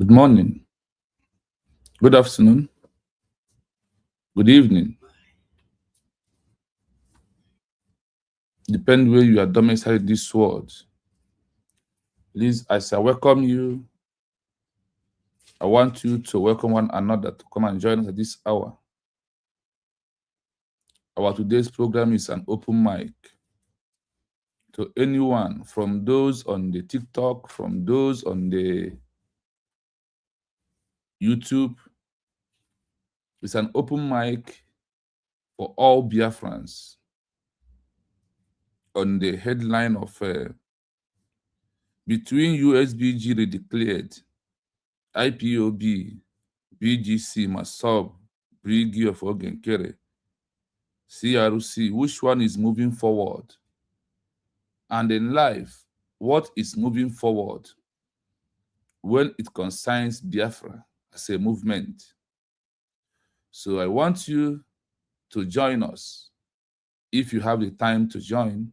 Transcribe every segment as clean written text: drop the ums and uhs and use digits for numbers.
Good morning, good afternoon, good evening. Depend where you are domiciled this world. Please, as I welcome you, I want you to welcome one another to come and join us at this hour. Our today's program is an open mic to anyone, from those on the TikTok, from those on the YouTube. It's an open mic for all Biafrans on the headline of between Usbg redeclared, Ipob, BGC, Massob, Brgie of Ogenkere, CRC, which one is moving forward? And in life, what is moving forward when it concerns Biafra as a movement? So I want you to join us. If you have the time to join,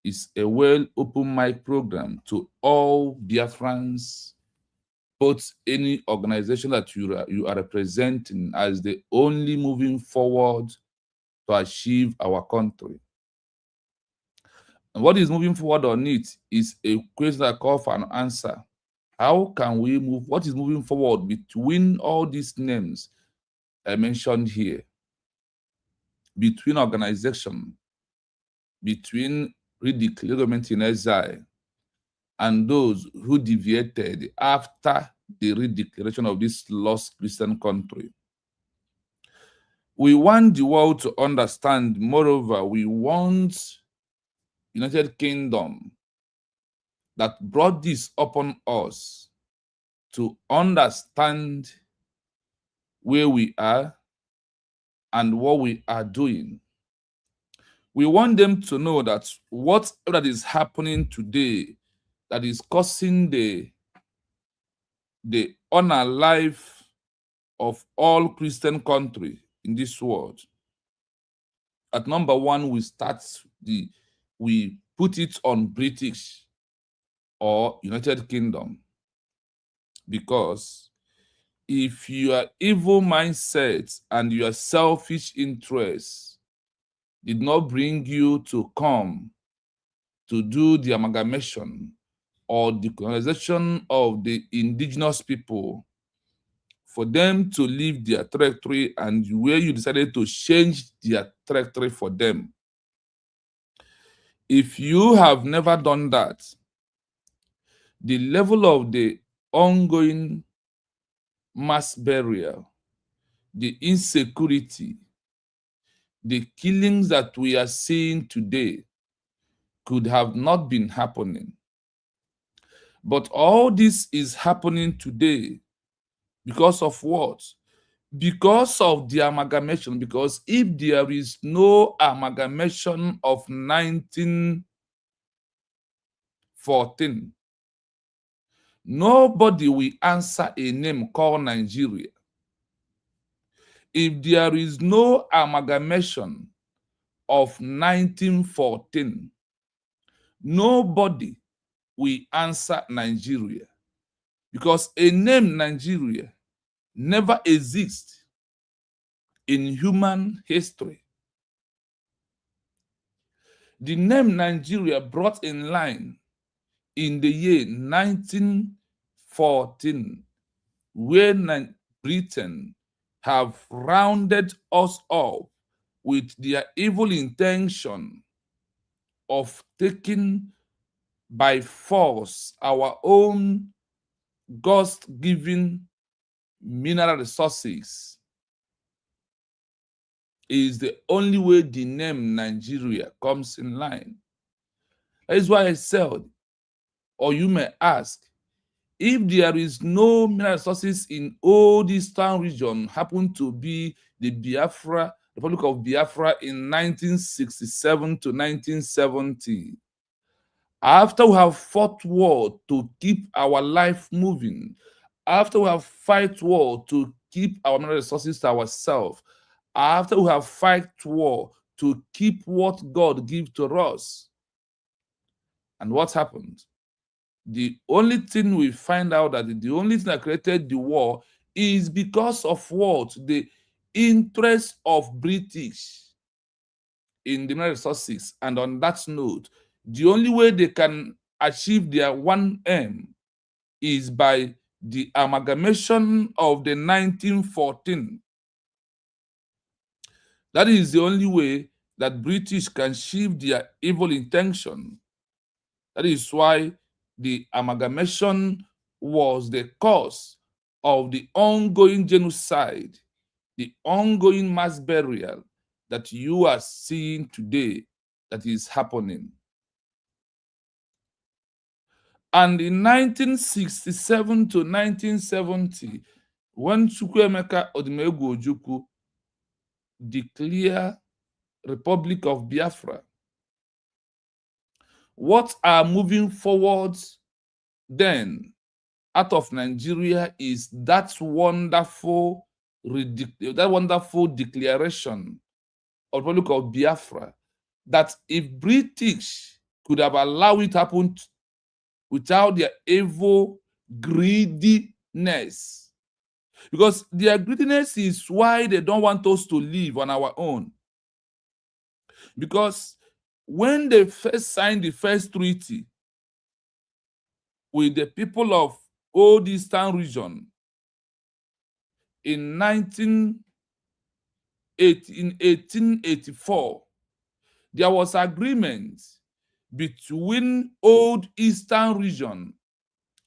it's a well open mic program to all Biafrans, both any organization that you are representing as the only moving forward to achieve our country. And what is moving forward on it is a question that calls for an answer. How can we move? What is moving forward between all these names I mentioned here? Between organization, between government-in-exile, and those who deviated after the redeclaration of this lost Christian country. We want the world to understand, moreover, we want United Kingdom that brought this upon us to understand where we are and what we are doing. We want them to know that whatever that is happening today that is causing the unalive of all Christian country in this world. At number one, we put it on British or United Kingdom, because if your evil mindset and your selfish interests did not bring you to come to do the amalgamation or the colonization of the indigenous people, for them to leave their territory, and where you decided to change their territory for them. If you have never done that, the level of the ongoing mass burial, the insecurity, the killings that we are seeing today could have not been happening. But all this is happening today because of what? Because of the amalgamation. Because if there is no amalgamation of 1914, nobody will answer a name called Nigeria. If there is no amalgamation of 1914, nobody will answer Nigeria, because a name Nigeria never exists in human history. The name Nigeria brought in line in the year 1914, when Britain have rounded us up with their evil intention of taking by force our own God-given mineral resources. Is the only way the name Nigeria comes in line. That is why I said, or you may ask, if there is no mineral resources in all this Eastern region, happen to be the Republic of Biafra in 1967 to 1970, after we have fought war to keep our life moving, after we have fight war to keep our mineral resources to ourselves, after we have fight war to keep what God gives to us, and what happened? the only thing we find out that the only thing that created the war is because of what? The interest of British in the mineral resources. And on that note, the only way they can achieve their one aim is by the amalgamation of the 1914. That is the only way that British can achieve their evil intention. That is why the amalgamation was the cause of the ongoing genocide, the ongoing mass burial that you are seeing today that is happening. And in 1967 to 1970, when Chukwuemeka Odumegwu Ojukwu declared Republic of Biafra, what are moving forward then out of Nigeria is that wonderful declaration of Republic of Biafra, that if British could have allowed it to happen without their evil greediness, because their greediness is why they don't want us to live on our own. Because when they first signed the first treaty with the people of Old Eastern region in 1884, there was agreement between Old Eastern region,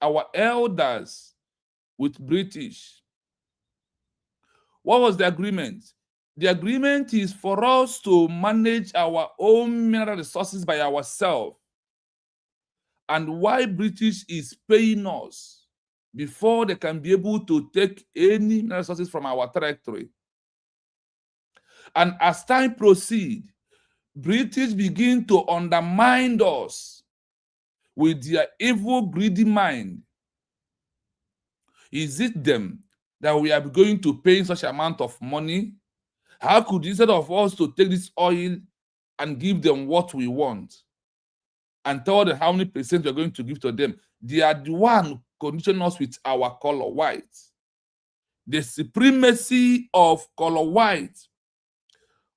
our elders, with British. What was the agreement? The agreement is for us to manage our own mineral resources by ourselves. And why British is paying us before they can be able to take any mineral resources from our territory. And as time proceeds, British begin to undermine us with their evil, greedy mind. Is it them that we are going to pay such amount of money? How could, instead of us to take this oil and give them what we want and tell them how many percent we're going to give to them, they are the one conditioning us with our color white. The supremacy of color white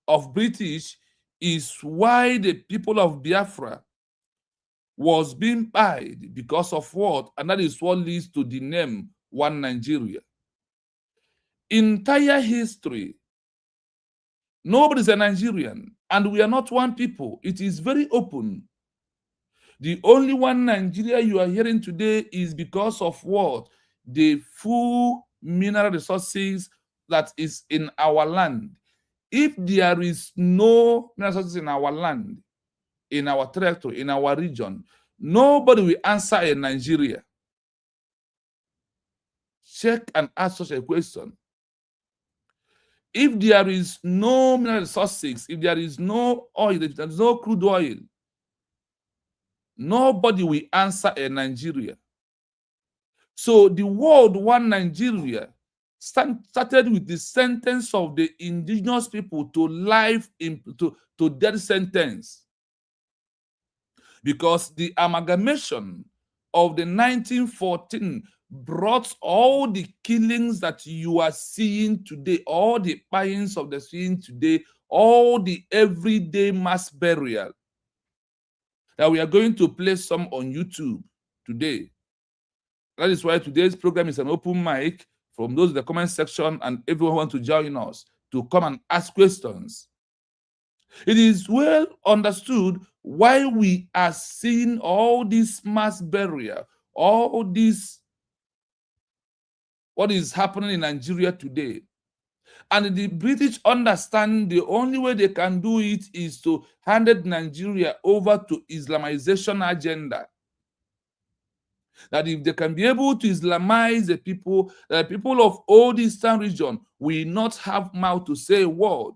of British is why the people of Biafra was being paid because of what? And that is what leads to the name One Nigeria. Entire history, nobody's a Nigerian, and we are not one people. It is very open. The only one Nigeria you are hearing today is because of what? The full mineral resources that is in our land. If there is no mineral resources in our land, in our territory, in our region, nobody will answer in Nigeria. Check and ask such a question. If there is no mineral resources, if there is no oil, if there is no crude oil, nobody will answer in Nigeria. So the word One Nigeria started with the sentence of the indigenous people to life, to death sentence. Because the amalgamation of the 1914 brought all the killings that you are seeing today, all the payings of the seeing today, all the everyday mass burial. That we are going to play some on YouTube today. That is why today's program is an open mic from those in the comment section, and everyone who wants to join us to come and ask questions. It is well understood why we are seeing all this mass burial, all this, what is happening in Nigeria today. And the British understand the only way they can do it is to hand Nigeria over to Islamization agenda. That if they can be able to Islamize the people of Old Eastern region will not have mouth to say a word.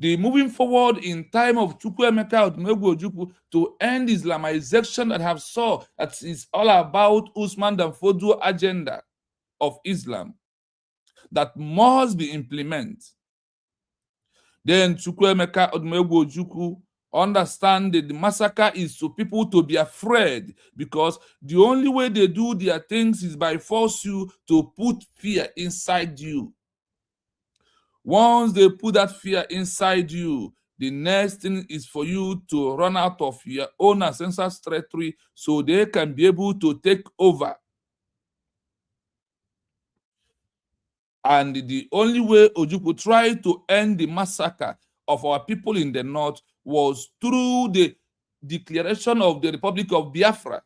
The moving forward in time of Chukwuemeka Odumegwu Ojukwu to end Islamization that have saw that is all about Usman Dan Fodio agenda of Islam that must be implemented. Then Chukwuemeka Odumegwu Ojukwu understand that the massacre is to people to be afraid, because the only way they do their things is by force you to put fear inside you. Once they put that fear inside you, the next thing is for you to run out of your own ancestors' territory so they can be able to take over. And the only way Ojukwu tried to end the massacre of our people in the north was through the declaration of the Republic of Biafra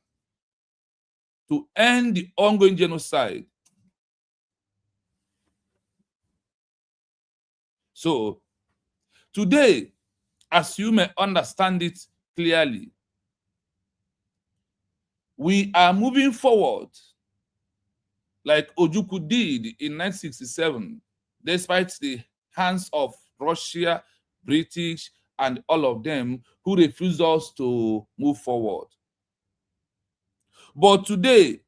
to end the ongoing genocide. So today, as you may understand it clearly, we are moving forward like Ojukwu did in 1967, despite the hands of Russia, British, and all of them who refused us to move forward. But today,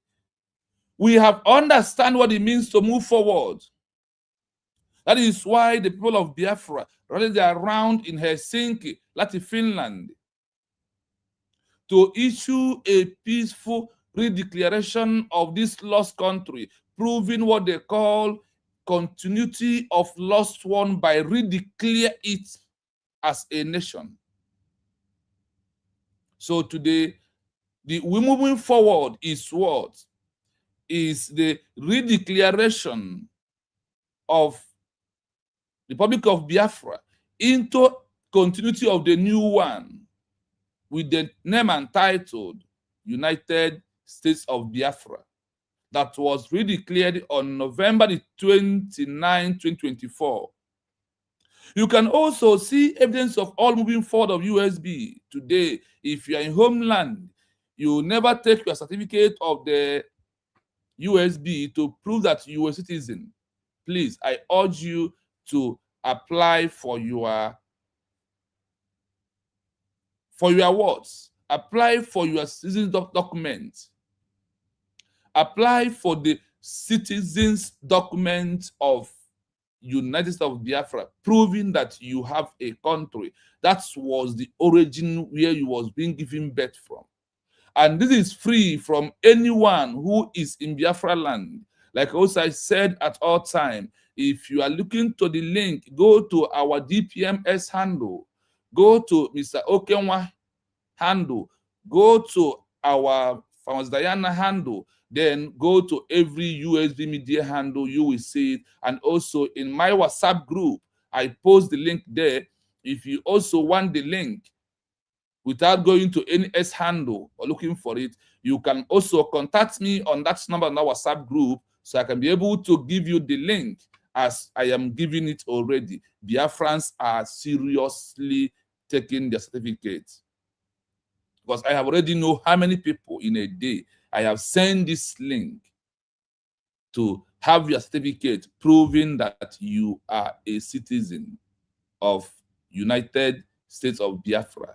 we have understand what it means to move forward. That is why the people of Biafra rallied around in Helsinki, Latin Finland, to issue a peaceful redeclaration of this lost country, proving what they call continuity of lost one by redeclare it as a nation. So today, the we moving forward is what? Is the redeclaration of the Republic of Biafra into continuity of the new one, with the name entitled United States of Biafra, that was redeclared on November the 29, 2024. You can also see evidence of all moving forward of USB today. If you are in homeland, you never take your certificate of the USB to prove that you are a citizen. Please, I urge you to apply for your words. Apply for your citizen document. Apply for the citizens document of United States of Biafra, proving that you have a country. That was the origin where you was being given birth from. And this is free from anyone who is in Biafra land. Like also I said at all time, if you are looking to the link, go to our DPMS handle, go to Mr. Okenwa handle, go to our Farmers Diana handle, then go to every USB media handle, you will see it. And also in my WhatsApp group, I post the link there. If you also want the link without going to any S handle or looking for it, you can also contact me on that number on our WhatsApp group, so I can be able to give you the link as I am giving it already. Biafrans are seriously taking their certificates, because I have already know how many people in a day I have sent this link to have your certificate proving that you are a citizen of United States of Biafra,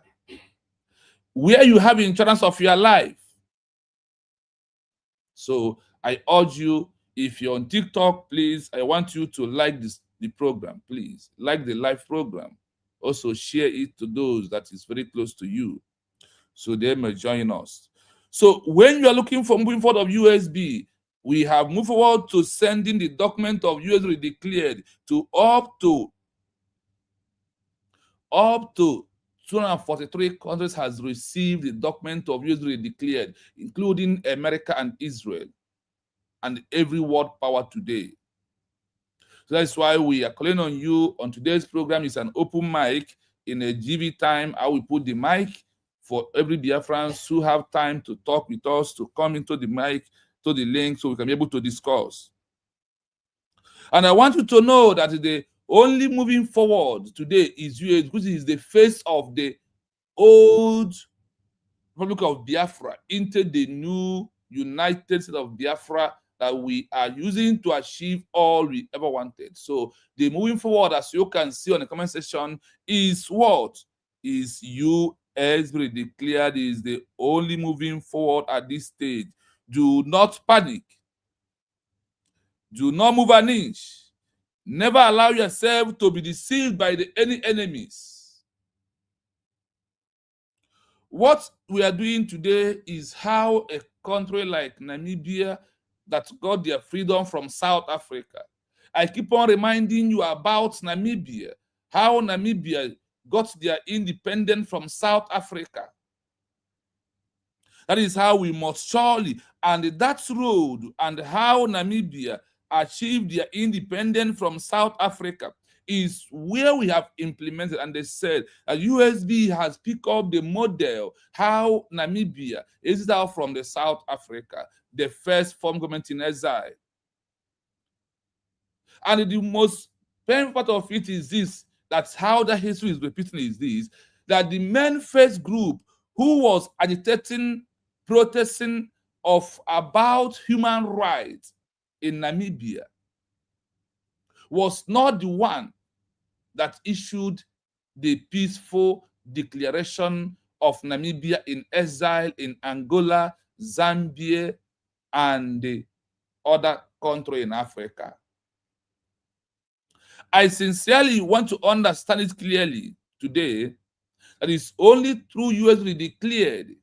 where you have insurance of your life. So I urge you, if you're on TikTok, please, I want you to like the program, please. Like the live program. Also share it to those that is very close to you, so they may join us. So when you are looking for moving forward of USB, we have moved forward to sending the document of USB declared to up to 243 countries has received the document of USB declared, including America and Israel, and every world power today. So that's why we are calling on you on today's program. Is an open mic. In a GB time, I will put the mic for every Biafrans who have time to talk with us, to come into the mic, to the link, so we can be able to discuss. And I want you to know that the only moving forward today is US, which is the face of the old Republic of Biafra into the new United States of Biafra that we are using to achieve all we ever wanted. So the moving forward, as you can see on the comment section, is what? Is US declared is the only moving forward at this stage. Do not panic. Do not move an inch. Never allow yourself to be deceived by any enemies. What we are doing today is how a country like Namibia that got their freedom from South Africa. I keep on reminding you about Namibia, how Namibia got their independence from South Africa. That is how we must surely, and that road and how Namibia achieved their independence from South Africa is where we have implemented, and they said that USB has picked up the model how Namibia is out from the South Africa, the first form government in exile. And the most painful part of it is this, that's how the history is repeating is this, that the main first group who was agitating, protesting about human rights in Namibia was not the one that issued the peaceful declaration of Namibia in exile in Angola, Zambia, and the other country in Africa. I sincerely want to understand it clearly today that it's only through US declared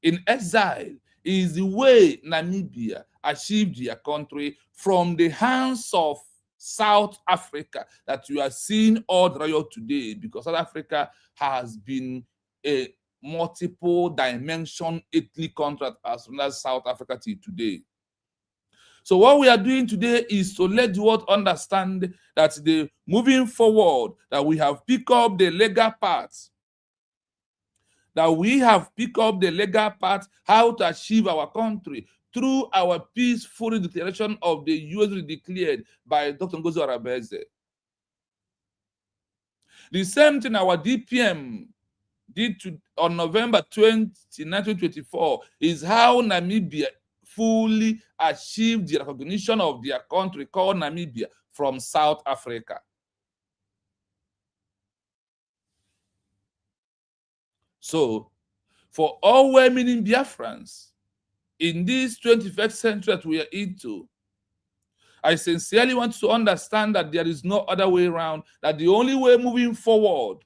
in exile is the way Namibia achieved their country from the hands of South Africa that you are seeing all the riot today, because South Africa has been a multiple dimension ethnic contract as well as South Africa till today. So what we are doing today is to let the world understand that the moving forward, that we have picked up the legal path, how to achieve our country through our peaceful declaration of the US declared by Dr. Ngozi Arabeze. The same thing our DPM did on November 20, 1924 is how Namibia fully achieved the recognition of their country called Namibia from South Africa. So, for all well-meaning Biafrans in this 21st century that we are into, I sincerely want to understand that there is no other way around, that the only way moving forward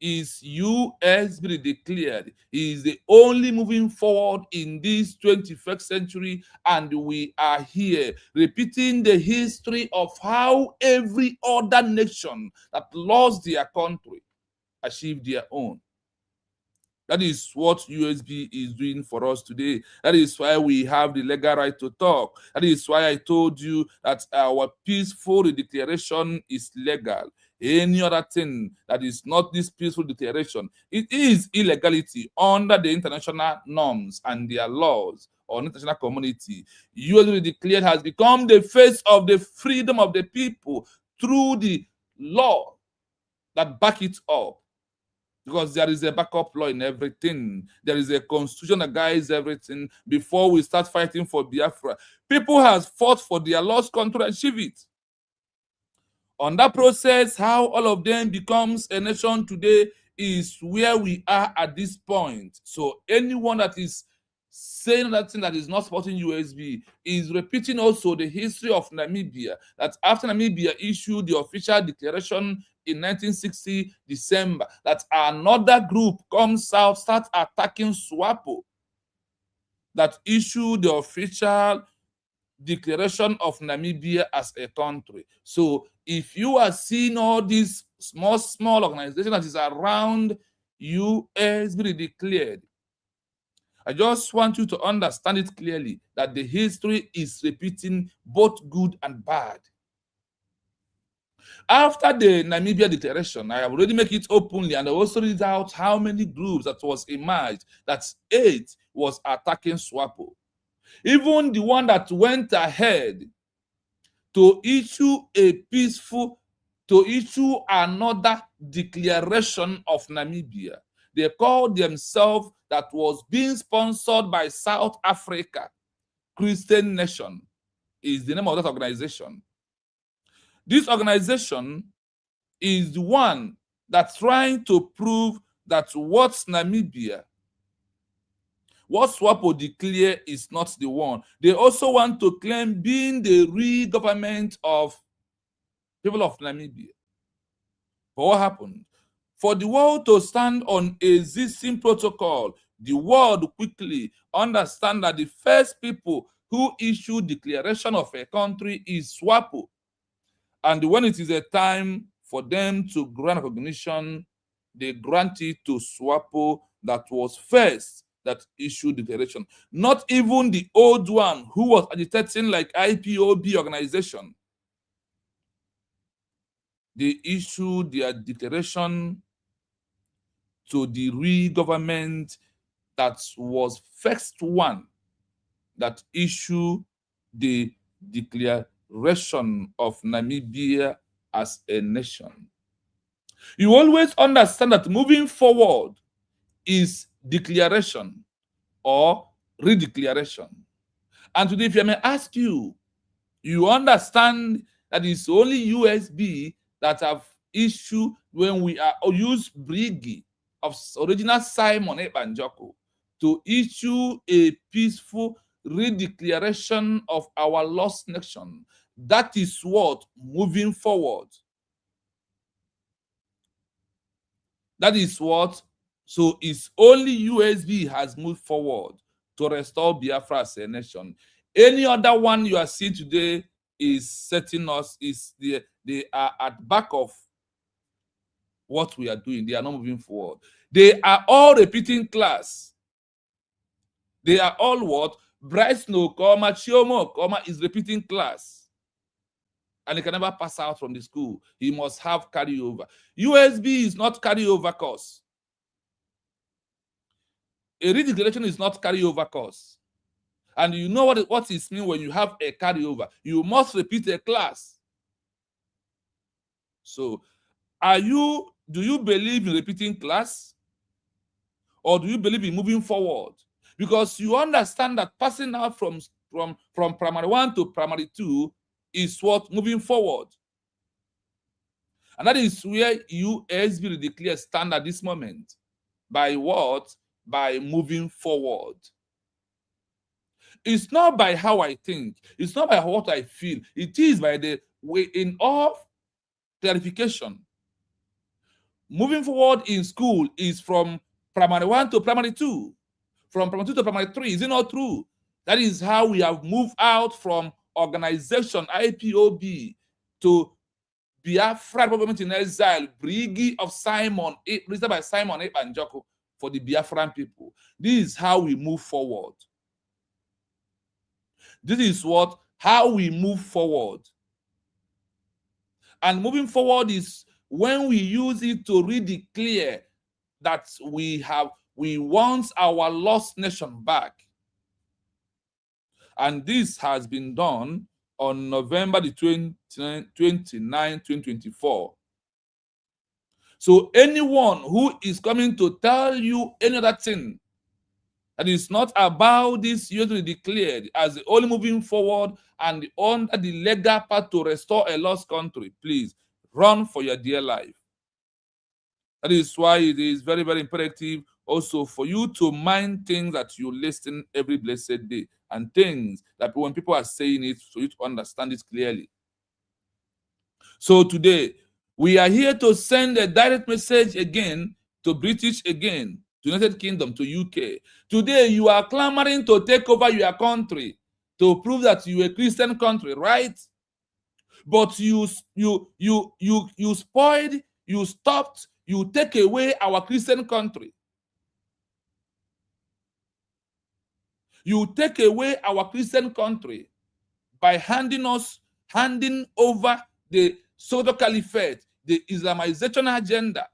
is USB declared, is the only moving forward in this 21st century, and we are here repeating the history of how every other nation that lost their country achieved their own. That is what USB is doing for us today. That is why we have the legal right to talk. That is why I told you that our peaceful declaration is legal. Any other thing that is not this peaceful declaration, it is illegality under the international norms and their laws or international community. USB declared has become the face of the freedom of the people through the law that back it up. Because there is a backup law in everything. There is a constitution that guides everything before we start fighting for Biafra. People have fought for their lost country and achieve it. On that process, how all of them becomes a nation today is where we are at this point. So anyone that is saying that thing that is not supporting USB is repeating also the history of Namibia, that after Namibia issued the official declaration in 1960 December, that another group comes out, start attacking SWAPO, that issued the official declaration of Namibia as a country. So if you are seeing all these small organizations that is around USB declared, I just want you to understand it clearly that the history is repeating both good and bad. After the Namibia declaration, I have already made it openly, and I also read out how many groups that was emerged, that 8 was attacking SWAPO. Even the one that went ahead to issue another declaration of Namibia. They called themselves, that was being sponsored by South Africa. Christian Nation is the name of that organization. This organization is the one that's trying to prove that what SWAPO declare is not the one. They also want to claim being the real government of people of Namibia. But what happened? For the world to stand on existing protocol, the world quickly understand that the first people who issue declaration of a country is SWAPO. And when it is a time for them to grant recognition, they grant it to SWAPO that was first that issued declaration. Not even the old one who was agitating like IPOB organization. They issued their declaration to the real government that was first one that issued the declaration of Namibia as a nation. You always understand that moving forward is declaration or redeclaration. And today, if I may ask you, you understand that it's only USB that have issued when we are use Brgie of original Simon Ebanjoko to issue a peaceful redeclaration of our lost nation. That is what moving forward. That is what. So it's only USB has moved forward to restore Biafra as a nation. Any other one you are seeing today is setting us, they are at back of what we are doing. They are not moving forward. They are all repeating class. They are all what? Bryce no comma, Chiomo comma is repeating class. And he can never pass out from the school. He must have carryover. USB is not carryover course. A redeclaration is not carryover course. And you know what it means when you have a carryover. You must repeat a class. So, do you believe in repeating class? Or do you believe in moving forward? Because you understand that passing out from primary 1 to primary 2 is what moving forward. And that is where USB declares stand at this moment. By what? By moving forward. It's not by how I think. It's not by what I feel. It is by the way in all clarification. Moving forward in school is from primary 1 to primary 2. From primary 2 to primary 3. Is it not true? That is how we have moved out from organization IPOB to Biafra government-in-exile, Brgie of Simon, written by Simon Ebanjoko for the Biafran people. This is how we move forward. This is how we move forward. And moving forward is when we use it to redeclare that we want our lost nation back. And this has been done on November the 29, 2024. So anyone who is coming to tell you any other thing that is not about this usually declared as the only moving forward and under the legal path to restore a lost country, please run for your dear life. That is why it is very, very imperative also for you to mind things that you listen every blessed day and things that when people are saying it, for you to understand it clearly. So today, we are here to send a direct message again to British again, to United Kingdom, to UK. Today, you are clamoring to take over your country to prove that you are a Christian country, right? But you spoiled, you stopped, you take away our Christian country. You take away our Christian country by handing over the Soto Caliphate, the Islamization agenda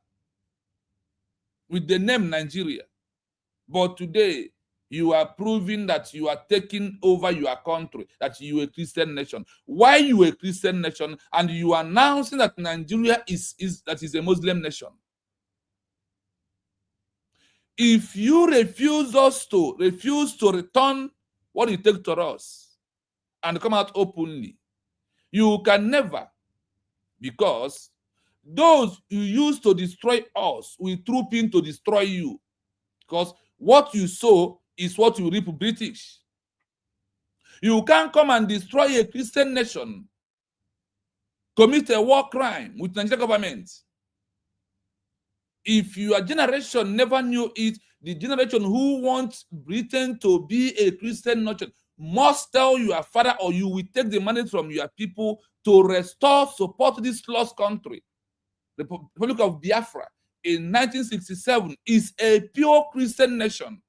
with the name Nigeria. But today, you are proving that you are taking over your country, that you are a Christian nation. Why you are a Christian nation? And you are announcing that Nigeria is a Muslim nation. If you refuse to return what you take to us and come out openly, you can never, because those you use to destroy us will troop in to destroy you. Because what you sow is what you reap, British. You can't come and destroy a Christian nation, commit a war crime with Nigerian government, If your generation never knew it, the generation who wants Britain to be a Christian nation must tell your father, or you will take the money from your people to restore, support this lost country. The Republic of Biafra in 1967 is a pure Christian nation.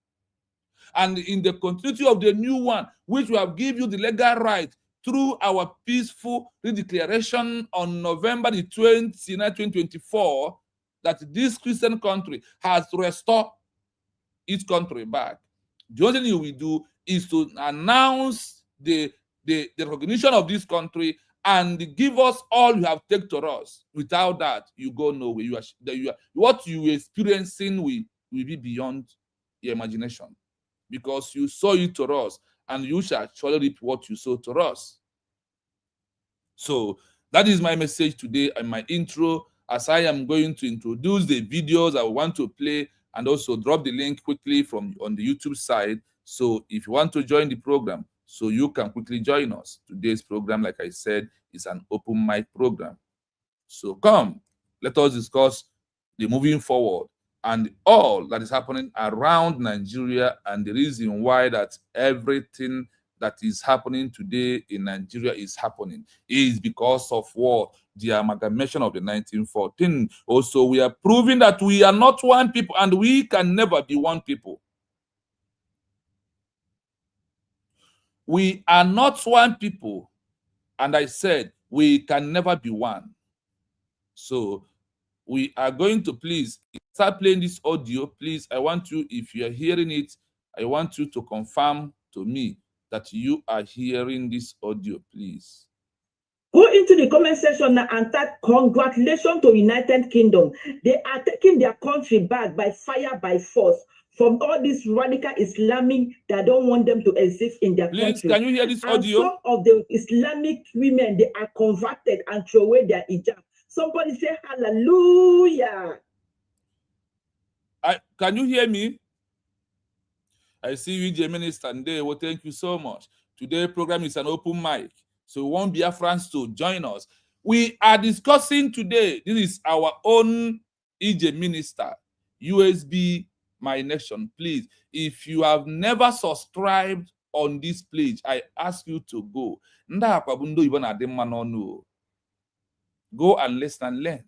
And in the continuity of the new one, which we have given you the legal right through our peaceful redeclaration on November the 29th, 2024, that this Christian country has restored its country back. The only thing you will do is to announce the recognition of this country and give us all you have taken to us. Without that, you go nowhere. What you are experiencing will be beyond your imagination, because you sow it to us, and you shall surely reap what you sow to us. So that is my message today and my intro, as I am going to introduce the videos I want to play, and also drop the link quickly on the YouTube side. So if you want to join the program, so you can quickly join us. Today's program, like I said, is an open mic program. So come, let us discuss the moving forward and all that is happening around Nigeria, and the reason why that everything that is happening today in Nigeria is happening is because of what? The amalgamation of the 1914. Also, we are proving that we are not one people, and we can never be one people. We are not one people, and I said we can never be one. So we are going to please start playing this audio. Please, I want you, if you are hearing it, I want you to confirm to me that you are hearing this audio, please. Go into the comment section now and type congratulations to United Kingdom. They are taking their country back by fire, by force, from all these radical Islamic that don't want them to exist in their country. Please, can you hear this audio? And some of the Islamic women, they are converted and throw away their hijab. Somebody say hallelujah. Can you hear me? I see you, J Minister there. Well, thank you so much. Today's program is an open mic, so we want Biafrans to join us. We are discussing today, this is our own EJ Minister, Usbg My Nation. Please, if you have never subscribed on this page, I ask you to go. Go and listen and learn.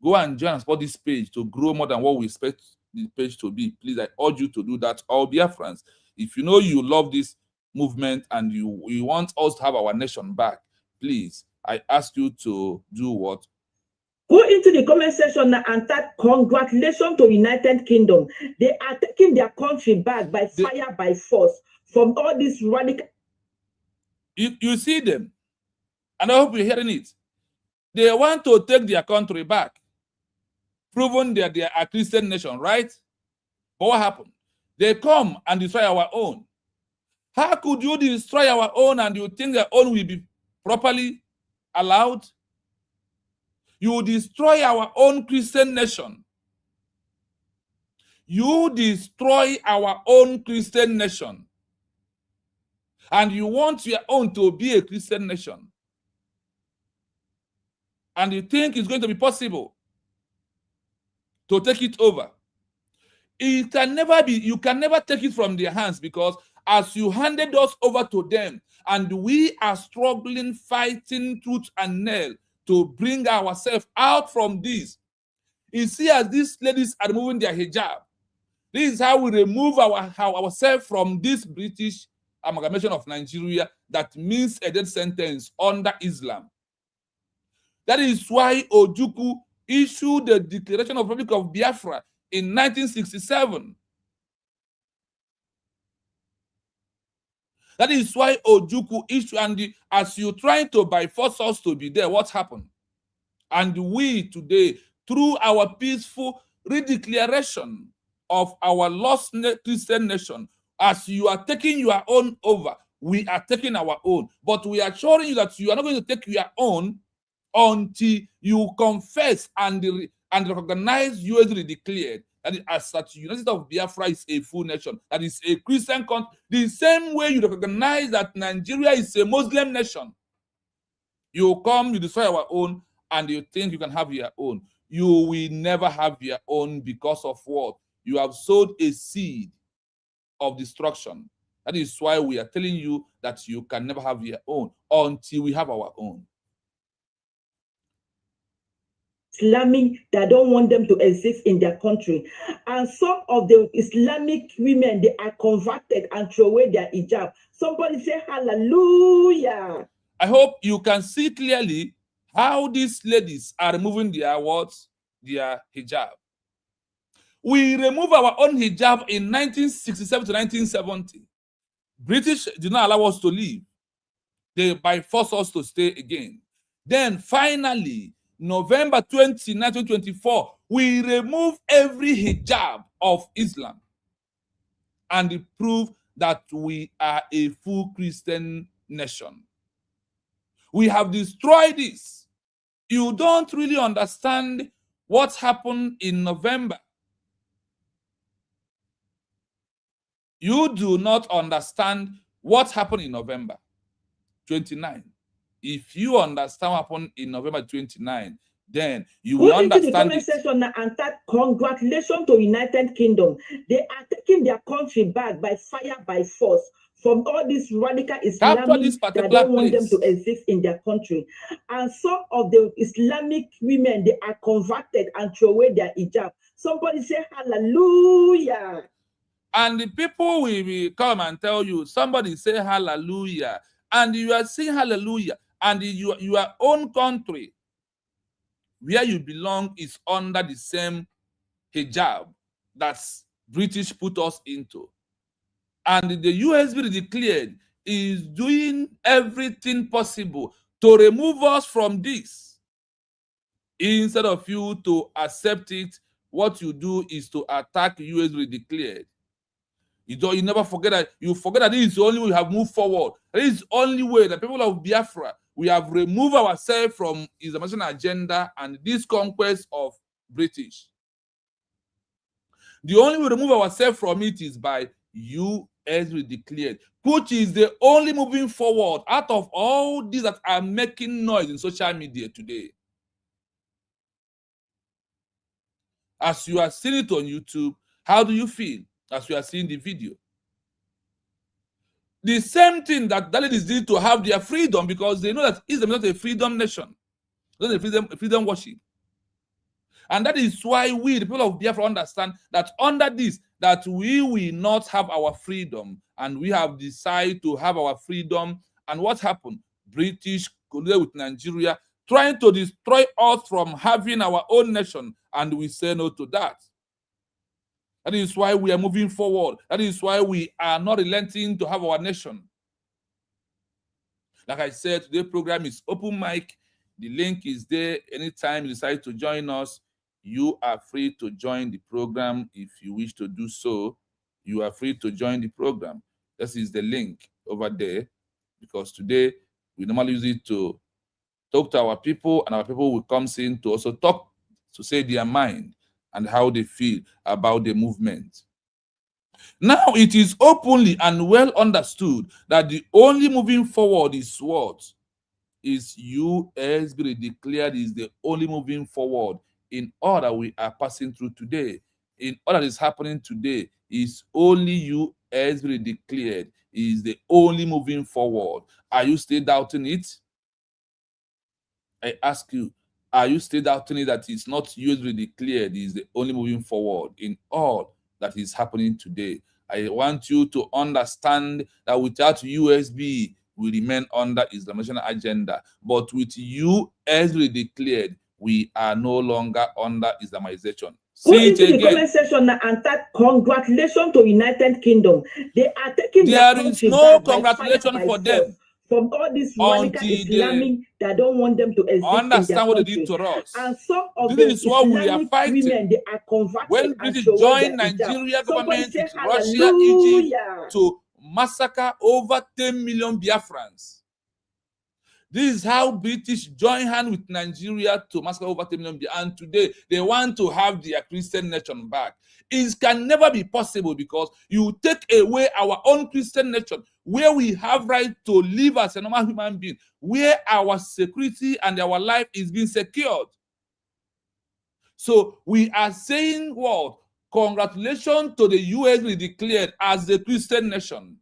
Go and join us for this page to grow more than what we expect the page to be. Please, I urge you to do that. All Biafrans, if you know you love this movement and you want us to have our nation back, please, I ask you to do what? Go into the comment section now and type congratulations to United Kingdom. They are taking their country back by fire, by force, from all these radical. You see them, and I hope you're hearing it. They want to take their country back, proven that they are a Christian nation, right? But what happened? They come and destroy our own. How could you destroy our own and you think their own will be properly allowed? You destroy our own Christian nation. You destroy our own Christian nation. And you want your own to be a Christian nation. And you think it's going to be possible to take it over. It can never be. You can never take it from their hands, because as you handed us over to them, and we are struggling, fighting tooth and nail to bring ourselves out from this. You see, as these ladies are removing their hijab, this is how we remove ourselves from this British amalgamation of Nigeria that means a death sentence under Islam. That is why Ojukwu issued the Declaration of Republic of Biafra in 1967. That is why Ojukwu issued, and as you trying to by force us to be there, what happened? And we today, through our peaceful redeclaration of our lost Christian nation, as you are taking your own over, we are taking our own. But we are assuring you that you are not going to take your own until you confess and recognize US declared that as such, the United States of Biafra is a full nation, that is a Christian country. The same way you recognize that Nigeria is a Muslim nation, you come, you destroy our own, and you think you can have your own. you will never have your own because of what? You have sowed a seed of destruction. That is why we are telling you that you can never have your own until we have our own. Islamic that don't want them to exist in their country. And some of the Islamic women, they are converted and throw away their hijab. Somebody say hallelujah. I hope you can see clearly how these ladies are removing their what? Their hijab. We removed our own hijab in 1967 to 1970. British did not allow us to leave. They by force us to stay again. Then finally, November 29, 2024, we removed every hijab of Islam and prove that we are a full Christian nation. We have destroyed this. You don't really understand what happened in November. You do not understand what happened in November 29. If you understand what happened in November 29, then you will understand into the comment section and type congratulations to United Kingdom. They are taking their country back by fire, by force, from all these radical Islamic that don't want them to exist in their country. And some of the Islamic women, they are converted and throw away their hijab. Somebody say hallelujah. And the people will come and tell you, somebody say hallelujah. And you are saying hallelujah. And your own country, where you belong, is under the same hijab that British put us into. And the Usbg declared is doing everything possible to remove us from this. Instead of you to accept it, what you do is to attack Usbg declared. You never forget that. You forget that this is the only way we have moved forward. This is the only way that people of Biafra, we have removed ourselves from Islamization agenda and this conquest of British. The only way we remove ourselves from it is by Usbg declared, which is the only moving forward out of all these that are making noise in social media today. As you are seeing it on YouTube, how do you feel as you are seeing the video? The same thing that ladies did to have their freedom, because they know that Islam is not a freedom nation, it's not a freedom worship. And that is why we, the people of Biafra, understand that under this, that we will not have our freedom, and we have decided to have our freedom. And what happened? British colluded with Nigeria, trying to destroy us from having our own nation, and we say no to that. That is why we are moving forward. That is why we are not relenting to have our nation. Like I said, today's program is open mic. The link is there. Anytime you decide to join us, you are free to join the program. If you wish to do so, you are free to join the program. This is the link over there, because today we normally use it to talk to our people, and our people will come in to also talk, to say their mind and how they feel about the movement. Now it is openly and well understood that the only moving forward is what? Is Usbg declared is the only moving forward in all that we are passing through today. In all that is happening today, is only Usbg declared is the only moving forward. Are you still doubting it? I ask you, are you still doubting it that it's not Usbg declared is the only moving forward in all that is happening today? I want you to understand that without Usbg, we remain under Islamization agenda. But with Usbg declared, we are no longer under Islamization. Go into the comment section and type congratulations to United Kingdom. They are taking there is no congratulation for them. From all these radical Islamic that don't want them to exist understand in their what country. they did to us. And some of this the is what Islamic we are fighting. Women, they are converted. When British joined Nigeria government with Russia, Egypt to massacre over 10 million Biafrans. This is how British joined hands with Nigeria to massacre over 10 million Biafrans. And today they want to have their Christian nation back. It can never be possible, because you take away our own Christian nation, where we have right to live as a normal human being, where our security and our life is being secured. So we are saying what? Congratulations to the US declared as a Christian nation.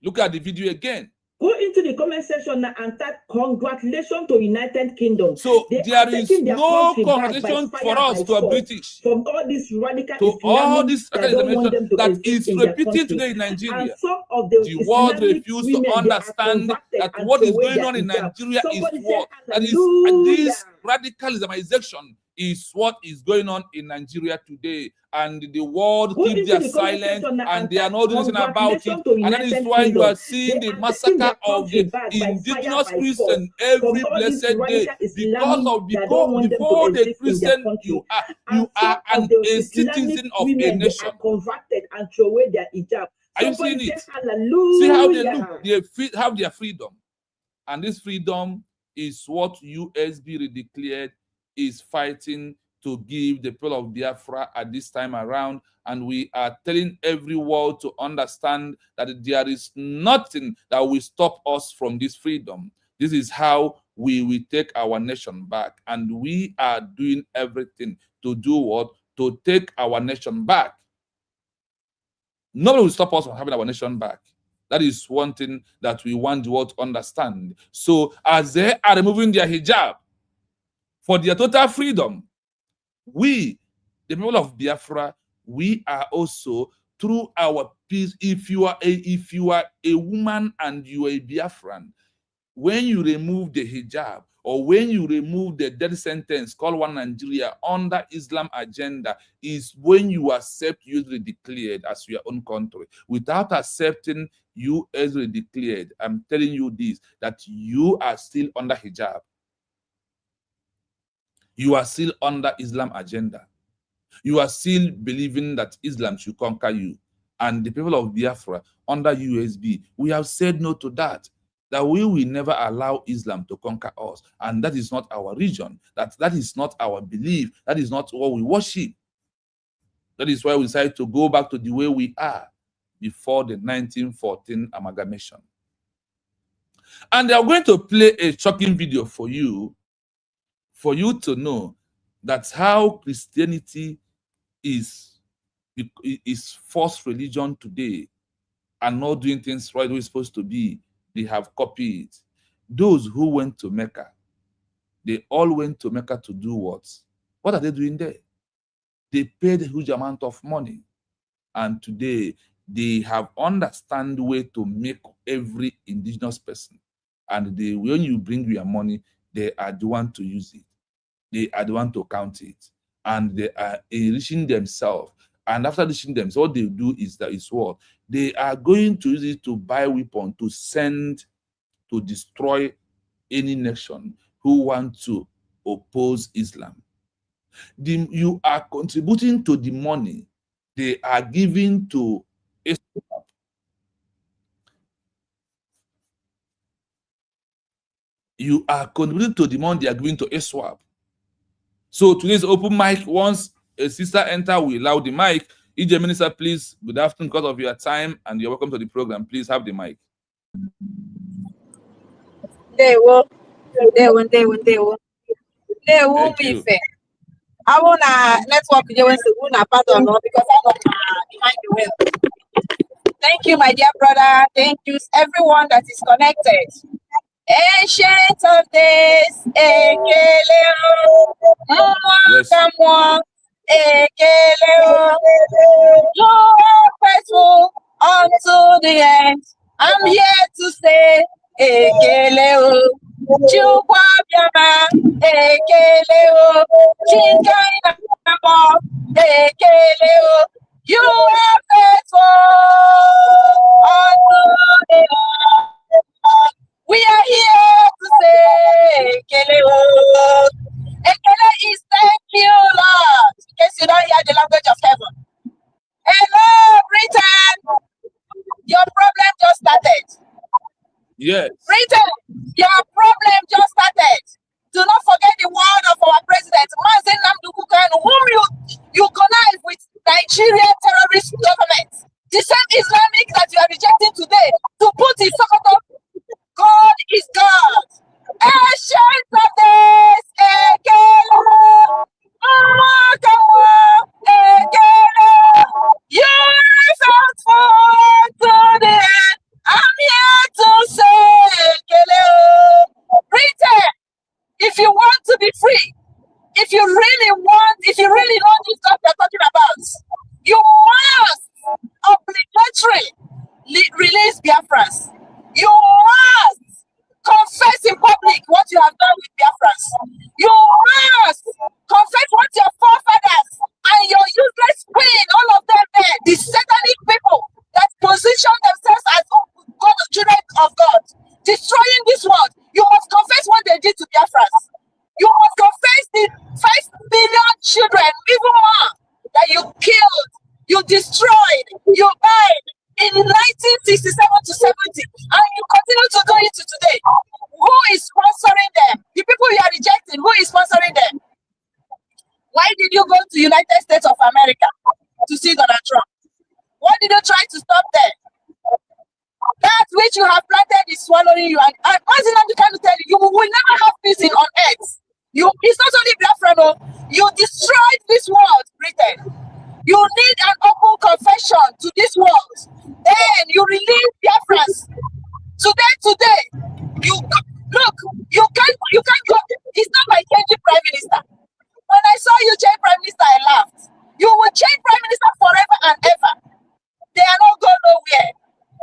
Look at the video again. Go into the comment section and type congratulations to United Kingdom. So there is no congratulations for us to a British. From all this radical to all this that don't want them to that is repeated today in Nigeria. And some of the world refuse to understand that what is going on in Nigeria is what? That is this radicalization is what is going on in Nigeria today, and the world keep their silence and they are not doing anything about it, and that is why you are seeing the massacre of the indigenous Christians every blessed day, because of before the Christian you are a citizen of a nation. Converted and throw away their hijab. Are you seeing it? See how they look. They have their freedom, and this freedom is what USB declared is fighting to give the people of Biafra at this time around. And we are telling every world to understand that there is nothing that will stop us from this freedom. This is how we will take our nation back. And we are doing everything to do what? To take our nation back. Nobody will stop us from having our nation back. That is one thing that we want the world to understand. So as they are removing their hijab for their total freedom, we, the people of Biafra, we are also through our peace. If you are a woman and you are a Biafran, when you remove the hijab or when you remove the death sentence called One Nigeria under Islam agenda, is when you accept usually declared as your own country. Without accepting usually declared, I'm telling you this, that you are still under hijab. You are still under Islam agenda. You are still believing that Islam should conquer you. And the people of Biafra under USB, we have said no to that. That we will never allow Islam to conquer us. And that is not our religion. That is not our belief. That is not what we worship. That is why we decided to go back to the way we are before the 1914 amalgamation. And they are going to play a shocking video for you to know that's how Christianity is false religion today and not doing things right the way it's supposed to be. They have copied. Those who went to Mecca, they all went to Mecca to do what? What are they doing there? They paid a huge amount of money. And today, they have understand way to make every indigenous person. And when you bring your money, they are the one to use it. They are the one to count it. And they are enriching themselves. And after enriching themselves, what they do is what? They are going to use it to buy weapons to send to destroy any nation who want to oppose Islam. You are contributing to the money they are giving to Islam. You are contributing to the money they are giving to ISWAP. So today's open mic. Once a sister enter, we allow the mic. EJ Minister, please, good afternoon because of your time, and you're welcome to the program. Please have the mic. They will be fair. I wanna network you when the part or not because I'm behind the wheel. Thank you, my dear brother. Thank you, everyone that is connected. Ancient of days, you are faithful unto the end. I'm here to say, Ekeleo, Chukwabiama, Ekeleo, Chinkainamo, Ekeleo, you are faithful unto the end. We are here to say, Ekeleo. Ekele is thank you, Lord. In case you don't hear the language of heaven. Hello, Britain. Your problem just started. Yes. Britain, your problem just started. Do not forget the word of our president, Mazen Namdukukanu, whom you connive with Nigeria terrorist government. The same Islamic that you are rejecting today to put in Sokoto. God is God. if you really know this stuff they're talking about, you must obligatory release Biafras. You must confess in public what you have done with Biafras. You must confess what your forefathers and your useless queen, all of them there, the satanic people that position themselves as God, children of God, destroying this world. You must confess what they did to Biafras. You must confess the 5 billion children, even more, that you killed, you destroyed, you died in 1967 to 70, and you continue to do it to today. Who is sponsoring them? The people you are rejecting, who is sponsoring them? Why did you go to United States of America to see Donald Trump? What did you try to stop there? That which you have planted is swallowing you. And I'm trying to tell you, you will never have peace on earth. It's not only Biafra, no. You destroyed this world, Britain. You need an open confession to this world. Then you release Biafras. Today, look, you can't go. It's not by changing prime minister. When I saw you change prime minister, I laughed. You will change prime minister forever and ever. They are not going nowhere.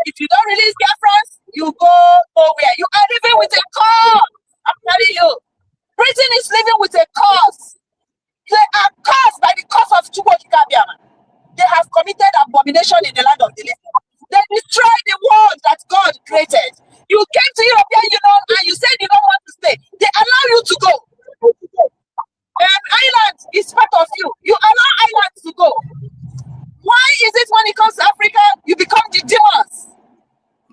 If you don't release Biafras, you go nowhere. You are living with a cause. I'm telling you. Britain is living with a cause. They are caused by the cause of Chukwukabiama. They have committed abomination in the land of the living. They destroyed the world that God created. You came to European Union and you said you don't want to stay. They allow you to go. Ireland is part of you. You allow Ireland to go. Why is it when it comes to Africa, you become the demons?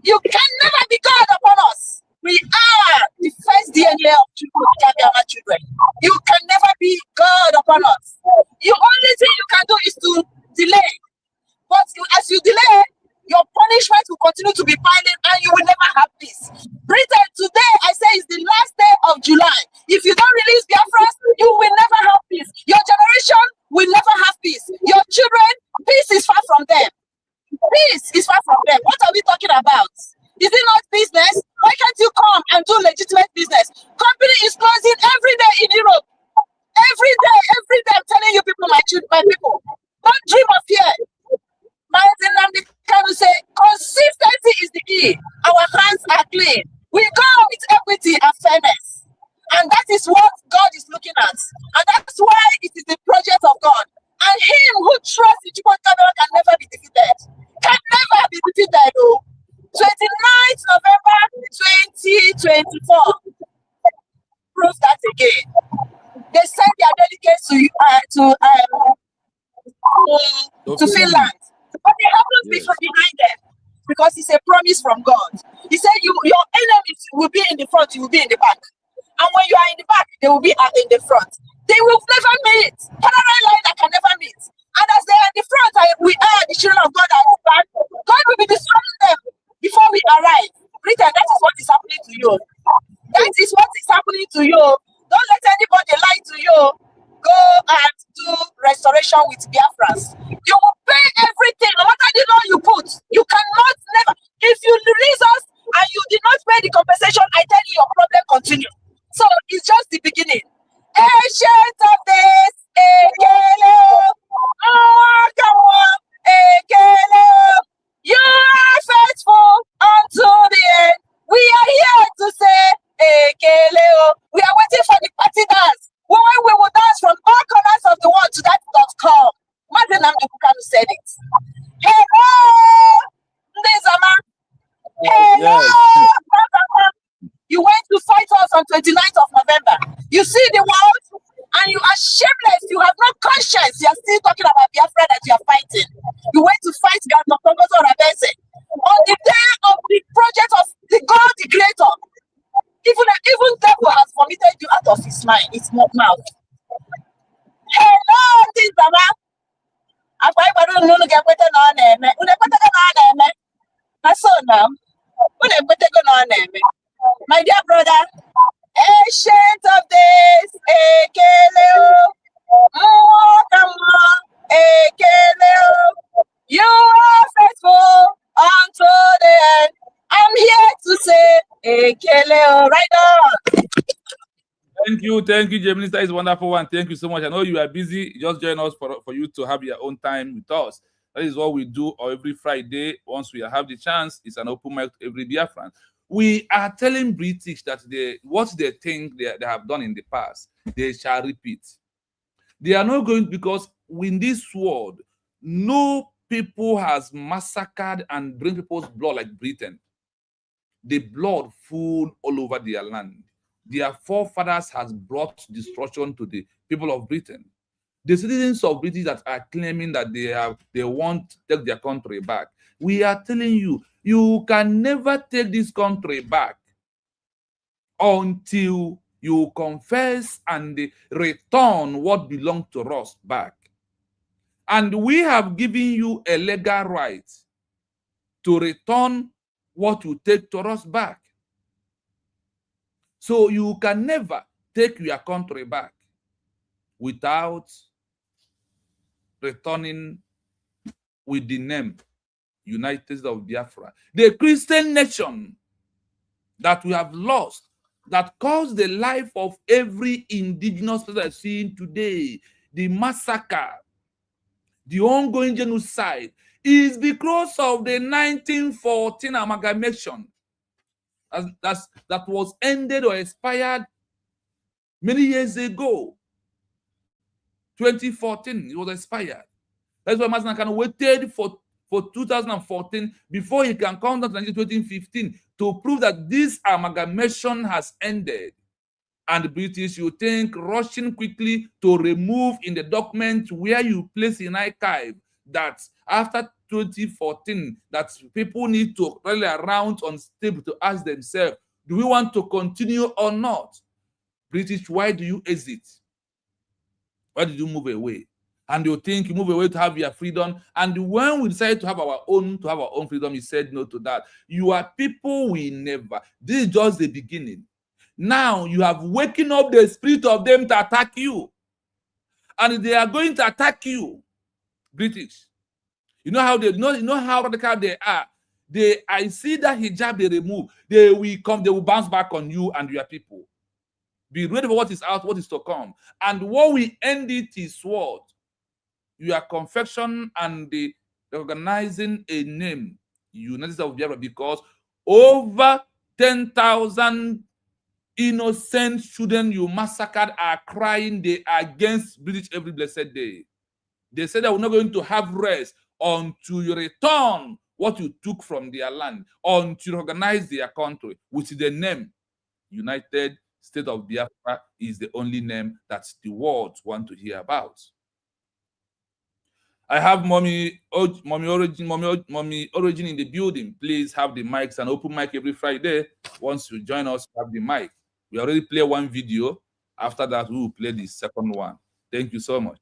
You can never be God upon us. We are the first DNA of Chukwukabiama children. You can never be God upon us. The only thing you can do is to delay. But as you delay, your punishment will continue to be piling and you will never have peace. Britain, today, I say, is the last day of July. If you don't release Biafras, you will never have peace. Your generation will never have peace. Your children, peace is far from them. Peace is far from them. What are we talking about? Is it not business? Why can't you come and do legitimate business? Company is closing every day in Europe. Every day, I'm telling you people, my people, don't dream of fear. My can say consistency is the key. Our hands are clean. We go with equity and fairness. And that is what God is looking at. And that's why it is the project of God. And him who trusts in Chukwukabiama can never be defeated. Can never be defeated. 29th November 2024. Prove that again. They sent their delegates to Finland. But they haven't been behind them because it's a promise from God. He said, your enemies will be in the front, you will be in the back. And when you are in the back, they will be in the front. They will never meet. Parallel line that can never meet. And as they are in the front, we are the children of God at the back. God will be destroying them before we arrive. Britain, that is what is happening to you. That is what is happening to you. Don't let anybody lie to you. Go and do restoration with Biafras. You will pay everything, no matter the law you put. You cannot never. If you release us and you did not pay the compensation, I tell you your problem continue. So it's just the beginning. Ancient of days, you are faithful unto the end. We are here to say, we are waiting for the party dance. When we will dance from all corners of the world to that.com. Martin Namdekukanu said it. Hello, Ndezama. Hello, yes. You went to fight us on 29th of November. You see the world and you are shameless. You have no conscience. You are still talking about Biafra that you are fighting. You went to fight Dr. Tongozo Rabese on the day of the project of the God, the Creator. Even devil has vomited you out of his mind, his mouth. Hello, this Baba. My dear brother, ancient of days, you are faithful unto the end. I'm here to say, right on. Thank you, Jay Minister. It's a wonderful one. Thank you so much. I know you are busy. Just join us for you to have your own time with us. That is what we do every Friday. Once we have the chance, it's an open mic to every Biafran. We are telling British that what they think they have done in the past, they shall repeat. They are not going, because in this world, no people has massacred and drained people's blood like Britain. The blood full all over their land. Their forefathers has brought destruction to the people of Britain. The citizens of Britain that are claiming that they want to take their country back. We are telling you, you can never take this country back until you confess and return what belongs to us back. And we have given you a legal right to return what you take to us back. So you can never take your country back without returning with the name United States of Biafra. The Christian nation that we have lost, that caused the life of every indigenous person seen today, the massacre, the ongoing genocide, is because of the 1914 amalgamation that was ended or expired many years ago. 2014, it was expired. That's why Masnakan waited for 2014 before he can count down to 2015 to prove that this amalgamation has ended. And the British, you think, rushing quickly to remove in the document where you place in archive that after 2014, that people need to rally around on stable to ask themselves, do we want to continue or not? British, why do you exit? Why did you move away? And you think you move away to have your freedom. And when we decided to have our own freedom, you said no to that. You are people we never. This is just the beginning. Now you have waken up the spirit of them to attack you. And they are going to attack you, British. You know how how radical they are. I see that hijab they remove. They will bounce back on you and your people. Be ready for what is out, what is to come. And what we end it is what? Your confession and the recognizing a name, United States of Biafra, because over 10,000 innocent children you massacred are crying. They are against British every blessed day. They said they were not going to have rest until you return what you took from their land, until you recognize their country, which is the name United States of Biafra is the only name that the world want to hear about. I have mommy origin in the building. Please have the mics, and open mic every Friday. Once you join us, have the mic. We already play one video. After that, we will play the second one. Thank you so much.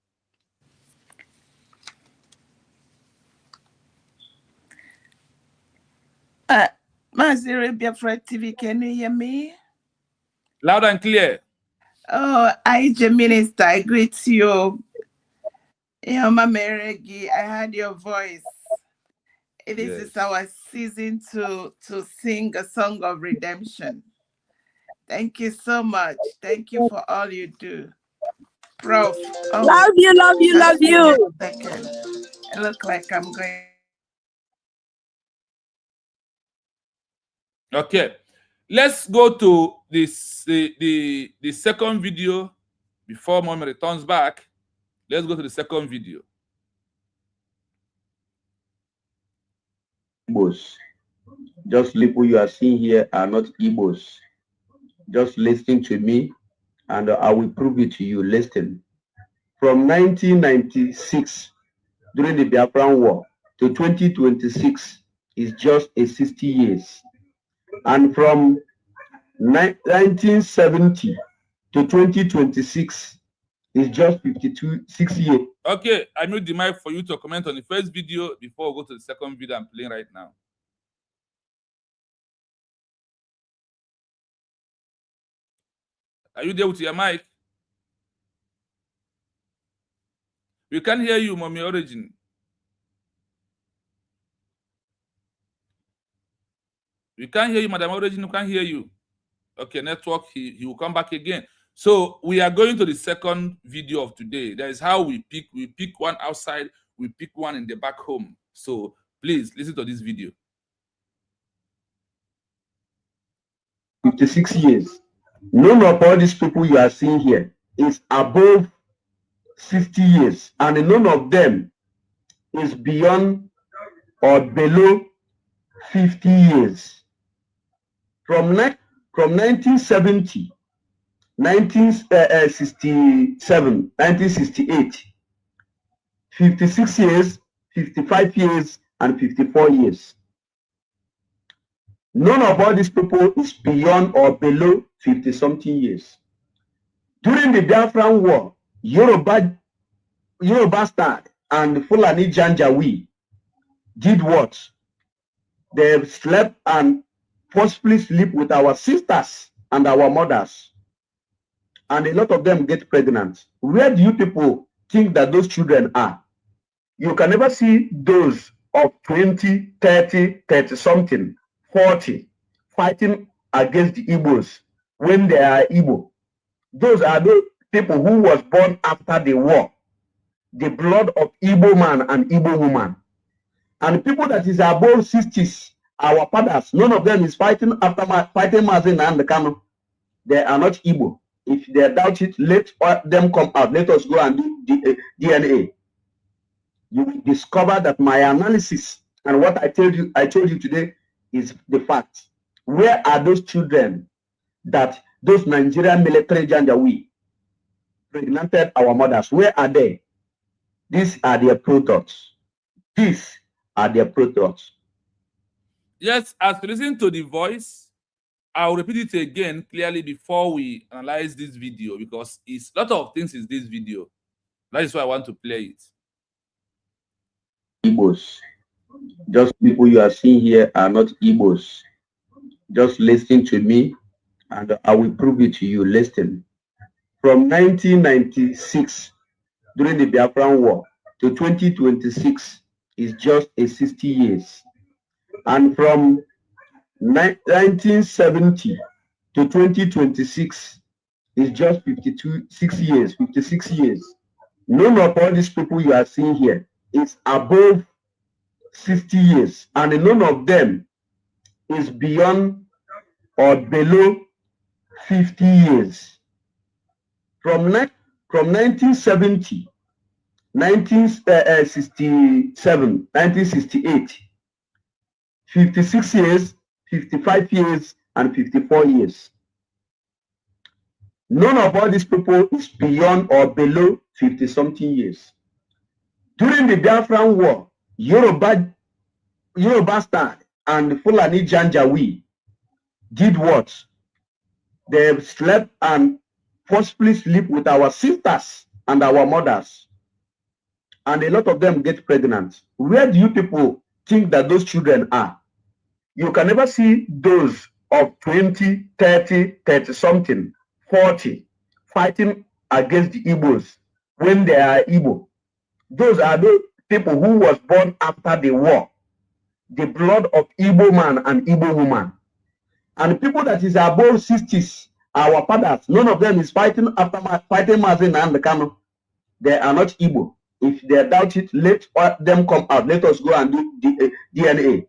Maziri Biafra TV, can you hear me? Loud and clear. Oh, IJ Minister, I greet you. Yama Meregi, I heard your voice. This is our season to sing a song of redemption. Thank you so much. Thank you for all you do. Prof. Oh, love you, love you, love you. Second. I look like I'm going. Okay. Let's go to this the second video before Mommy returns back. Let's go to the second video. Igbos. Just people you are seeing here are not Igbos. Just listen to me and I will prove it to you. Listen. From 1996, during the Biafran War, to 2026 is just a 60 years. And from 1970 to 2026 is just 6 years. Okay, I mute the mic for you to comment on the first video before we go to the second video I'm playing right now. Are you there with your mic? We can't hear you, Mommy Origin. We can't hear you, Madam Origin. We can't hear you. Okay, network, he will come back again. So we are going to the second video of today. That is how we pick one outside, we pick one in the back home. So please listen to this video. 56 years. None of all these people you are seeing here is above 60 years, and none of them is beyond or below 50 years. From 1970, 1967, 1968, 56 years, 55 years, and 54 years. None of all these people is beyond or below 50-something years. During the Biafran War, Yoruba Star and Fulani Janjaweed did what? They slept and forcibly sleep with our sisters and our mothers. And a lot of them get pregnant. Where do you people think that those children are? You can never see those of 20, 30, 30-something, 40 fighting against the Igbos when they are Igbo. Those are the people who was born after the war. The blood of Igbo man and Igbo woman. And people that is above 60s, our fathers, none of them is fighting after fighting Mazin and the Kano. They are not Igbo. If they doubt it, let them come out. Let us go and do DNA. You will discover that my analysis and what I told you today is the fact. Where are those children that those Nigerian military Janjaweed pregnanted our mothers? Where are they? These are their products. These are their products. Yes, as you listen to the voice, I'll repeat it again clearly before we analyze this video, because it's a lot of things in this video. That is why I want to play it. Igbos. Just people you are seeing here are not Igbos. Just listen to me and I will prove it to you. Listen. From 1996, during the Biafran War, to 2026 is just a 60 years. And from 1970 to 2026 is just 56 years. None of all these people you are seeing here is above 60 years, and none of them is beyond or below 50 years. From 1970, 1967, 1968, 56 years, 55 years, and 54 years. None of all these people is beyond or below 50-something years. During the Biafran War, Yoruba Star and Fulani Janjaweed did what? They slept and forcibly sleep with our sisters and our mothers. And a lot of them get pregnant. Where do you people think that those children are? You can never see those of 20, 30, 30-something, 40 fighting against the Igbos when they are Igbo. Those are the people who was born after the war. The blood of Igbo man and Igbo woman. And people that is above 60s, our fathers, none of them is fighting after fighting Mazin and the Kano. They are not Igbo. If they doubt it, let them come out. Let us go and do DNA.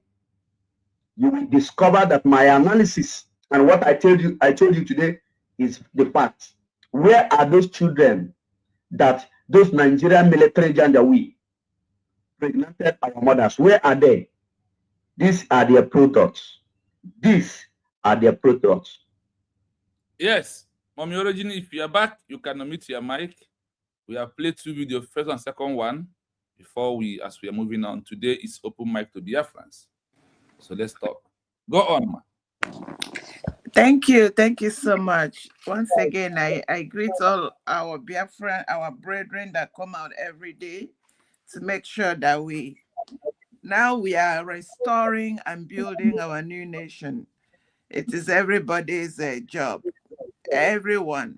You will discover that my analysis and what I told you today is the fact. Where are those children that those Nigerian military Janjaweed pregnanted our mothers? Where are they? These are their products. These are their products. Yes, Mommy Origin, if you are back, you can unmute your mic. We have played two videos, first and second one, before as we are moving on. Today is open mic to Biafrans. So let's talk. Go on, ma. Thank you so much. Once again, I greet all our Biafran, our brethren that come out every day to make sure that we are restoring and building our new nation. It is everybody's job. Everyone.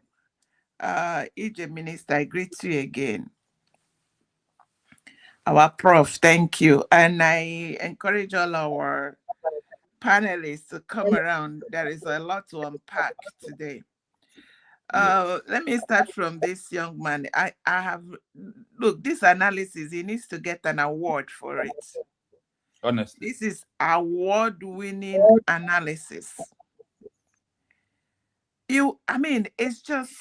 Egypt Minister, I greet you again. Our prof, thank you. And I encourage all our panelists to come around. There is a lot to unpack today. Let me start from this young man. I have, look, this analysis, he needs to get an award for it. Honestly. This is award-winning analysis. I mean, it's just,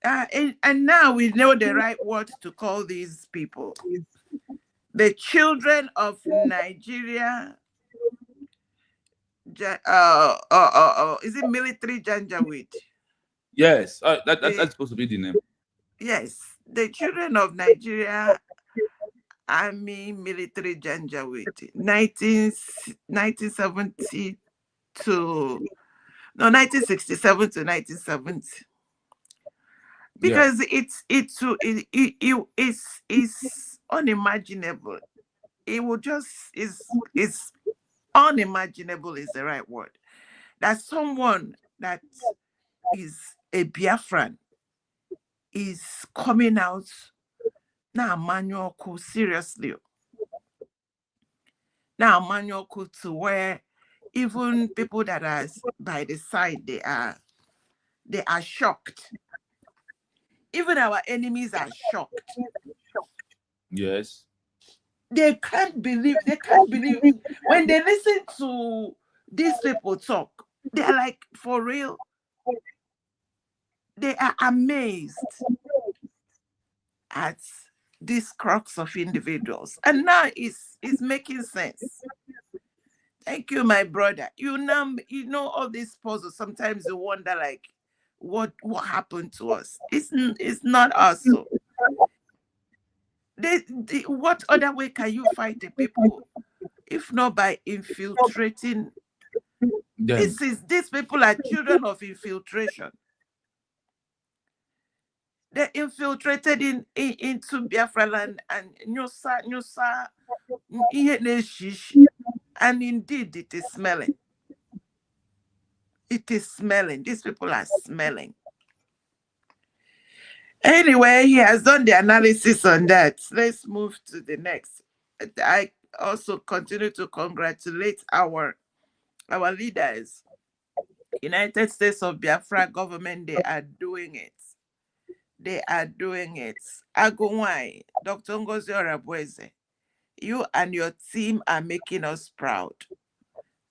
and now we know the right words to call these people. The children of Nigeria, is it military Janjaweed? Yes, that's supposed to be the name. Yes, the children of Nigeria Army military Janjaweed, 1970 to 1967 to 1970. Because it's unimaginable. It will just is unimaginable is the right word. That someone that is a Biafran is coming out now manual seriously. Now manual to where even people that are by the side, they are shocked. Even our enemies are shocked. Yes. They can't believe when they listen to these people talk. They're like, for real. They are amazed at this crux of individuals. And now it's making sense. Thank you, my brother. You know all these puzzles. Sometimes you wonder, like, what happened to us? It's not us. So what other way can you fight the people if not by infiltrating? These people are children of infiltration. They infiltrated into Biafra land and Nyusa, and indeed it is smelling. It is smelling. These people are smelling. Anyway, he has done the analysis on that. Let's move to the next. I also continue to congratulate our leaders. United States of Biafra government, they are doing it. They are doing it. Agumwai, Dr. Ngozi Orabweze, you and your team are making us proud.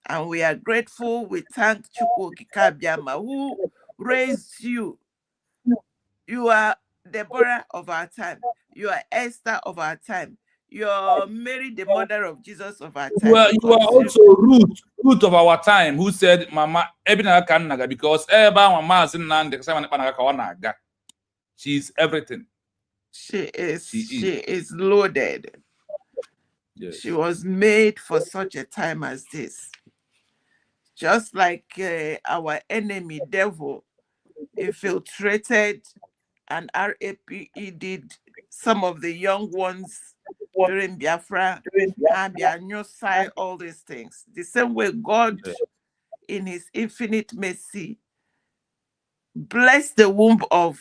And we are grateful. We thank Chukwu Kikabiama, who raised you. You are Deborah of our time. You are Esther of our time. You're Mary, the mother of Jesus of our time. Well, you are also Ruth of our time, who said, Mama, because she's everything. She is loaded. Yes. She was made for such a time as this. Just like our enemy devil infiltrated and RAPE did some of the young ones during Biafra, Nyosai, all these things. The same way God, in his infinite mercy, blessed the womb of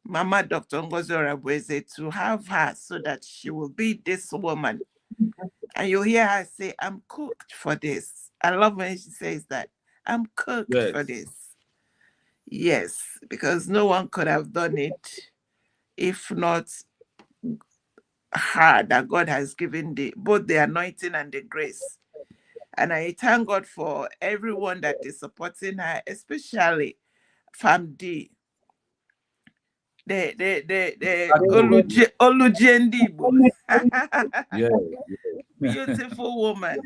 Mama Dr. Ngozi Orabweze to have her so that she will be this woman. And you hear her say, I'm cooked for this. I love when she says that. I'm cooked for this. Yes, because no one could have done it if not her, that God has given both the anointing and the grace. And I thank God for everyone that is supporting her, especially FAMD. The Olujendibo. Beautiful woman.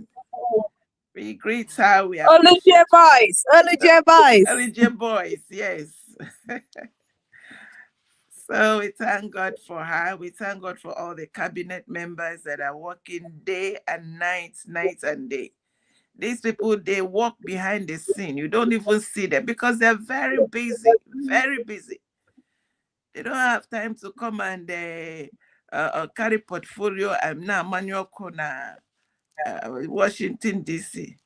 We greet her. We Oluje boys. Oluje boys. Oluje boys, yes. So we thank God for her. We thank God for all the cabinet members that are working day and night and day. These people, they work behind the scene. You don't even see them because they're very busy, very busy. They don't have time to come and carry portfolio and now manual corner, Washington, D.C.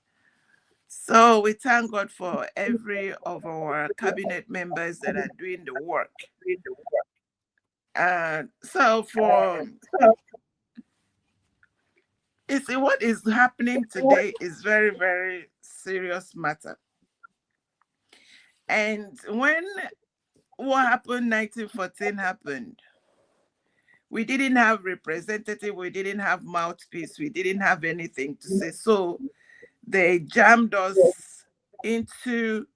So we thank God for every of our cabinet members that are doing the work. So you see, what is happening today is very, very serious matter. And when what happened, 1914 happened, we didn't have representative, we didn't have mouthpiece, we didn't have anything to say. So they jammed us into,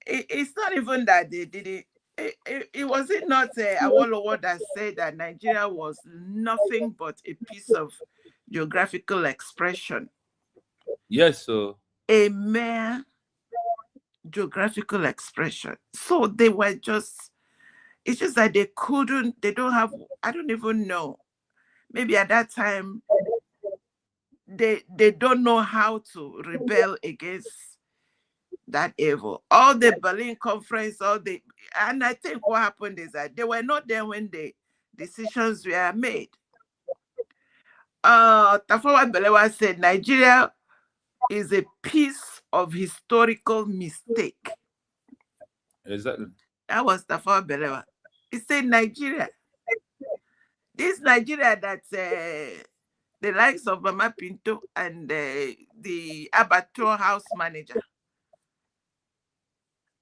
it's not even that they did it. It was it not Awolowo that said that Nigeria was nothing but a piece of geographical expression? Yes, sir. A mere geographical expression. So they were just, it's just that they couldn't, they don't have, I don't even know. Maybe at that time, they don't know how to rebel against that evil. All the Berlin Conference, and I think what happened is that they were not there when the decisions were made. Tafawa Balewa said Nigeria is a piece of historical mistake. Exactly. That was Tafawa Balewa. He said Nigeria, this Nigeria that the likes of Mama Pinto and the abattoir house manager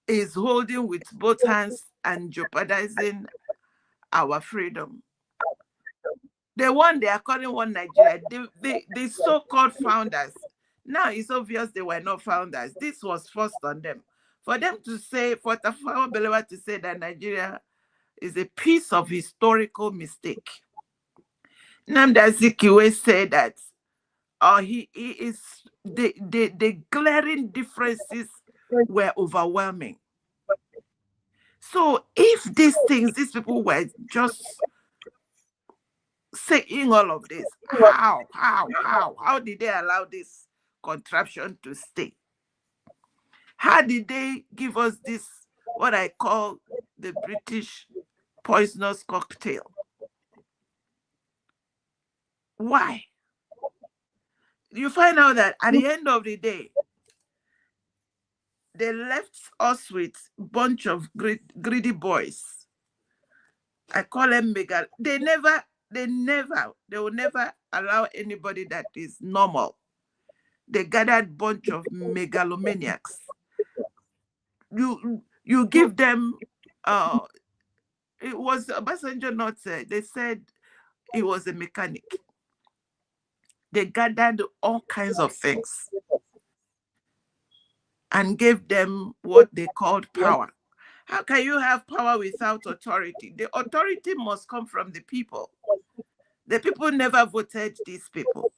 is holding with both hands and jeopardizing our freedom. The one they are calling one Nigeria, the so-called founders. Now it's obvious they were not founders. This was forced on them. For them to say, for Tafawa Balewa to say that Nigeria is a piece of historical mistake. Nnamdi Azikiwe said that he is the glaring differences were overwhelming. So if these people were just saying all of this, how did they allow this contraption to stay? How did they give us this, what I call the British poisonous cocktail? Why? You find out that at the end of the day, they left us with a bunch of greedy boys. I call them mega. They will never allow anybody that is normal. They gathered a bunch of megalomaniacs. You give them, it was Obasanjo not said, they said he was a mechanic. They gathered all kinds of things and gave them what they called power. How can you have power without authority? The authority must come from the people. The people never voted these people.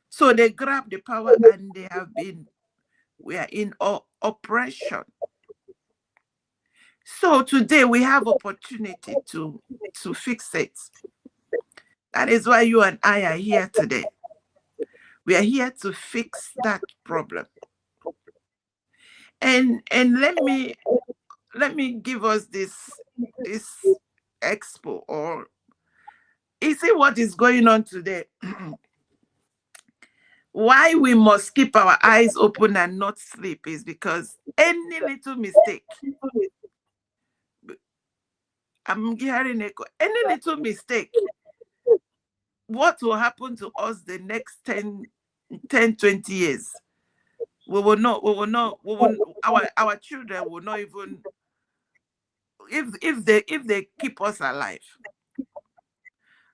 So they grabbed the power and we are in oppression. So today we have opportunity to fix it. That is why you and I are here today. We are here to fix that problem. And let me give us this expo, or you see what is going on today. Why we must keep our eyes open and not sleep is because any little mistake, I'm hearing echo, any little mistake, what will happen to us the next 10, 20 years? We will not, our children will not even, if they keep us alive.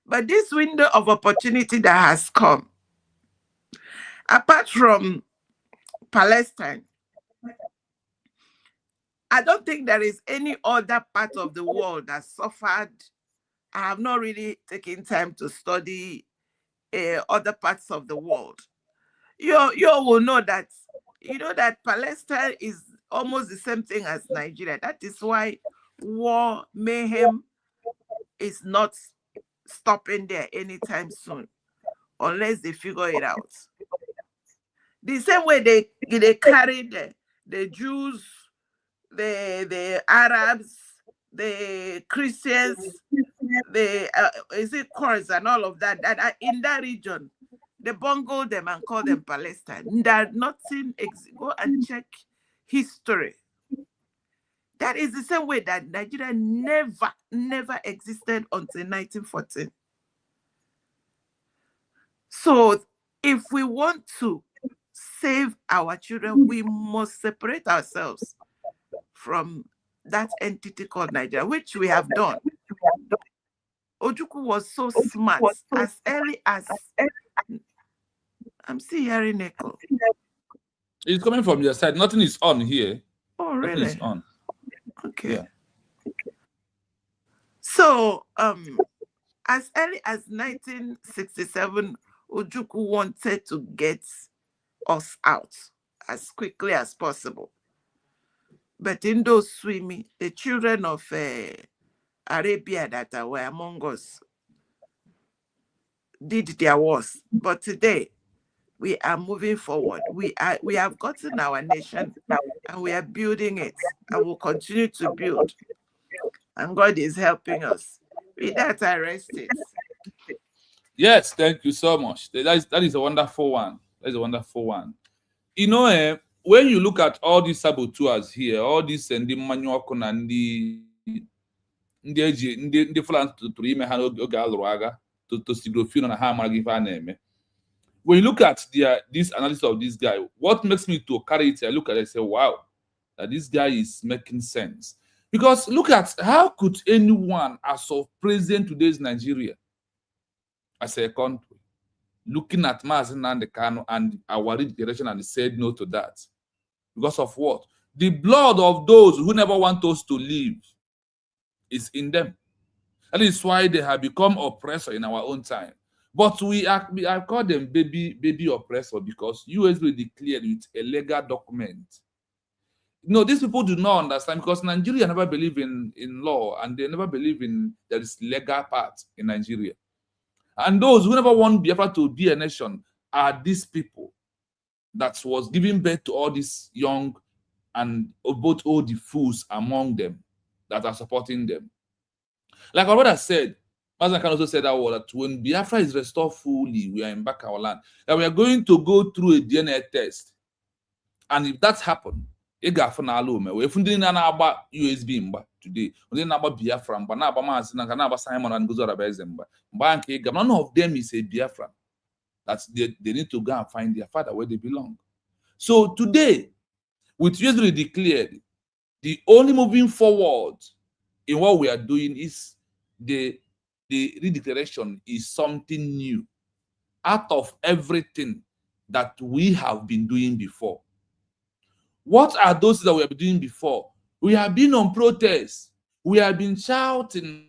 But this window of opportunity that has come, apart from Palestine, I don't think there is any other part of the world that suffered. I have not really taken time to study other parts of the world. You will know that, that Palestine is almost the same thing as Nigeria. That is why war, mayhem is not stopping there anytime soon, unless they figure it out. The same way they carried the Jews, the Arabs, the Christians, the Kurds and all of that, that are in that region, they bungled them and called them Palestine. That nothing, go and check history. That is the same way that Nigeria never existed until 1914. So if we want to save our children, we must separate ourselves from that entity called Nigeria, which we have done. Ojukwu was so smart as early as, I'm still hearing echo. It's coming from your side. Nothing is on here. Oh, really? Nothing is on. Okay. Yeah. So, as early as 1967, Ojukwu wanted to get us out as quickly as possible. But in those swimming, the children of Arabia that were among us did their worst. But today, we are moving forward. We have gotten our nation and we are building it and will continue to build. And God is helping us. With that, I rest it. Yes, thank you so much. That is a wonderful one. That is a wonderful one. You know, when you look at all these saboteurs here, all these and the manual and the flan to ime ha n'oge alụrụ agha to sigrofino na ha amaghị ife a na-eme. When you look at this analysis of this guy, what makes me to carry it, I look at it and say, wow, that this guy is making sense. Because look at how could anyone as of present today's Nigeria as a country looking at Mazi Nnamdi Kanu and our generation and said no to that. Because of what? The blood of those who never want us to live is in them. That is why they have become oppressor in our own time. But I call them baby oppressor because Usbg declared with a legal document. No, these people do not understand because Nigeria never believe in law and they never believe in there is legal part in Nigeria. And those who never want Biafra to be a nation are these people that was giving birth to all these young and both old fools among them that are supporting them. Like our brother said, Mazen can also say that when Biafra is restored fully, we are in back our land. And we are going to go through a DNA test. And if that happens, we funding an USB today. We didn't about Biafra, but now about Simon and Guzara none of them is a Biafra. That's they need to go and find their father where they belong. So today, with Usbg declared, the only moving forward in what we are doing is the redeclaration is something new out of everything that we have been doing before. What are those that we have been doing before? We have been on protest. We have been shouting,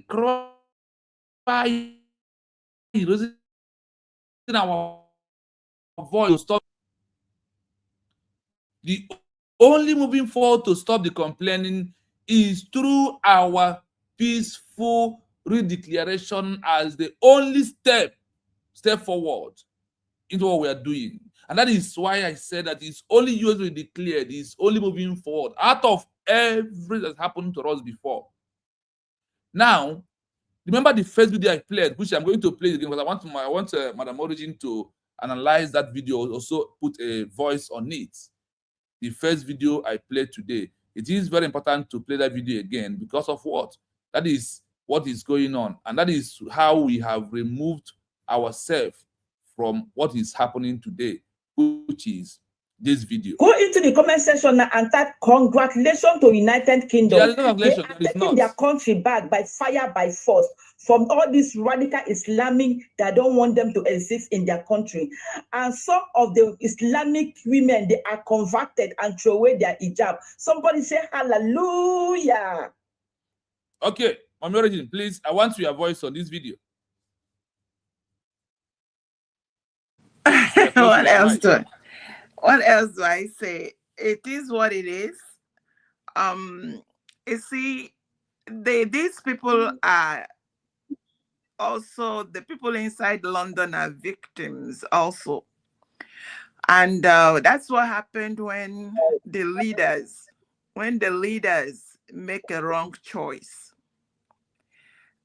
crying, raising our voice to stop. The only moving forward to stop the complaining is through our peaceful redeclaration as the only step forward into what we are doing. And that is why I said that it's only Usbg declared, it's only moving forward out of everything that happened to us before. Now, remember the first video I played, which I'm going to play again because I want Madam Origin to analyze that video, also put a voice on it. The first video I played today. It is very important to play that video again because of what? That is what is going on. And that is how we have removed ourselves from what is happening today, which is this video. Go into the comment section now and type congratulations to United Kingdom. They are taking their country back by fire, by force from all these radical Islamic that don't want them to exist in their country. And some of the Islamic women, they are converted and throw away their hijab. Somebody say hallelujah. Okay, Mami Origin, please, I want your voice on this video. What else do I say? It is what it is. You see, these people are also, the people inside London are victims also. And that's what happened when the leaders make a wrong choice.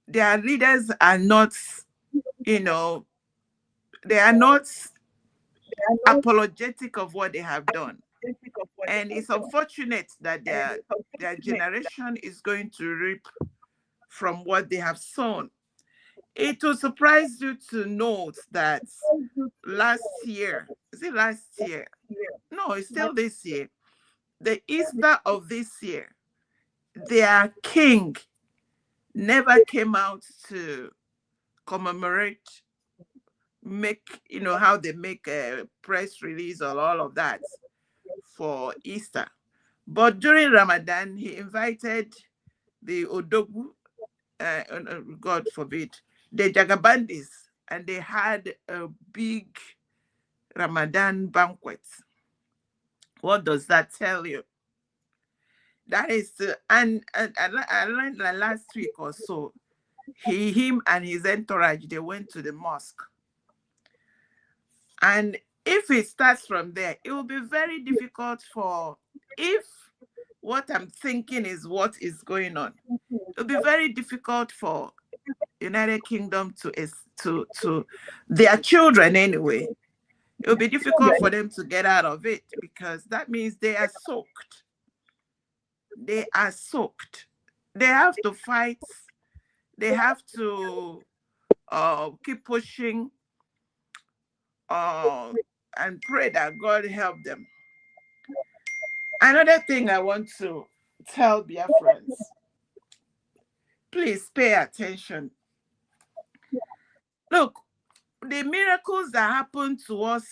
Their leaders are not, they are not apologetic of what they have done. And it's unfortunate that their generation is going to reap from what they have sown. It will surprise you to note that last year, is it last year? No, it's still this year. the Easter of this year, their king never came out to commemorate, how they make a press release or all of that for Easter. But during Ramadan, he invited the Odogu, God forbid, the Jagabandis, and they had a big Ramadan banquet. What does that tell you? That is, and I learned that last week or so, him and his entourage, they went to the mosque. And if it starts from there, it will be very difficult if what I'm thinking is what is going on, it will be very difficult for United Kingdom to their children anyway. It will be difficult for them to get out of it, because that means they are soaked. They are soaked. They have to fight. They have to keep pushing and pray that God help them. Another thing I want to tell Biafrans, please pay attention. Look, the miracles that happen to us,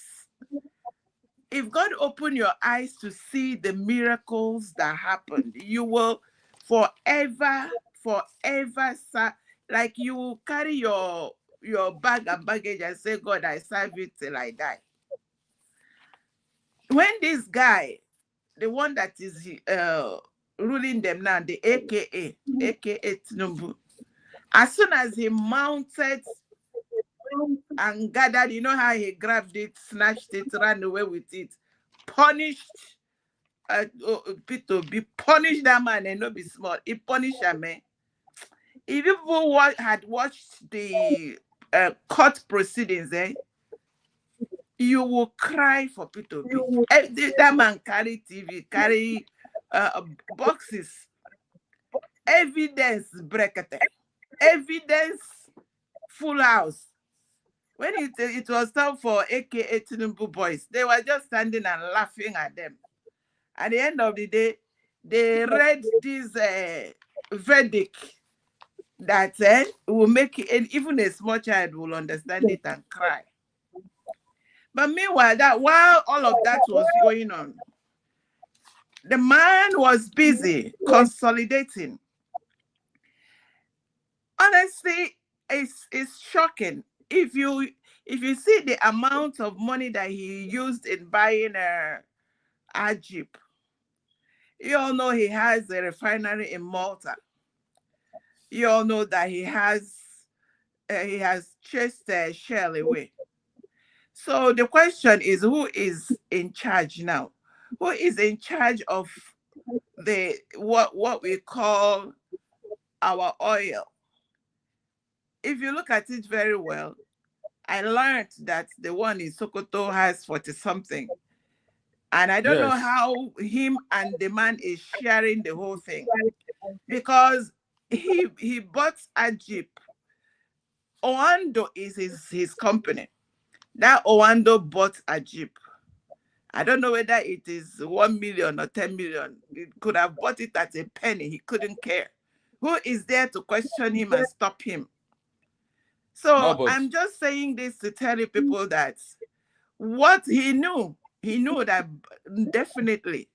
if God open your eyes to see the miracles that happened, you will forever, like you will carry your bag and baggage and say, God, I serve you till I die. When this guy, the one that is ruling them now, the AKA Tinubu, as soon as he mounted and gathered, you know how he grabbed it, snatched it, ran away with it, punished P2B, punished that man and not be small. He punished a man. If people had watched the court proceedings, you will cry for P2B. That man carry TV, carry boxes, evidence brekete, evidence full house. When it was time for AKA Tinubu boys, they were just standing and laughing at them. At the end of the day, they read this verdict that will make it, and even a small child will understand it and cry. But meanwhile, while all of that was going on, the man was busy consolidating. Honestly, it's shocking. If you see the amount of money that he used in buying a Jeep, you all know he has a refinery in Malta. You all know that he has chased Shell away. So the question is, who is in charge now? Who is in charge of what we call our oil? If you look at it very well, I learned that the one in Sokoto has 40-something. And I don't know how him and the man is sharing the whole thing. Because he bought a Jeep. Owando is his company. That Owando bought a Jeep. I don't know whether it is 1 million or 10 million. He could have bought it at a penny. He couldn't care. Who is there to question him and stop him? So I'm just saying this to tell you people that what he knew that definitely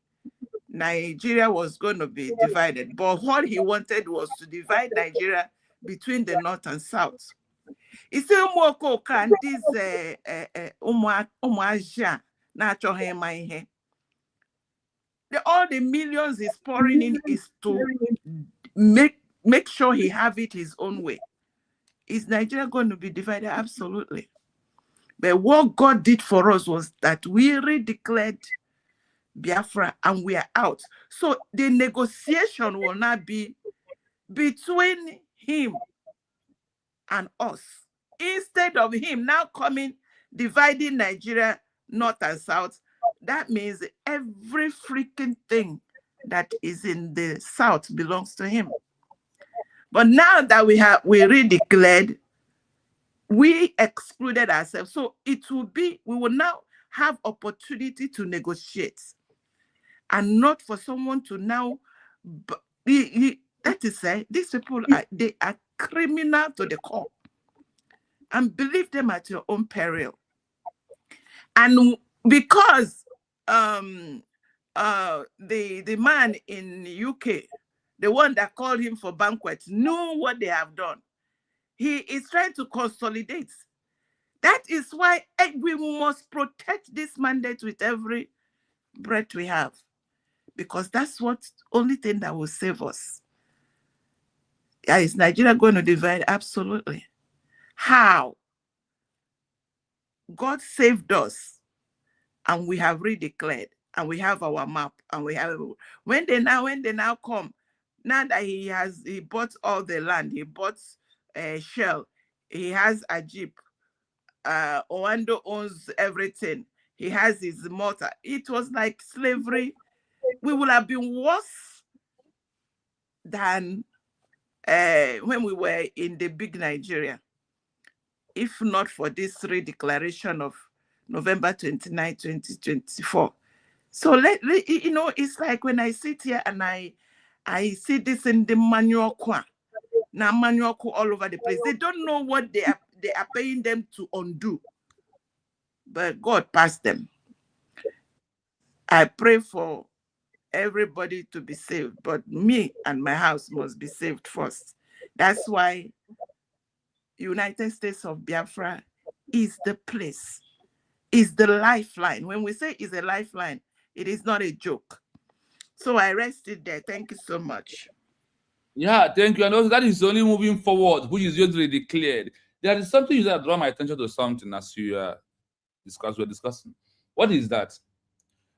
Nigeria was going to be divided. But what he wanted was to divide Nigeria between the North and South. He said, all the millions he's pouring in is to make sure he have it his own way. Is Nigeria going to be divided? Absolutely. But what God did for us was that we redeclared Biafra and we are out. So the negotiation will not be between him and us. Instead of him now coming, dividing Nigeria North and South, that means every freaking thing that is in the South belongs to him. But now that we redeclared, we excluded ourselves. So we will now have opportunity to negotiate. and not for someone to now. That is these people they are criminal to the core, and believe them at your own peril. And because the man in the UK, the one that called him for banquet, knew what they have done. He is trying to consolidate. That is why we must protect this mandate with every breath we have, because that's what only thing that will save us. Is Nigeria going to divide? Absolutely. How? God saved us, and we have redeclared, and we have our map, and we have when they now come, now that he bought all the land, he bought Shell, he has a Jeep, Oando owns everything, he has his motor. It was like slavery. We would have been worse than when we were in the big Nigeria, if not for this redeclaration of November 29, 2024. So it's like when I sit here and I see this in the manual all over the place. They don't know what they are paying them to undo. But God passed them. I pray for everybody to be saved, but me and my house must be saved first. That's why United States of Biafra is the place, is the lifeline. When we say it's a lifeline, it is not a joke. So I rested there. Thank you so much. Yeah, thank you. And also that is only moving forward, which is usually declared. There is something that draw my attention to something as you we're discussing. What is that?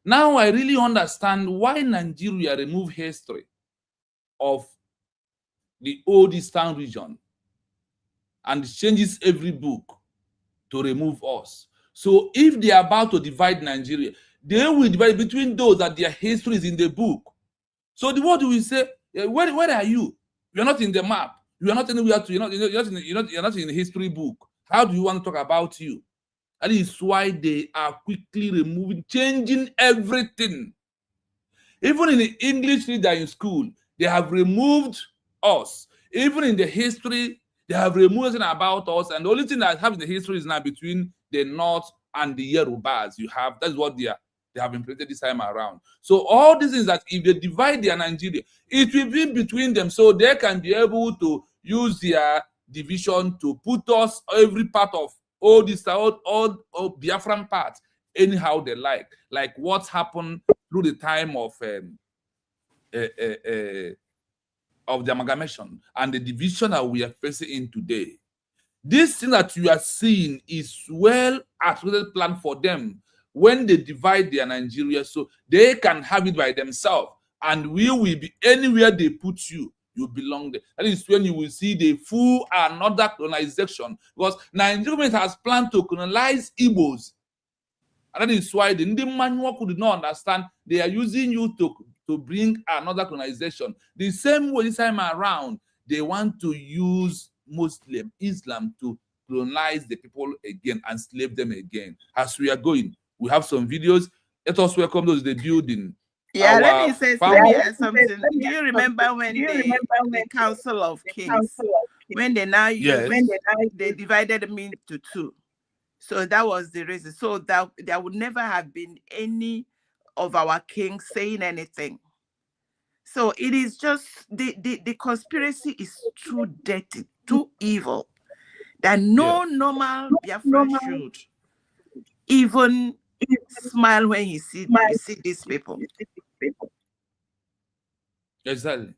Now I really understand why Nigeria removed history of the old Eastern region and changes every book to remove us. So if they are about to divide Nigeria, they will divide between those that their history is in the book. So the word will say, where are you? You're not in the map. You are not anywhere to. You're not in the history book. How do you want to talk about you? That is why they are quickly removing, changing everything. Even in the English reader in school, they have removed us. Even in the history, they have removed something about us. And the only thing that I have in the history is now between the North and the Yorubas. That's what they have implemented this time around. So all these things that if they divide their Nigeria, it will be between them, so they can be able to use their division to put us every part of all Biafran parts anyhow they like what happened through the time of the amalgamation and the division that we are facing in today. This thing that you are seeing is well articulated plan for them when they divide their Nigeria, so they can have it by themselves, and we will be anywhere they put you. You belong there. That is when you will see the full another colonization, because Nigeria government has planned to colonize Igbos. And that is why the manual could not understand they are using you to bring another colonization. The same way this time around, they want to use Islam to colonize the people again and slave them again. As we are going, we have some videos. Let us welcome those in the building. Yeah, let me say something. Do you remember when the Council of Kings, when they now they divided them into two? So that was the reason. So that there would never have been any of our kings saying anything. So it is just the conspiracy is too dirty, too evil, that no normal Biafran should even smile when you see these people. Exactly.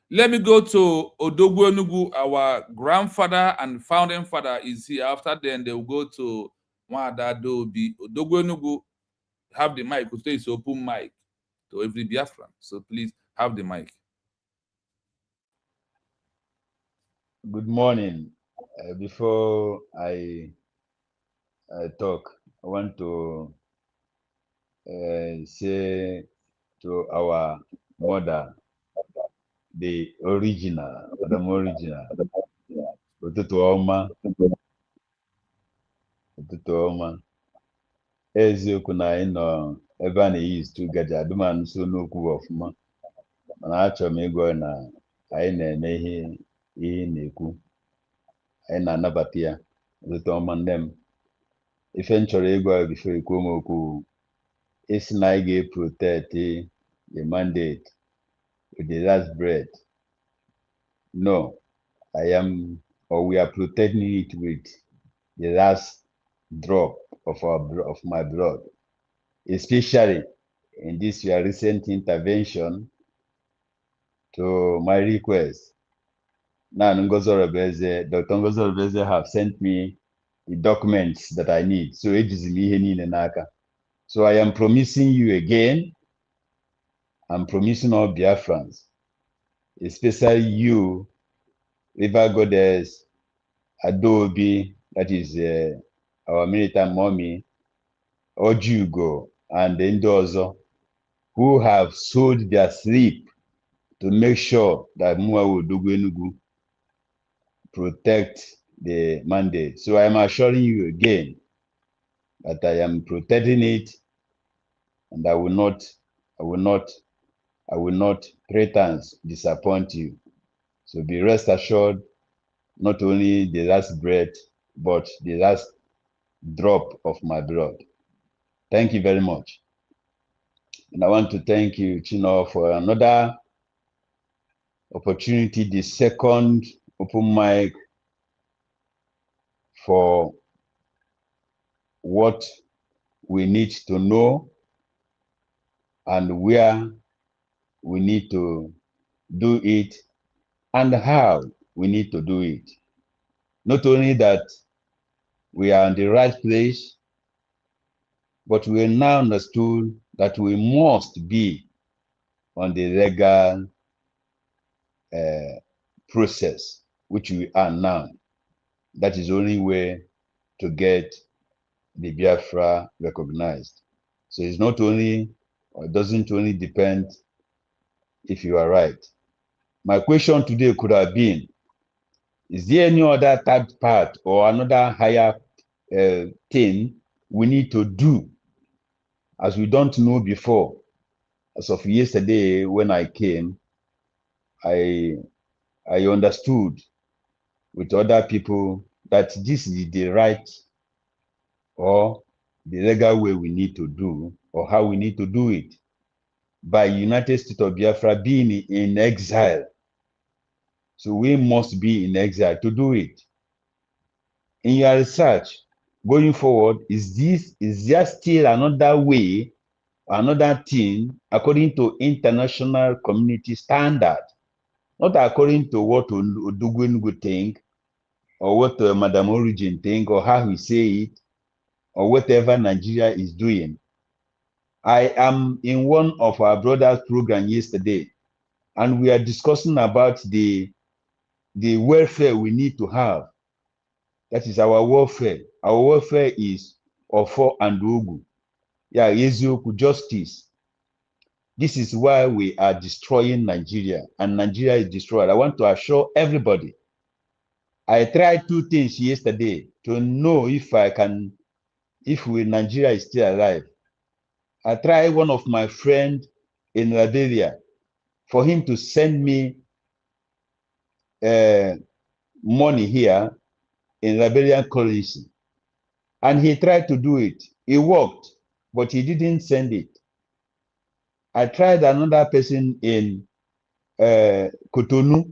Let me go to Odogwu Enugu. Our grandfather and founding father is here. After then, they will go to Wada Dobi. Odogwu Enugu, have the mic. Today is open mic to every Biafran. So please have the mic. Good morning. Before I talk, I want to say to our mother, the original, Madam Original, Ụtụtụ ọma, eziokwu na anyị nọ Evan is to get a demand so no coup of ma. And actually, go na I ne in a coup. I na nabatia the Tom and them. Eventually, go before you come ku. It's Nige protect the mandate with the last breath. No, I am, or we are protecting it with the last drop of my blood, especially in this your recent intervention to my request. Now, Dr. Ngozo have sent me the documents that I need. So it is me. So I am promising you again, I'm promising all Biafrans, especially you, River Goddess, Adobe, that is our militant mommy, Ojugo, and Ndozo, who have sold their sleep to make sure that Mua Udugu protect the mandate. So I am assuring you again that I am protecting it, and I will not threaten disappoint you. So be rest assured, not only the last breath, but the last drop of my blood. Thank you very much. And I want to thank you, Chino, for another opportunity, the second open mic for what we need to know and where we need to do it and how we need to do it. Not only that we are in the right place, but we now understood that we must be on the legal process, which we are now. That is the only way to get the Biafra recognized. So it's not only, or it doesn't only depend if you are right. My question today could have been, is there any other third part or another higher thing we need to do as we don't know before? As of yesterday when I came, I understood with other people that this is the right or the legal way we need to do or how we need to do it by United States of Biafra being in exile. So we must be in exile to do it. In your research going forward, is there still another way, another thing according to international community standard, not according to what Odugungu think or what Madam Origin think or how he say it or whatever Nigeria is doing? I am in one of our brothers' program yesterday, and we are discussing about the welfare we need to have. That is our welfare. Our welfare is Ofo and Ugu. Yeah, Yezuku, justice. This is why we are destroying Nigeria, and Nigeria is destroyed. I want to assure everybody. I tried two things yesterday to know if Nigeria is still alive. I tried one of my friends in Liberia for him to send me money here in Liberian currency. And he tried to do it. It worked, but he didn't send it. I tried another person in Cotonou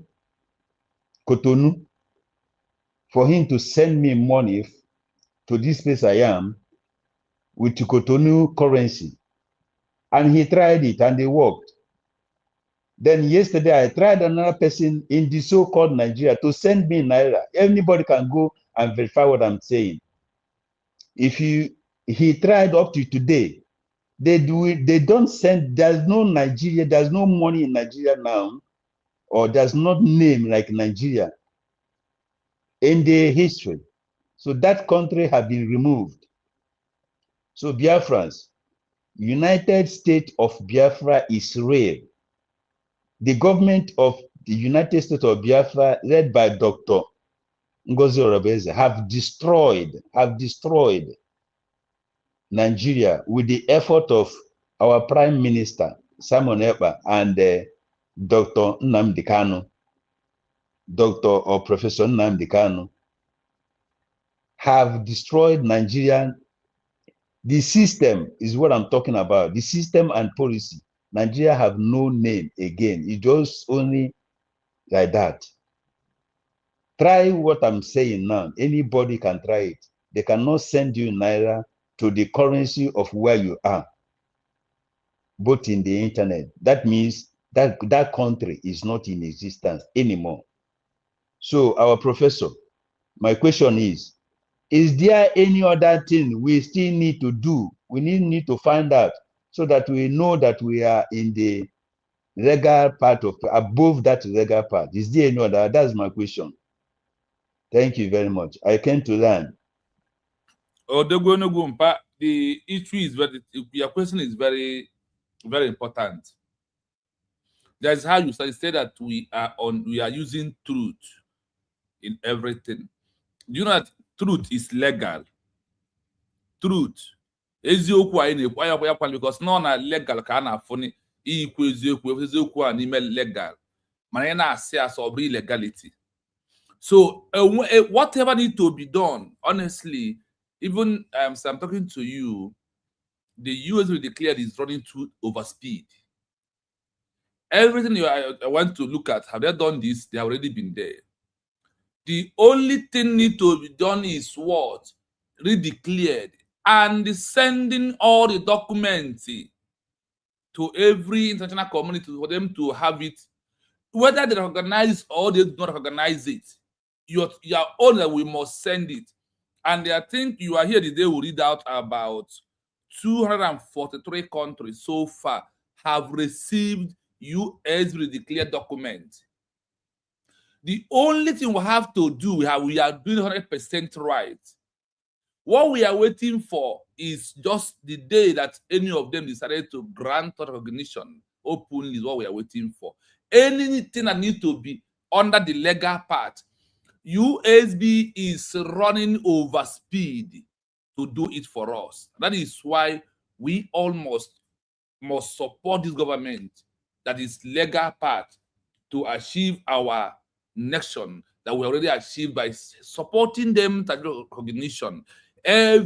for him to send me money to this place I am with Cotonou currency. And he tried it and it worked. Then yesterday I tried another person in the so-called Nigeria to send me Naira. Anybody can go and verify what I'm saying. He tried up to today, they don't send, there's no Nigeria, there's no money in Nigeria now, or there's not name like Nigeria in the history. So that country have been removed. So Biafrans, United States of Biafra is real. The government of the United States of Biafra, led by Dr. Ngozi Orobeze, have destroyed Nigeria with the effort of our Prime Minister, Simon Ekpa, and Dr. Nnamdi Kanu, Dr. or Professor Nnamdi Kanu, have destroyed Nigerian. The system is what I'm talking about. The system and policy. Nigeria have no name again. It's just only like that. Try what I'm saying now. Anybody can try it. They cannot send you Naira to the currency of where you are, both in the internet. That means that that country is not in existence anymore. So our professor, my question is there any other thing we still need to do? We need to find out so that we know that we are in the legal part of, above that legal part. Is there any other? That's my question. Thank you very much. I came to learn. The issue is your question is very, very important. That's how you say that we are using truth in everything. Do you know that truth is legal? Truth. Eziokwu anyị na-ekwu anya kwa because nọ na legal ka a na-afụ ikwu eziokwu a n'ime legal mana ị na-asị asị ọ bụrụ illegality. So whatever need to be done, honestly, even so I'm talking to you, the US will declare is running too overspeed. Everything I want to look at, have they done this? They have already been there. The only thing need to be done is what? Redeclared and sending all the documents to every international community for them to have it, whether they recognize or they do not recognize it. Your own that we must send it. And I think you are here today will read out about 243 countries so far have received US redeclared documents. The only thing we have to do, we are doing 100% right. What we are waiting for is just the day that any of them decided to grant recognition openly is what we are waiting for. Anything that needs to be under the legal part, USB is running over speed to do it for us. That is why we almost must support this government that is legal part to achieve our nation that we already achieved by supporting them to recognition. I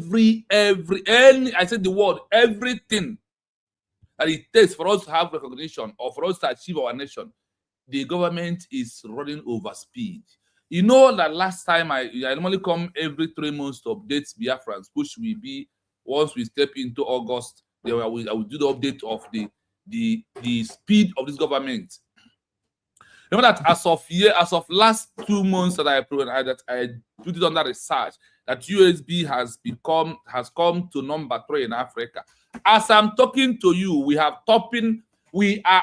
said the word, everything that it takes for us to have recognition or for us to achieve our nation, the government is running over speed. You know that last time I normally come every 3 months to update Biafrans, which will be once we step into August, I will do the update of the speed of this government. Remember that as of last 2 months that I put it under research, that USB has come to number 3 in Africa. As I'm talking to you, we are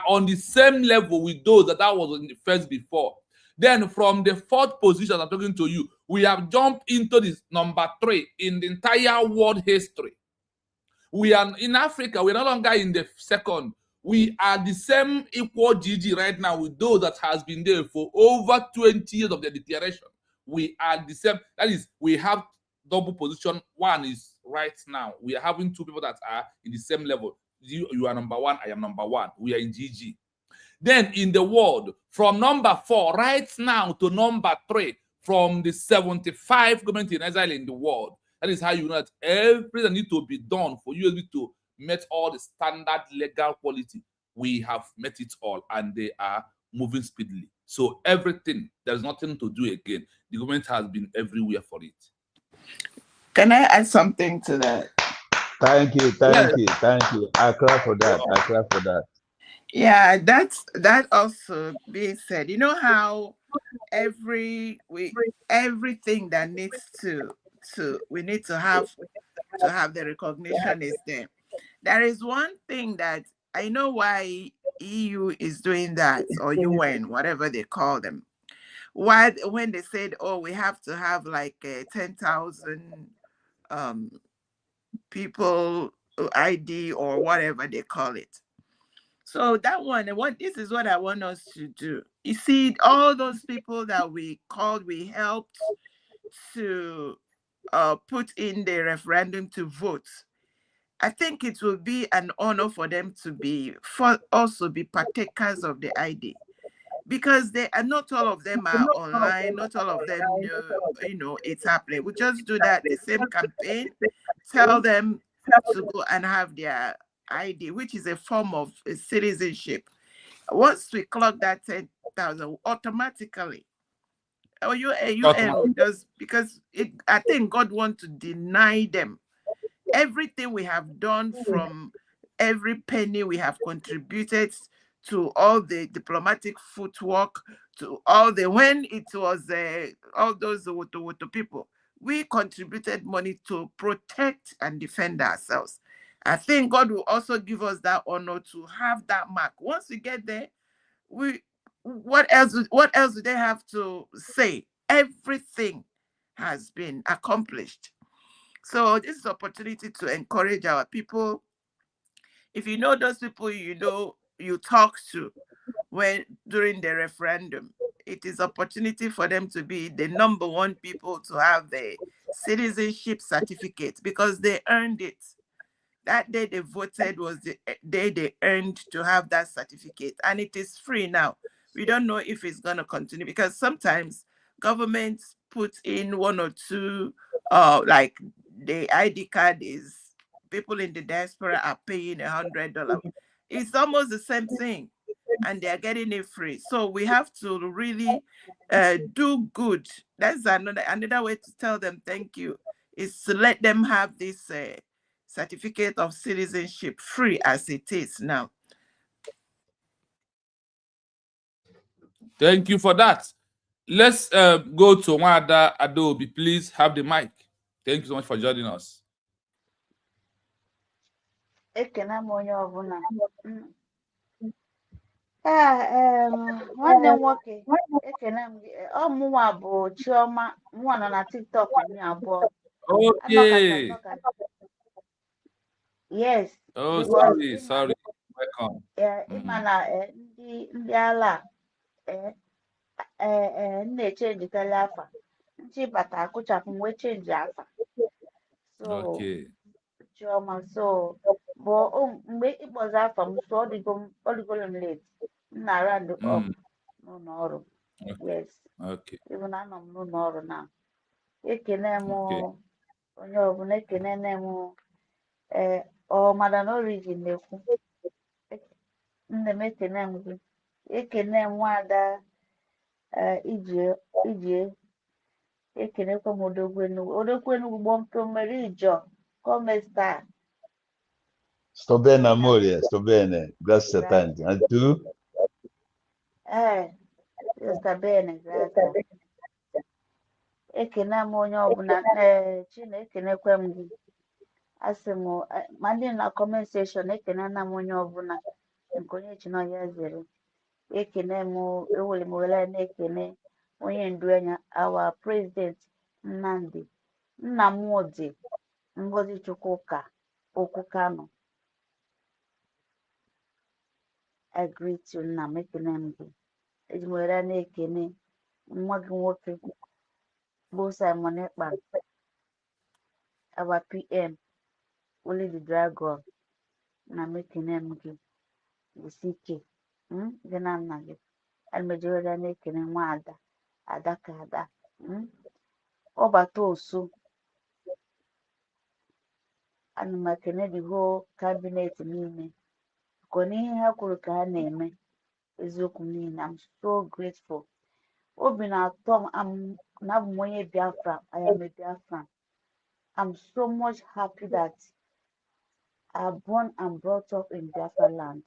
on the same level with those that was in the first before. Then from the 4th position, I'm talking to you, we have jumped into this number 3 in the entire world history. We are in Africa, we're no longer in the 2nd. We are the same equal GG right now with those that has been there for over 20 years of the declaration. We are the same. That is, we have double position. One is right now. We are having 2 people that are in the same level. You are number 1, I am number 1. We are in GG. Then in the world, from number 4 right now to number 3, from the 75 government-in-exile in the world. That is how you know that everything needs to be done for USB to meet all the standard legal quality. We have met it all, and they are moving speedily. So everything, there's nothing to do again. The government has been everywhere for it. Can I add something to that? Thank you. I clap for that. Yeah, that also being said, you know how everything that needs we need to have the recognition is there. There is one thing that I know why EU is doing that, or UN, whatever they call them. When they said, oh, we have to have like 10,000 people ID or whatever they call it. So that one, this is what I want us to do. You see, all those people that we helped to put in the referendum to vote. I think it will be an honor for them to also be partakers of the ID, because they are not all of them are online, not all of them know it's happening. We just do that the same campaign, tell them to go and have their ID, which is a form of citizenship. Once we clock that 10,000, automatically, just because I think God wants to deny them everything we have done, from every penny we have contributed to all the diplomatic footwork, to all the, when it was all those Woto people, we contributed money to protect and defend ourselves. I think God will also give us that honor to have that mark. Once we get there, what else do they have to say? Everything has been accomplished. So this is an opportunity to encourage our people. If you know those people you talk to during the referendum, it is opportunity for them to be the number one people to have the citizenship certificate, because they earned it. That day they voted was the day they earned to have that certificate, and it is free now. We don't know if it's going to continue, because sometimes governments put in one or two, like the ID card is, people in the diaspora are paying $100. It's almost the same thing, and they're getting it free. So we have to really do good. That's another way to tell them thank you, is to let them have this certificate of citizenship free as it is now. Thank you for that. Let's go to Wada Adobe. Please have the mic. Thank you so much for joining us. Ekene m onye ọbụla. Nwanne m nwoke, ekene m gị. Ọmụnwa bụ Chioma, mụnwa nọ na TikTok iri abụọ. Okay. Yes. Oh, sorry. Welcome. Ịma na ndị ala na-echenjitali afa. Nchi bata akụchapụ m wee chenji afa. So, Okay. Chioma, so bụ mgbe ịkpọzi afa m, so ọdịgolo m late. M na round up n'ụlọ ọrụ. Yes. Okay. Even anọ m n'ụlọ ọrụ na. Ekene m onye ọbụla, ekene m Madam Origin na-ekwu. Nne m ekene m gị. Ekene m Nwada Ijie. Ekenekwa m Odogwu Enugu Gbomtomeri Ijo. Come sta? Sto bene, amore, sto bene. Grazie tanto. E tu? Sta bene, grazie. Ekene m onye ọbụla, Chineke ekenekwa m gị. Asị m, ma ndị na comment section, ekene na m onye ọbụla nke onye Chinọya zere. Ekene m, ewere m were na-ekene onye ndu anya, our president Nnamdi Nnamdi Ngozi Chukwuka Okwu Kano. I greet you, nna m, ekene m gị. Eji m were na-ekene nwa gị nwoke bụ Simon Ekpa, our PM Oli the Dragon. Na m ekene m gị. Jisi ike gị na nna gị. Ana m eji were na-ekene nwa Ada ka Ada. Ọbata Osu. Ana m ekene the whole cabinet niile. Kwa n'ihe ha kwuru ka ha na-eme, eziokwu niile. I'm so grateful. Obi na-atọ m na abụ m onye Biafra. I am a Biafran. I'm so much happy that I'm born and brought up in Biafra land.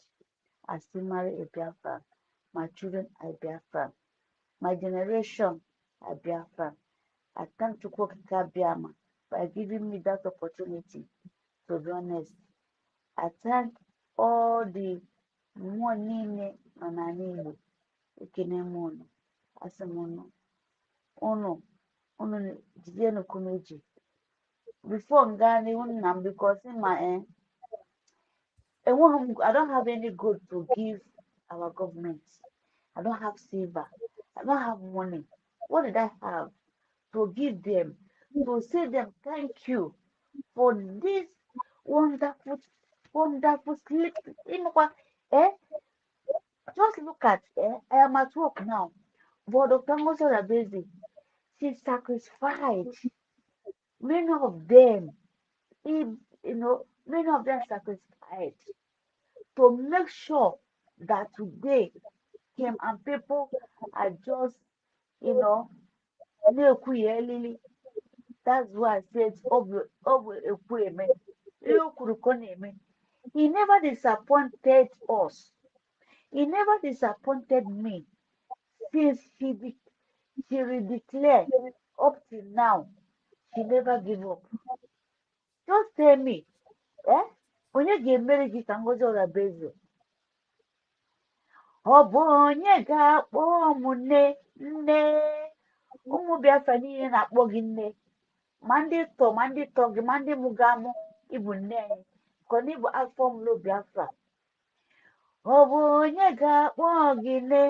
I still marry a Biafran. My children are Biafran. My generation are Biafran. I thank Chukwuka Biama by giving me that opportunity. To be honest, I thank all the mmụọ niile nọ n'ala Igbo. Ekene m unu. Asị m unu jidenụ unu ji. Before m gaa n'ihu nna m, because I don't have any good to give our government. I don't have silver. I don't have money. What did I have to give them? To say them thank you for this wonderful, wonderful sleep. You know what? Eh? Just look at, I am at work now. But Dr. Ngosora, she sacrificed many of them. Many of them sacrificed to make sure that today came and people are just, you know, na-ekwughị. That's why I said, Obu Ekwueme. He never disappointed us. He never disappointed me since she redeclared up till now. She never give up. Just tell me, onye ga-emere gị ka Ngozi Orabezu? Ọ bụ onye ga-akpọ m nne? Ụmụ Biafra niile na-akpọ gị nne. Ma ndị tọ gị, ma ndị mụrụ amụ, ịbụ nne anyị. Ka na ịbụ afọ mụrụ Biafra. Ọ bụ onye ga-akpọ gị nne?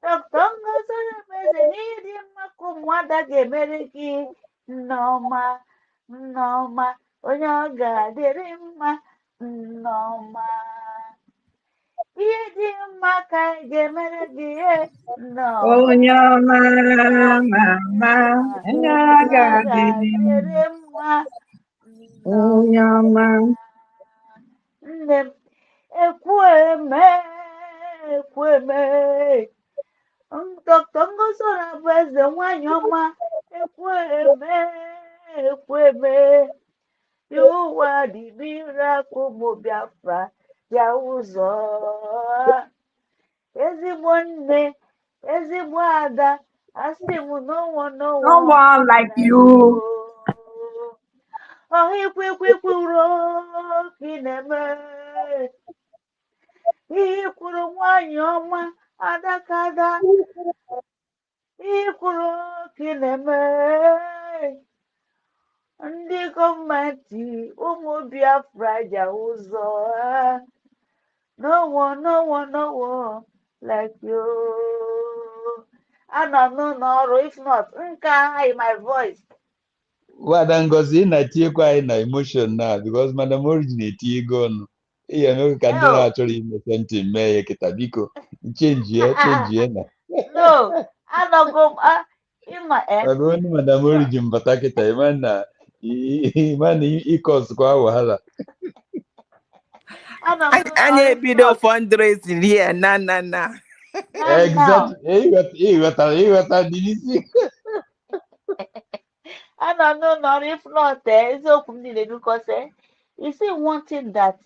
Dr. Ngozi Orabezu, n'ịdị mma ka ụmụada ga-emere gị nneọma, nneọma, onye ọ ga-adịrị mma, nneọma. Ihe dị mma ka anyị ga-emere gị nneọma, onye ọma mama nneọma, onye onye ọ ọ ga-adịrị m ga-adịrị mma, onye nneọma. ọma Nne m, ekwueme, ekwueme. Dr. Ngozi Orabezu, nwanyị ọma, ekwueme, ekwueme. You are the miracle, ụmụ Biafra, bịa ụzọ. Ezigbo nne, ezigbo ada, asị m no one no one like you Ikwuru ka ị na-eme. Ihe kwuru nwanyị ọma, adakada. Ikwuru ka ị na-eme. Ndị gọọmenti ụmụ Biafra ji ụzọ. No one like you. Anọ m n'ọrụ, if not, nka high my voice. Wada Ngozi na-etinyekwa anyị na emotion now because Madam Origin na-etinye ego ọnụ. Ihe eme ka ndị na-achọrọ ime something mee ya kịta biko chenjie na. No, anọgo m ịma Maka onye Madam Origin bata kịta ịma na ịkọsụkwa wahala. anyị ebido fundraising here na Exactly. Ịghọtara dị n'isi. Anọ n'ụlọ, if not, eziokwu m niile, because you see one thing that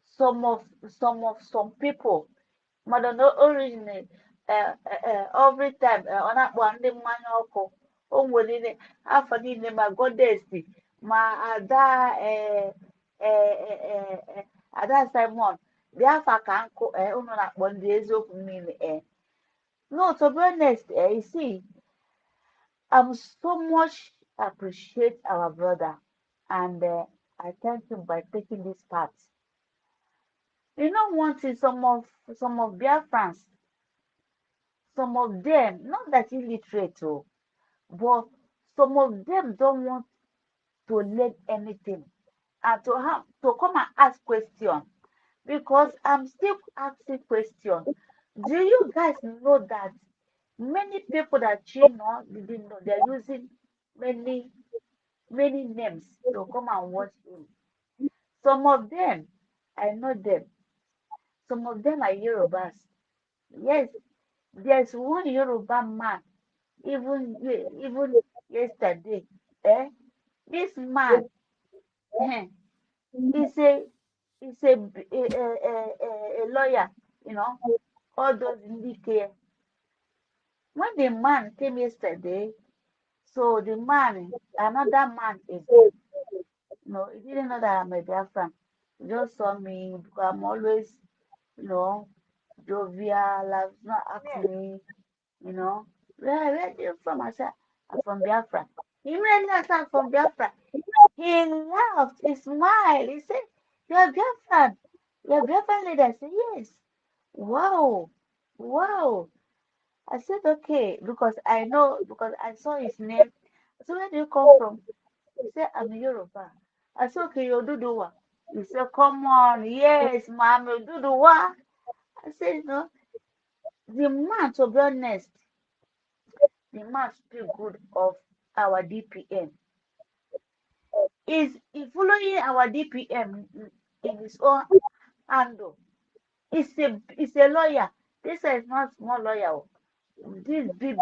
some people, Madam Origin, every time ọ na-akpọ ndị mmanya ọkụ, o nwere afọ niile ma goddess ma ada Simon dị afa ka nkụ unu na-akpọ ndị eziokwu niile. No, to be honest, you see, I'm so much appreciate our brother, and I thank him by taking this part. You know, one thing, some of Biafrans, some of them, not that illiterate, but some of them don't want to learn anything and to come and ask questions, because I'm still asking questions. Do you guys know that many people that didn't know they're using many names to come and watch him? Some of them, I know them. Some of them are Yorubas. Yes, there's one Yoruba man, even yesterday. This man, is a lawyer, all those in the care. When the man came yesterday, so the man, another man again, he didn't know that I'm a Biafran. He just saw me because I'm always, jovial. I've not asked me, where are you from? I said, I'm from Biafra. He immediately said, I'm from Biafra. He laughed, he smiled, he said, you're Biafran. You're Biafran lady. I said, yes. Wow. I said, okay, because I know, because I saw his name. So where do you come from? He said, I'm Yoruba. I said, okay, you're Duduwa. He said, come on, yes, ma'am, you're Duduwa. I said, no, the man, to be honest, the man speak good of our DPM. Is he following our DPM in his own handle? He's a lawyer. This is not small lawyer. These big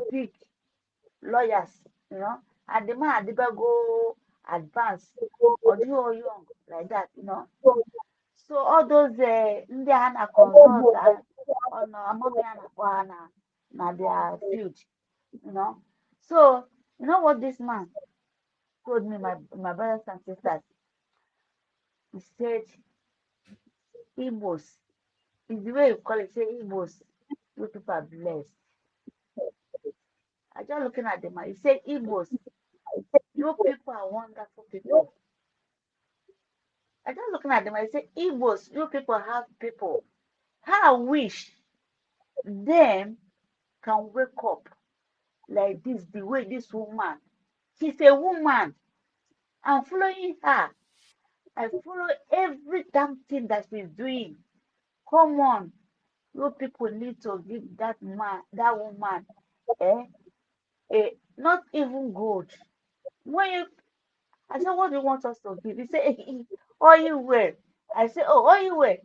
lawyers, you know, and the man never go advance or do all young like that, you know. So all those Indiana consult on Amamiana na their field, you know. So you know what this man told me, my brothers and sisters. He said, Igbos, is the way you call it, say Igbos, you people are blessed. I just looking at them, he said, Igbos, you people are wonderful people. I just looking at them, I say, Igbos, you people have people. How I wish them can wake up like this, the way this woman, she's a woman. I'm following her. I follow every damn thing that she's doing. Come on. You people need to give that woman, not even gold. When you, I said, what do you want us to give? He said, oil well. I said, oh, oil well.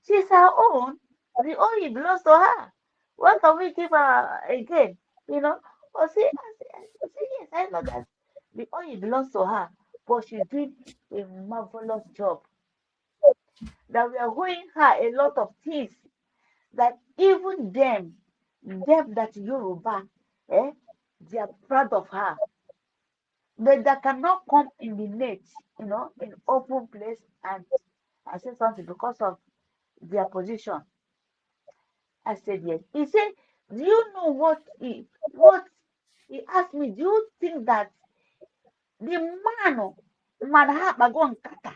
She's her own. The oil belongs to her. What can we give her again? You know? Oh, see, I said, yes, I know that the oil belongs to her, but she's doing a marvelous job. That we are owing her a lot of things that even them that Yoruba, they are proud of her. But that cannot come in the net, you know, in open place and say something because of their position. I said yes. He said, do you know what he asked me? Do you think that the man ha go nkata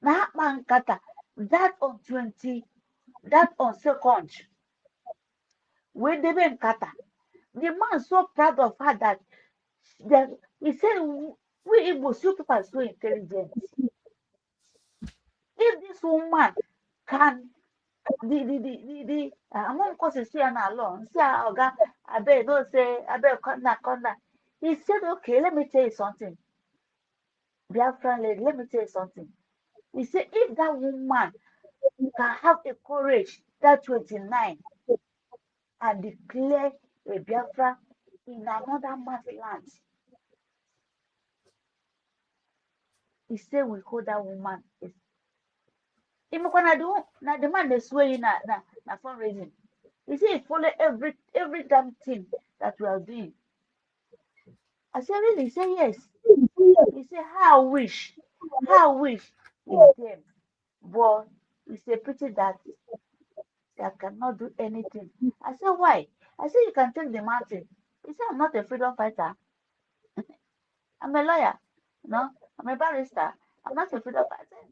na ha nkata that on 20 that on second when they been nkata, the man so proud of her that he said, we Igbos, you people are so intelligent. If this woman can, among causes here and alone, say, Oga, I bet don't say, I bet conda. He said, okay, let me tell you something. Biafran lady, let me tell you something. He said, if that woman can have a courage, that 29, and declare a Biafra in another man's land, he said, we hold that woman. Na the man they sway na fundraising. You see, he follow every damn thing that we are doing. I said, really? He said, yes. He said, how I wish is them. But it's a pity that they cannot do anything. I said, why? I said, you can take the mountain. He said, I'm not a freedom fighter. I'm a lawyer. No, I'm a barrister. I'm not a freedom fighter.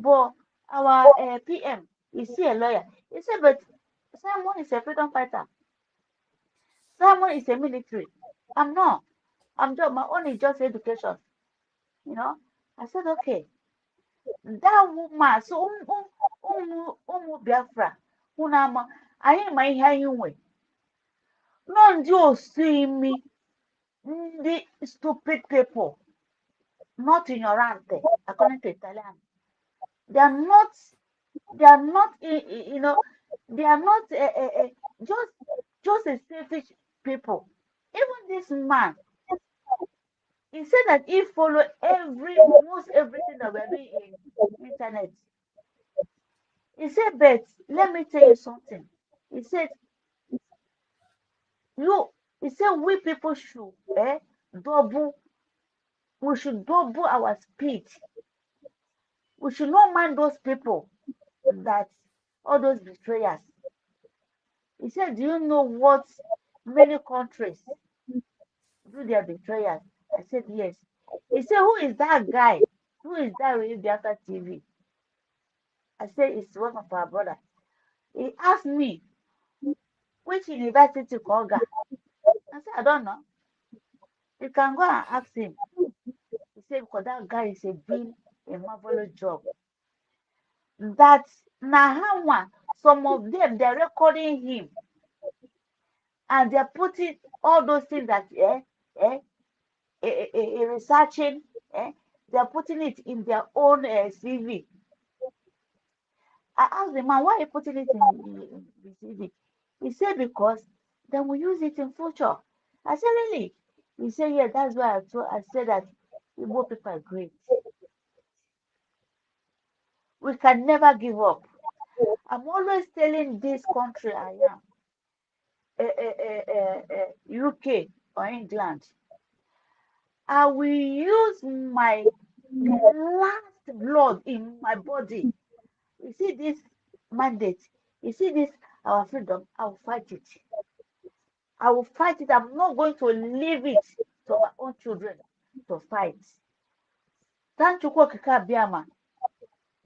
But our PM is still a lawyer. He said, but Simon is a freedom fighter. Simon is a military. I'm not. I'm just, my own is just education. You know? I said, okay. That woman, so Biafra, unama, anyị ma ihe anyị nwe. No ndị osi imi, ndị stupid people, not ignorant, according to Italian. They are not, you know, they are not just a selfish people. Even this man, he said that he follow almost everything that we're doing in internet. He said, but let me tell you something. He said, we people should we should double our speed. We should not mind those people that all those betrayers. He said, do you know what many countries do their betrayers? I said, yes. He said, who is that guy? Who is that with Biafra TV? I said, it's one of our brothers. He asked me, which university Koga? I said, I don't know. You can go and ask him. He say because that guy is doing a marvelous job. That now some of them they're recording him and they're putting all those things that researching, they're putting it in their own CV. I asked the man, why are you putting it in the CV? He said, because then we use it in future. I said, really? He said, yeah, that's why I said that Igbo people are great. We can never give up. I'm always telling this country I am, UK or England, I will use my last blood in my body. You see this mandate, you see this, our freedom, I will fight it. I will fight it. I'm not going to leave it to my own children to fight. Thank you, Kwokika Biama,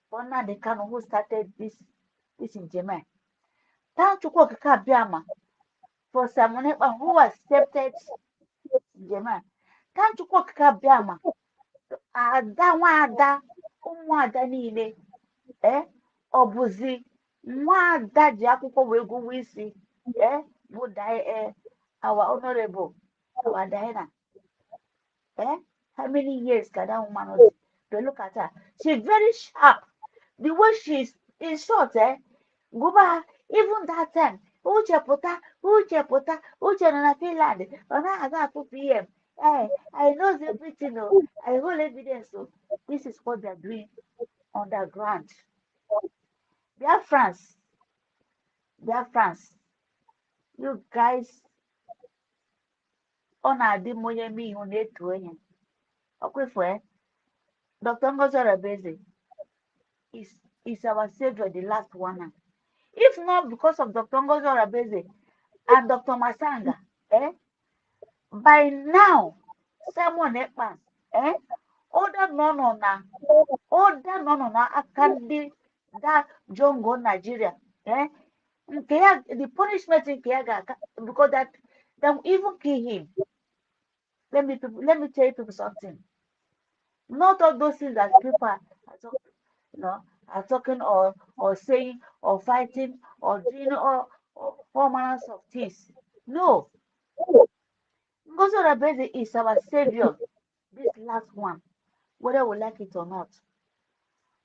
for now the Kano who started this in Germany. Thank you, Kwokika Biama, for someone who accepted Germany. Thank you, Kwokika Biama. Ada ụmụada niile ọ bụzi nwaada ji akwụkwọ wee gụwa isi bụ our honorable our Diana how many years ka that woman was? But look at her, she's very sharp. The way she's in short Guba, even that time uche nọ na Finland ọ na-aga 2 p.m. I know everything. I hold evidence. This is what they're doing underground. Biafras, you guys, on a demoye me on it to any. Okay, for Dr. Ngozi Orebeze is our savior, the last one. If not because of Dr. Ngozi Orebeze and Dr. Masanga, by now, someone Ekpan, order no akandi that Jongo Nigeria, the punishment in Kiaga because that they will even kill him. Let me tell you people something. Not all those things that people are talking or saying or fighting or doing all manners of things. No. Ngozi Orebeze is our savior. This last one, whether we like it or not.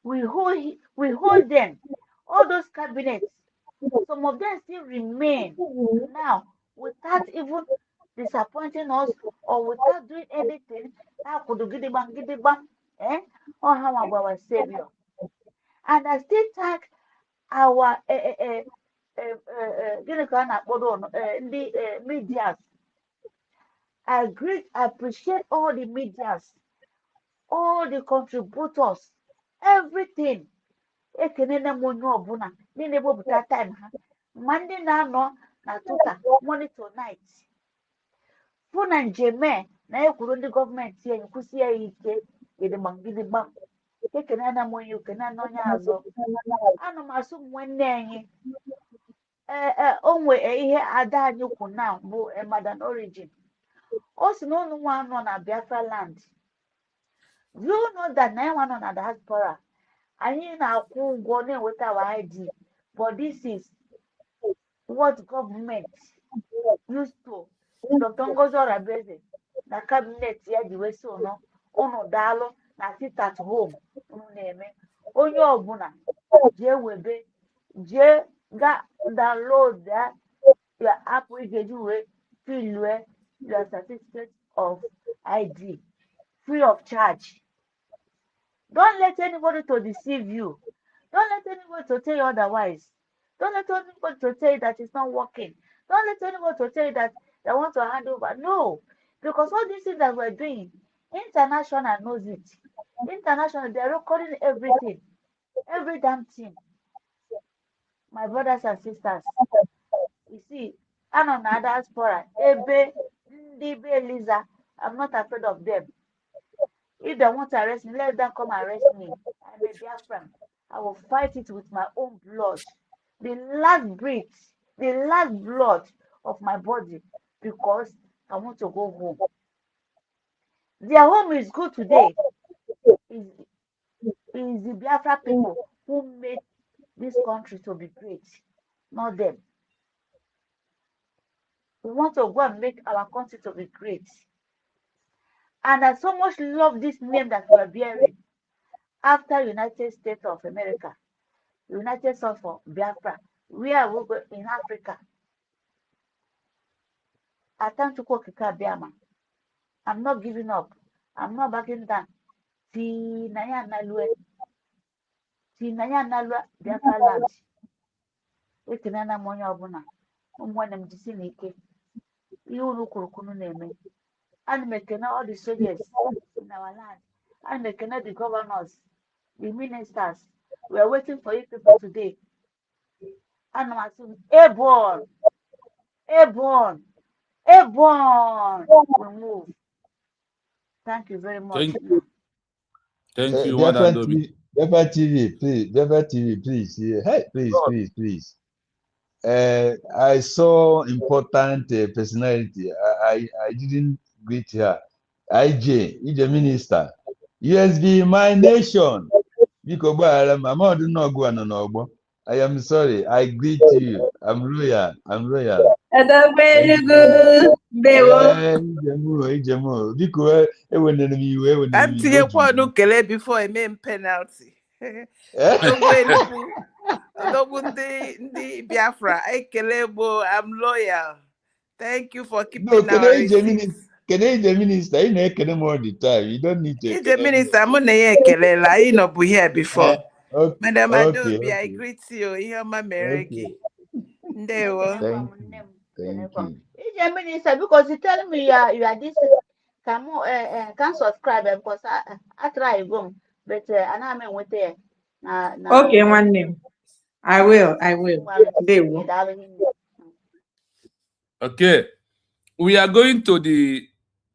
We hold them. All those cabinets, some of them still remain now without even disappointing us or without doing anything. Or how about our savior? And I still thank our medias. I appreciate all the medias, all the contributors, everything. Ekenene monyo ọbụla niile ewepụta time ha ma ndị na-anọ na Twitter morning to night fụ na njem na ekwuru ndị gọọmenti ya kwụsị ya ike gidigbam ekenene monyo ekenene onye azụ ana m asụ nwanne anyị onwe ihe ada anyị kwu na bụ Madam Origin o si na ụnụ nwa nọ na Biafra land. You know that na nwa nọ na diaspora anyị na-akwụ ụgwọ na-enweta our ID, but this is what government used to. Dr. Ngozi Orebeze na cabinet ya ji wee sị ụnụ daalụ na sit at home unu na-eme onye ọbụla jee webe jee ga download your app ị ga-eji wee fill your certificate of ID free of charge. Don't let anybody to deceive you. Don't let anybody to tell you otherwise. Don't let anybody to tell you that it's not working. Don't let anybody to tell you that they want to hand over. No. Because all these things that we're doing, international knows it. International, they're recording everything. Every damn thing. My brothers and sisters. You see, I'm on the diaspora. Ebe, Ndibe, Lisa, I'm not afraid of them. If they want to arrest me, let them come arrest me. I'm a Biafran. I will fight it with my own blood. The last breath, the last blood of my body, because I want to go home. Their home is good today. Is the Biafra people who made this country to be great, not them. We want to go and make our country to be great. And I so much love this name that we are bearing after United States of America, United States of Biafra. We are in Africa. I thank you, Kokika Biama. I'm not giving up. I'm not backing down. Ti Naya Nalua Biafra land. Ekinana Monya Obuna. Umwanem Jisinike. You Kurukunu name. And making all the soldiers in our land. And making the governors, the ministers. We are waiting for you people today. And I'm asking, airborne, airborne, airborne. We move. Thank you very much. Thank you, Biafra Madam TV, Biafra TV, please. Biafra TV, please. Hey, please. I saw important personality. I didn't greet her. IJ, the minister. USB, my nation. I am sorry. I greet you. I'm royal. Very good. Auntie, one kele before I made penalty. Ndi Biafra, I'm loyal. Thank you for keeping our receipts. Canadian minister, you know, can all the time. You don't need to. The minister, I'm not here before. Madam Adobe, I greet you. Here, my Meregi. Thank you. Minister, because you tell me you are this. Can subscribe because I try go, but and I'm with there. Okay, one name. I will. They will. Okay, we are going to the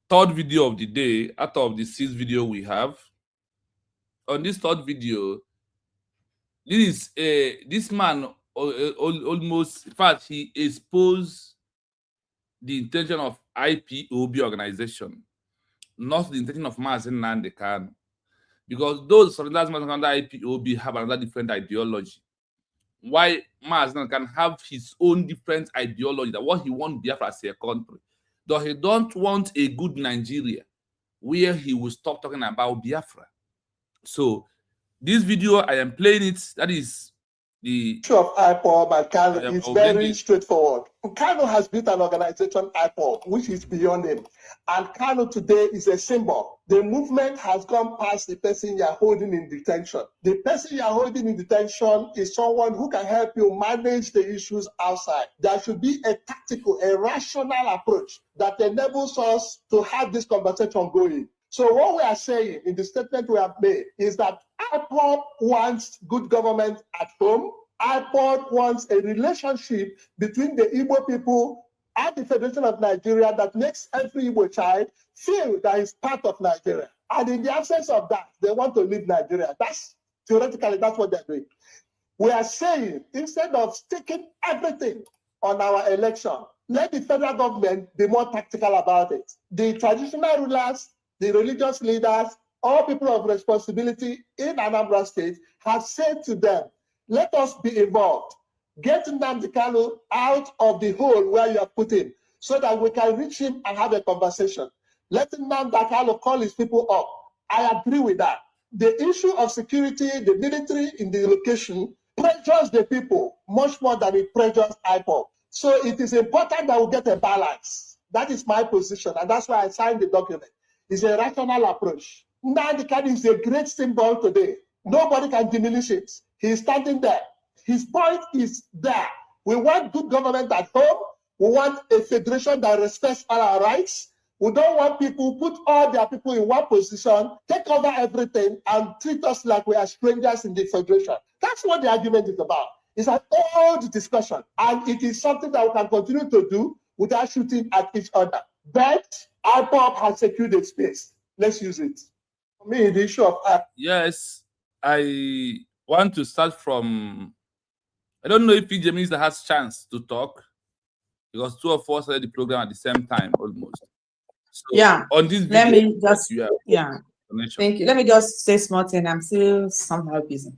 third video of the day out of the 6th video we have. On this third video, this man almost, in fact, he exposed the intention of IPOB organization, not the intention of Mazen Nandekan, because those surrenders under IPOB have another different ideology. Why Mazen can have his own different ideology, that what he wants Biafra as a country, though he don't want a good Nigeria where he will stop talking about Biafra. So this video, I am playing it. That is the issue of Ipob and Kano is very straightforward. Kano has built an organization, Ipob, which is beyond him. And Kano today is a symbol. The movement has gone past the person you are holding in detention. The person you are holding in detention is someone who can help you manage the issues outside. There should be a tactical, a rational approach that enables us to have this conversation going. So what we are saying in the statement we have made is that IPOB wants good government at home. IPOB wants a relationship between the Igbo people and the Federation of Nigeria that makes every Igbo child feel that he's part of Nigeria. And in the absence of that, they want to leave Nigeria. Theoretically, that's what they're doing. We are saying, instead of sticking everything on our election, let the federal government be more tactical about it. The traditional rulers, the religious leaders, all people of responsibility in Anambra State have said to them, let us be involved. Get Nnamdi Kanu out of the hole where you are put in so that we can reach him and have a conversation. Let Nnamdi Kanu call his people up. I agree with that. The issue of security, the military in the location pressures the people much more than it pressures IPOB. So it is important that we get a balance. That is my position, and that's why I signed the document. It's a rational approach. Nnamdi Kanu is a great symbol today. Nobody can diminish it. He's standing there. His point is there. We want good government at home. We want a federation that respects all our rights. We don't want people put all their people in one position, take over everything, and treat us like we are strangers in the federation. That's what the argument is about. It's an old discussion, and it is something that we can continue to do without shooting at each other. But IPOB has secured its space. Let's use it. For me, the issue of yes, I want to start from. I don't know if PJ Minister has chance to talk because two of us started the program at the same time almost. So Yeah. on this Let video, me just, yeah. connection. Thank you. Let me just say small thing. I'm still somehow busy.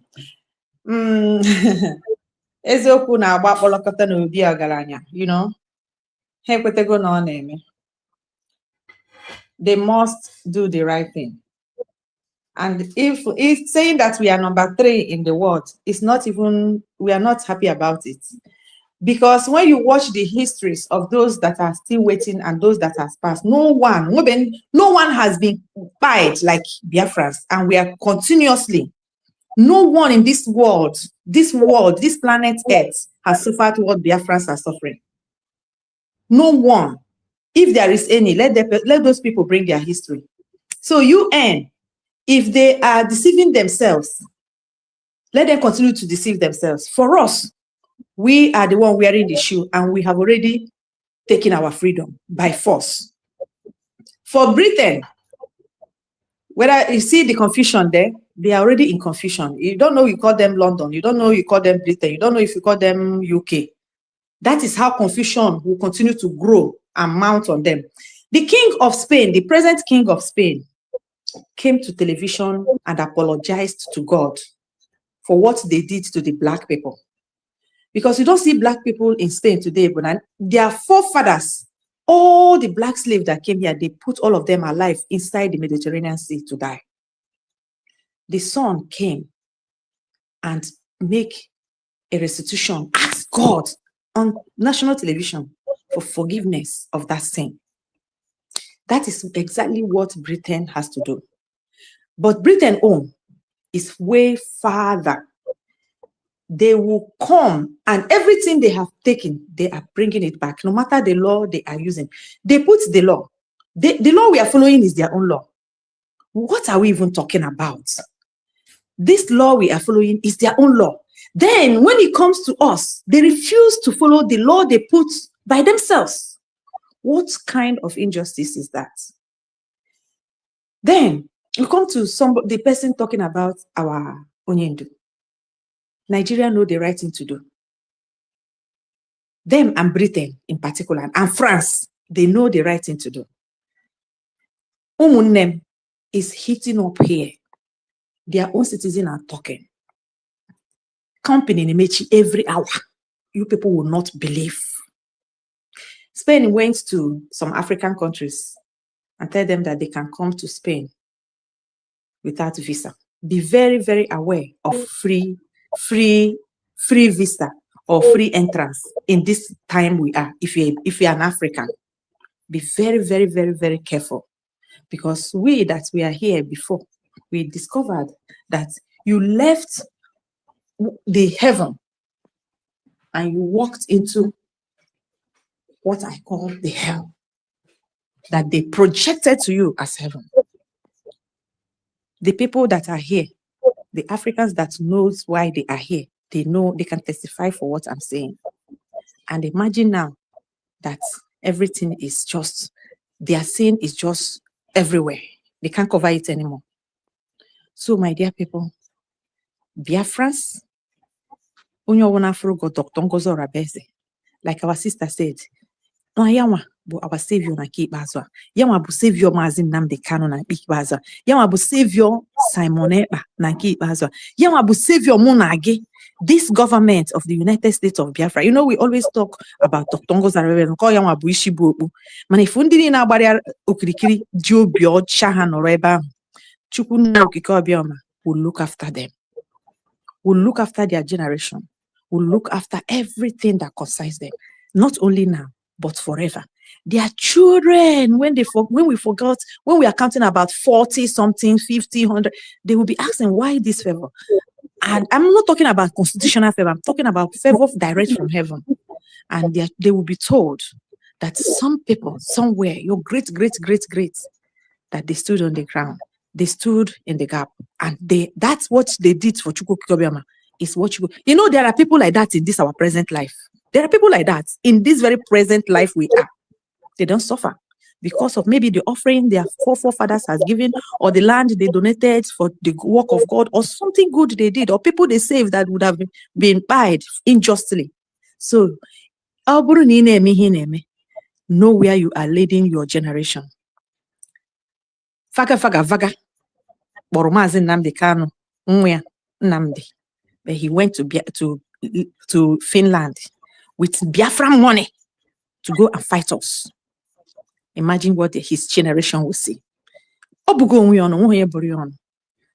Eziokwu na-agba kpọlọkọta n'obi ọgaranya, you know. Ha ekwetego na ọ na-eme. They must do the right thing. And if it's saying that we are number 3 in the world, it's not even, we are not happy about it. Because when you watch the histories of those that are still waiting and those that has passed, no one has been fight like Biafras, and we are continuously, no one in this world, this planet Earth has suffered what Biafras are suffering. No one. If there is any, let those people bring their history. So UN, if they are deceiving themselves, let them continue to deceive themselves. For us, we are the one wearing the shoe, and we have already taken our freedom by force. For Britain, whether you see the confusion there, they are already in confusion. You don't know you call them London. You don't know you call them Britain. You don't know if you call them UK. That is how confusion will continue to grow and mount on them. The king of Spain, the present king of Spain, came to television and apologized to God for what they did to the black people. Because you don't see black people in Spain today, but their forefathers, all the black slaves that came here, they put all of them alive inside the Mediterranean Sea to die. The son came and make a restitution, ask God on national television for forgiveness of that sin. That is exactly what Britain has to do. But Britain own is way farther. They will come and everything they have taken, they are bringing it back. No matter the law they are using, they put the law. The law we are following is their own law. What are we even talking about? This law we are following is their own law. Then when it comes to us, they refuse to follow the law they put by themselves. What kind of injustice is that? Then we come to the person talking about our Onyendu. Nigeria know the right thing to do. Them and Britain in particular, and France, they know the right thing to do. Umunnem is hitting up here. Their own citizens are talking. Company in Mechi every hour. You people will not believe. Spain went to some African countries and tell them that they can come to Spain without visa. Be very, very aware of free visa or free entrance in this time we are. If you're an African, be very, very, very, very careful, because we are here before, we discovered that you left the heaven and you walked into what I call the hell that they projected to you as heaven. The people that are here, the Africans that knows why they are here, they know, they can testify for what I'm saying. And imagine now that everything is just, their sin is just everywhere. They can't cover it anymore. So my dear people, Biafras, like our sister said, no, Yawa bu our savior na Kibazwa. Yawa bu savior Mazin Nnamdi Kanu na Kibazwa. Yawa bu savior Simon Ekpa na Kibazwa. Yawa bu savior Munage. This government of the United States of Biafra. You know, we always talk about Tongo Zarebe. Call Yawa bu Ishibu. Manifundi na Baria Okrikiri Diobio Shahan Oreba. Chukuna Okikobioma will look after them. Will look after their generation. Will look after everything that concerns them. Not only now, but forever. Their children, when we are counting about 40 something, 50, 100, they will be asking why this favor. And I'm not talking about constitutional favor. I'm talking about favor direct from heaven. And they will be told that some people somewhere, your great, that they stood on the ground. They stood in the gap. And that's what they did for Chukwu Kikobiama. Is what you know, there are people like that in this our present life. There are people like that in this very present life we are. They don't suffer because of maybe the offering their forefathers has given, or the land they donated for the work of God, or something good they did, or people they saved that would have been paid unjustly. So, know where you are leading your generation. vaga. Boromazin Nnamdi Kanu, Nnamdi. But he went to Finland with Biafra money to go and fight us. Imagine what his generation will see.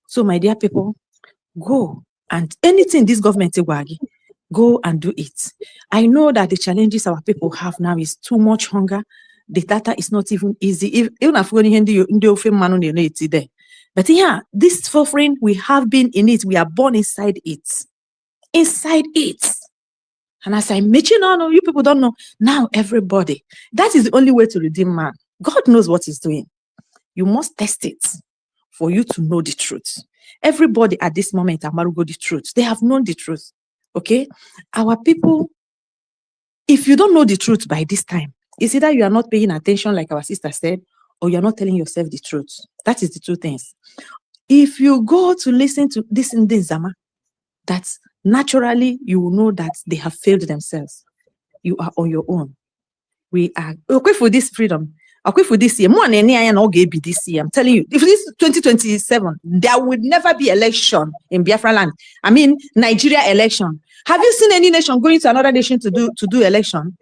So, my dear people, go and anything this government go and do it. I know that the challenges our people have now is too much hunger. The data is not even easy. Even there. But yeah, this suffering, we have been in it. We are born inside it. Inside it. And as I mentioned, no, you people don't know. Now, everybody, that is the only way to redeem man. God knows what he's doing. You must test it for you to know the truth. Everybody at this moment, Amarugo the truth. They have known the truth. Okay? Our people, if you don't know the truth by this time, it's either you are not paying attention, like our sister said, or you're not telling yourself the truth. That is the two things. If you go to listen to this in Zama, that naturally you will know that they have failed themselves. You are on your own. We are okay for this freedom. Okay for this year. More than any this year. I'm telling you, if this is 2027, there will never be election in Biafra land. I mean, Nigeria election. Have you seen any nation going to another nation to do election?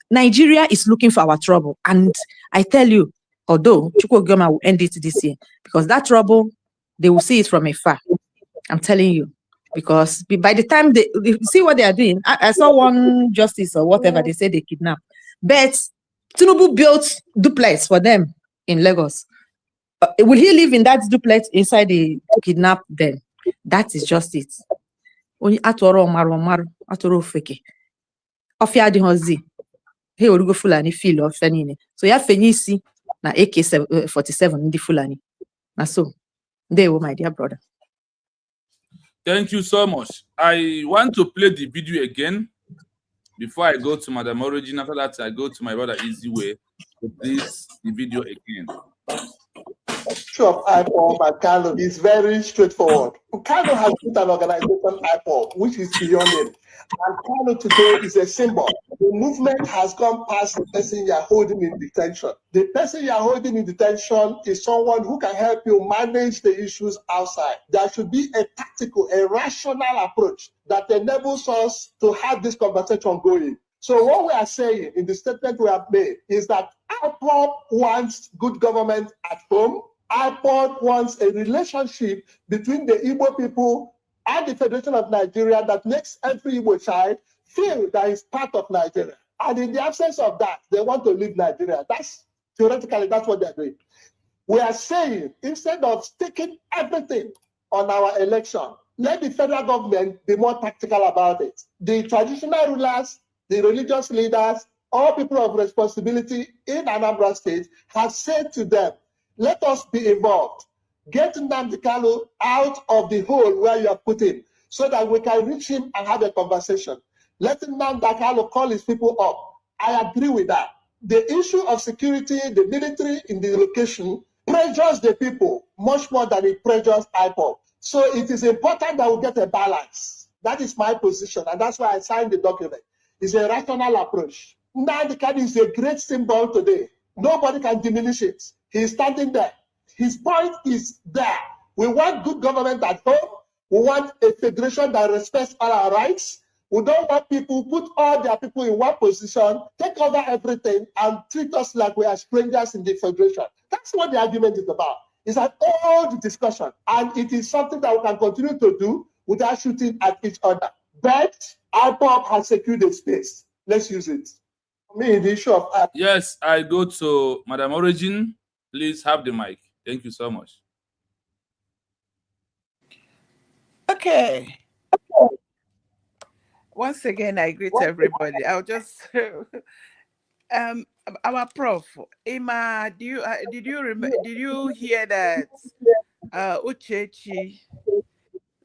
Nigeria is looking for our trouble. And I tell you, although Chukwu Goma will end it this year, because that trouble, they will see it from afar. I'm telling you. Because by the time they see what they are doing, I saw one justice or whatever, they said they kidnapped. But Tinubu built duplex for them in Lagos. Will he live in that duplex inside the kidnap then? That is just it. Only atoro maru atoro feke. Ofia di hozi. He orugo fulani feel of fenine. So ya fenyisi na AK-47 in the fulani. Na so. They were my dear brother. Thank you so much. I want to play the video again before I go to Madam Origin. After that, I go to my brother Easy Way to play the video again. Of Ipob and Kano is very straightforward. Kano has built an organization, Ipob, which is beyond him. And Kano today is a symbol. The movement has gone past the person you are holding in detention. The person you are holding in detention is someone who can help you manage the issues outside. There should be a tactical, a rational approach that enables us to have this conversation going. So what we are saying in the statement we have made is that Ipob wants good government at home. Ipob wants a relationship between the Igbo people and the Federation of Nigeria that makes every Igbo child feel that he's part of Nigeria. And in the absence of that, they want to leave Nigeria. That's theoretically, that's what they're doing. We are saying, instead of sticking everything on our election, let the federal government be more tactical about it. The traditional rulers, the religious leaders, all people of responsibility in Anambra State have said to them, let us be involved. Get Nnamdi Kanu out of the hole where you are put in so that we can reach him and have a conversation. Let Nnamdi Kanu call his people up. I agree with that. The issue of security, the military in the location, pressures the people much more than it pressures Ipob. So it is important that we get a balance. That is my position, and that's why I signed the document. It's a rational approach. Nnamdi Kanu is a great symbol today. Nobody can diminish it. He's standing there. His point is there. We want good government at home. We want a federation that respects all our rights. We don't want people put all their people in one position, take over everything, and treat us like we are strangers in the federation. That's what the argument is about. It's an old discussion, and it is something that we can continue to do without shooting at each other. But Ipob has secured a space. Let's use it. Me, the issue of yes, I go to Madam Origin. Please have the mic. Thank you so much. Okay. Once again, I greet everybody. I'll just our prof Emma, did you hear that Uchechi,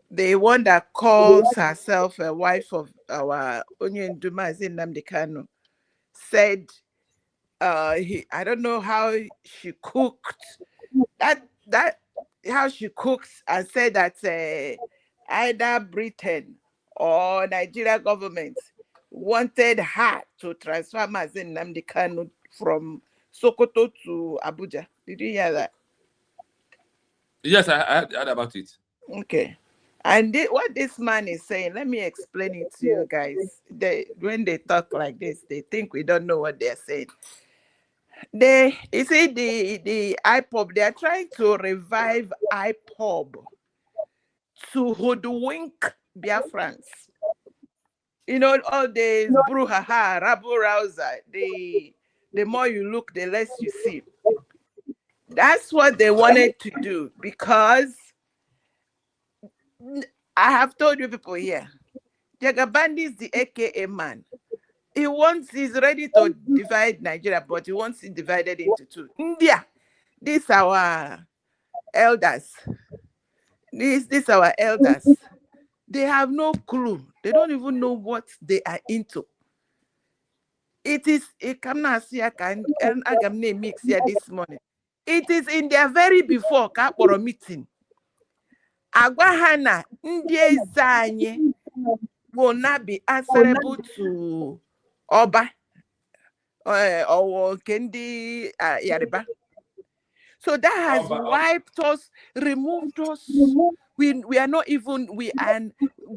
the one that calls herself a wife of our Onyen Duma Nnamdi Kanu, said I don't know how she cooked that how she cooks and said that either Britain or Nigeria government wanted her to transfer Mazen Nnamdi Kanu from Sokoto to Abuja. Did you hear that? Yes, I heard about it. Okay. And what this man is saying, let me explain it to you guys. When they talk like this, they think we don't know what they're saying. You see, the Ipob, they are trying to revive Ipob to hoodwink Biafrans. You know, all this brouhaha, rabble rouser, the more you look, the less you see. That's what they wanted to do, because I have told you people here, Jagabandi is the AKA man. He's ready to divide Nigeria, but he wants it divided into two. India, these our elders. These our elders. They have no clue. They don't even know what they are into. It is a mix here this morning. It is in their very before Kaporo meeting. Agwahana India Zanye will not be answerable to Oba or Kendi Yariba. So that has wiped us, removed us. We are not even,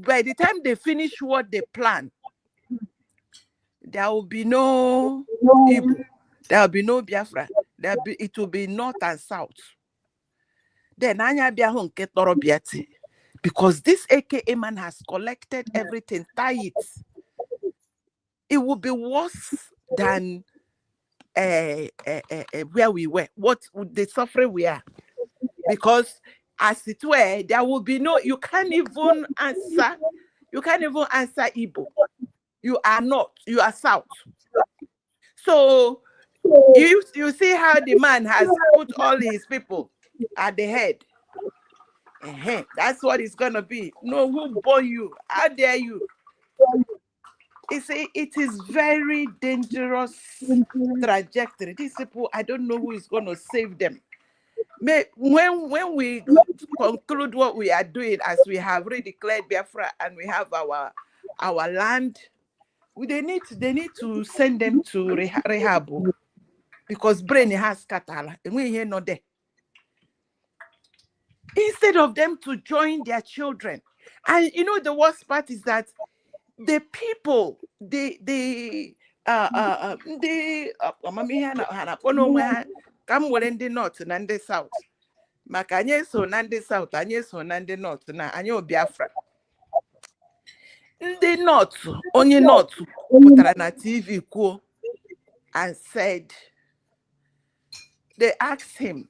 by the time they finish what they plan, there will be no Ibo, there will be no Biafra, it will be north and south. Then Anya Biahon Ketoro Biati. Because this AKA man has collected everything, tie it. It will be worse than where we were, what the suffering we are. Because as it were, there will be no, you can't even answer Igbo. You are not, you are South. So you see how the man has put all his people at the head. That's what it's gonna be. No, who born you? How dare you? It is very dangerous trajectory. These people, I don't know who is going to save them. When we conclude what we are doing, as we have redeclared Biafra and we have our land, they need to send them to rehab, because brain has catala and we here not there. Instead of them to join their children. And you know the worst part is that the people, come were in the north and the south. Makanye so nande south, anye so nande north, na anyo Biafra. The north, only north, put na TV ko, and said, they asked him,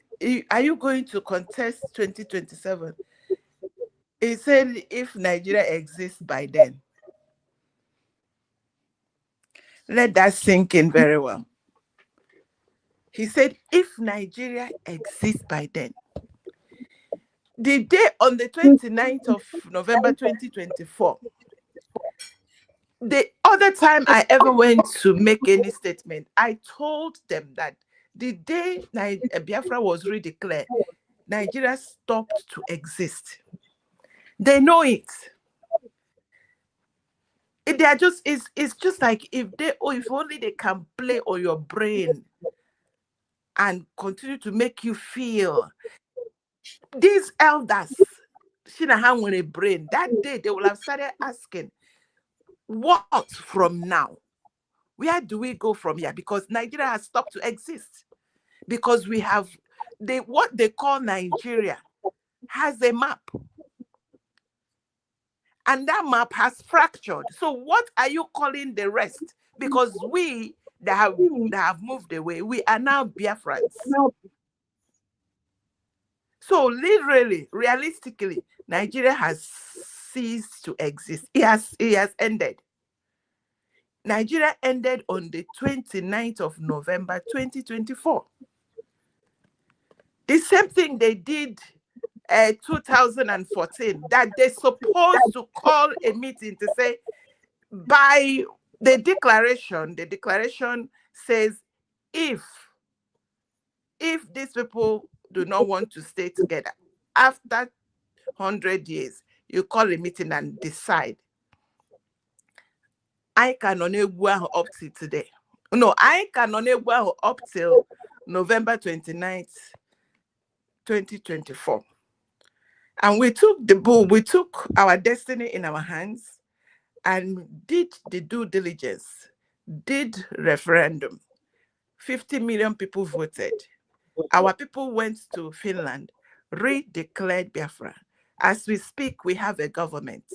are you going to contest 2027? He said, if Nigeria exists by then. Let that sink in very well. He said, if Nigeria exists by then. The day on the 29th of November 2024, the other time I ever went to make any statement, I told them that the day Biafra was redeclared, Nigeria stopped to exist. They know it. They are just, it's just like if only they can play on your brain and continue to make you feel. These elders, Shinahan with a brain, that day they will have started asking, what from now? Where do we go from here? Because Nigeria has stopped to exist. Because we have, what they call Nigeria has a map. And that map has fractured. So what are you calling the rest? Because we that have moved away, we are now Biafrans. So literally, realistically, Nigeria has ceased to exist. It has ended. Nigeria ended on the 29th of November 2024. The same thing they did 2014, that they're supposed to call a meeting to say, by the declaration says, if these people do not want to stay together, after 100 years, you call a meeting and decide. I can only go up till today. No, I can only go up till November 29th, 2024. And we took the bull, we took our destiny in our hands and did the due diligence, did referendum. 50 million people voted. Our people went to Finland, redeclared Biafra. As we speak, we have a government.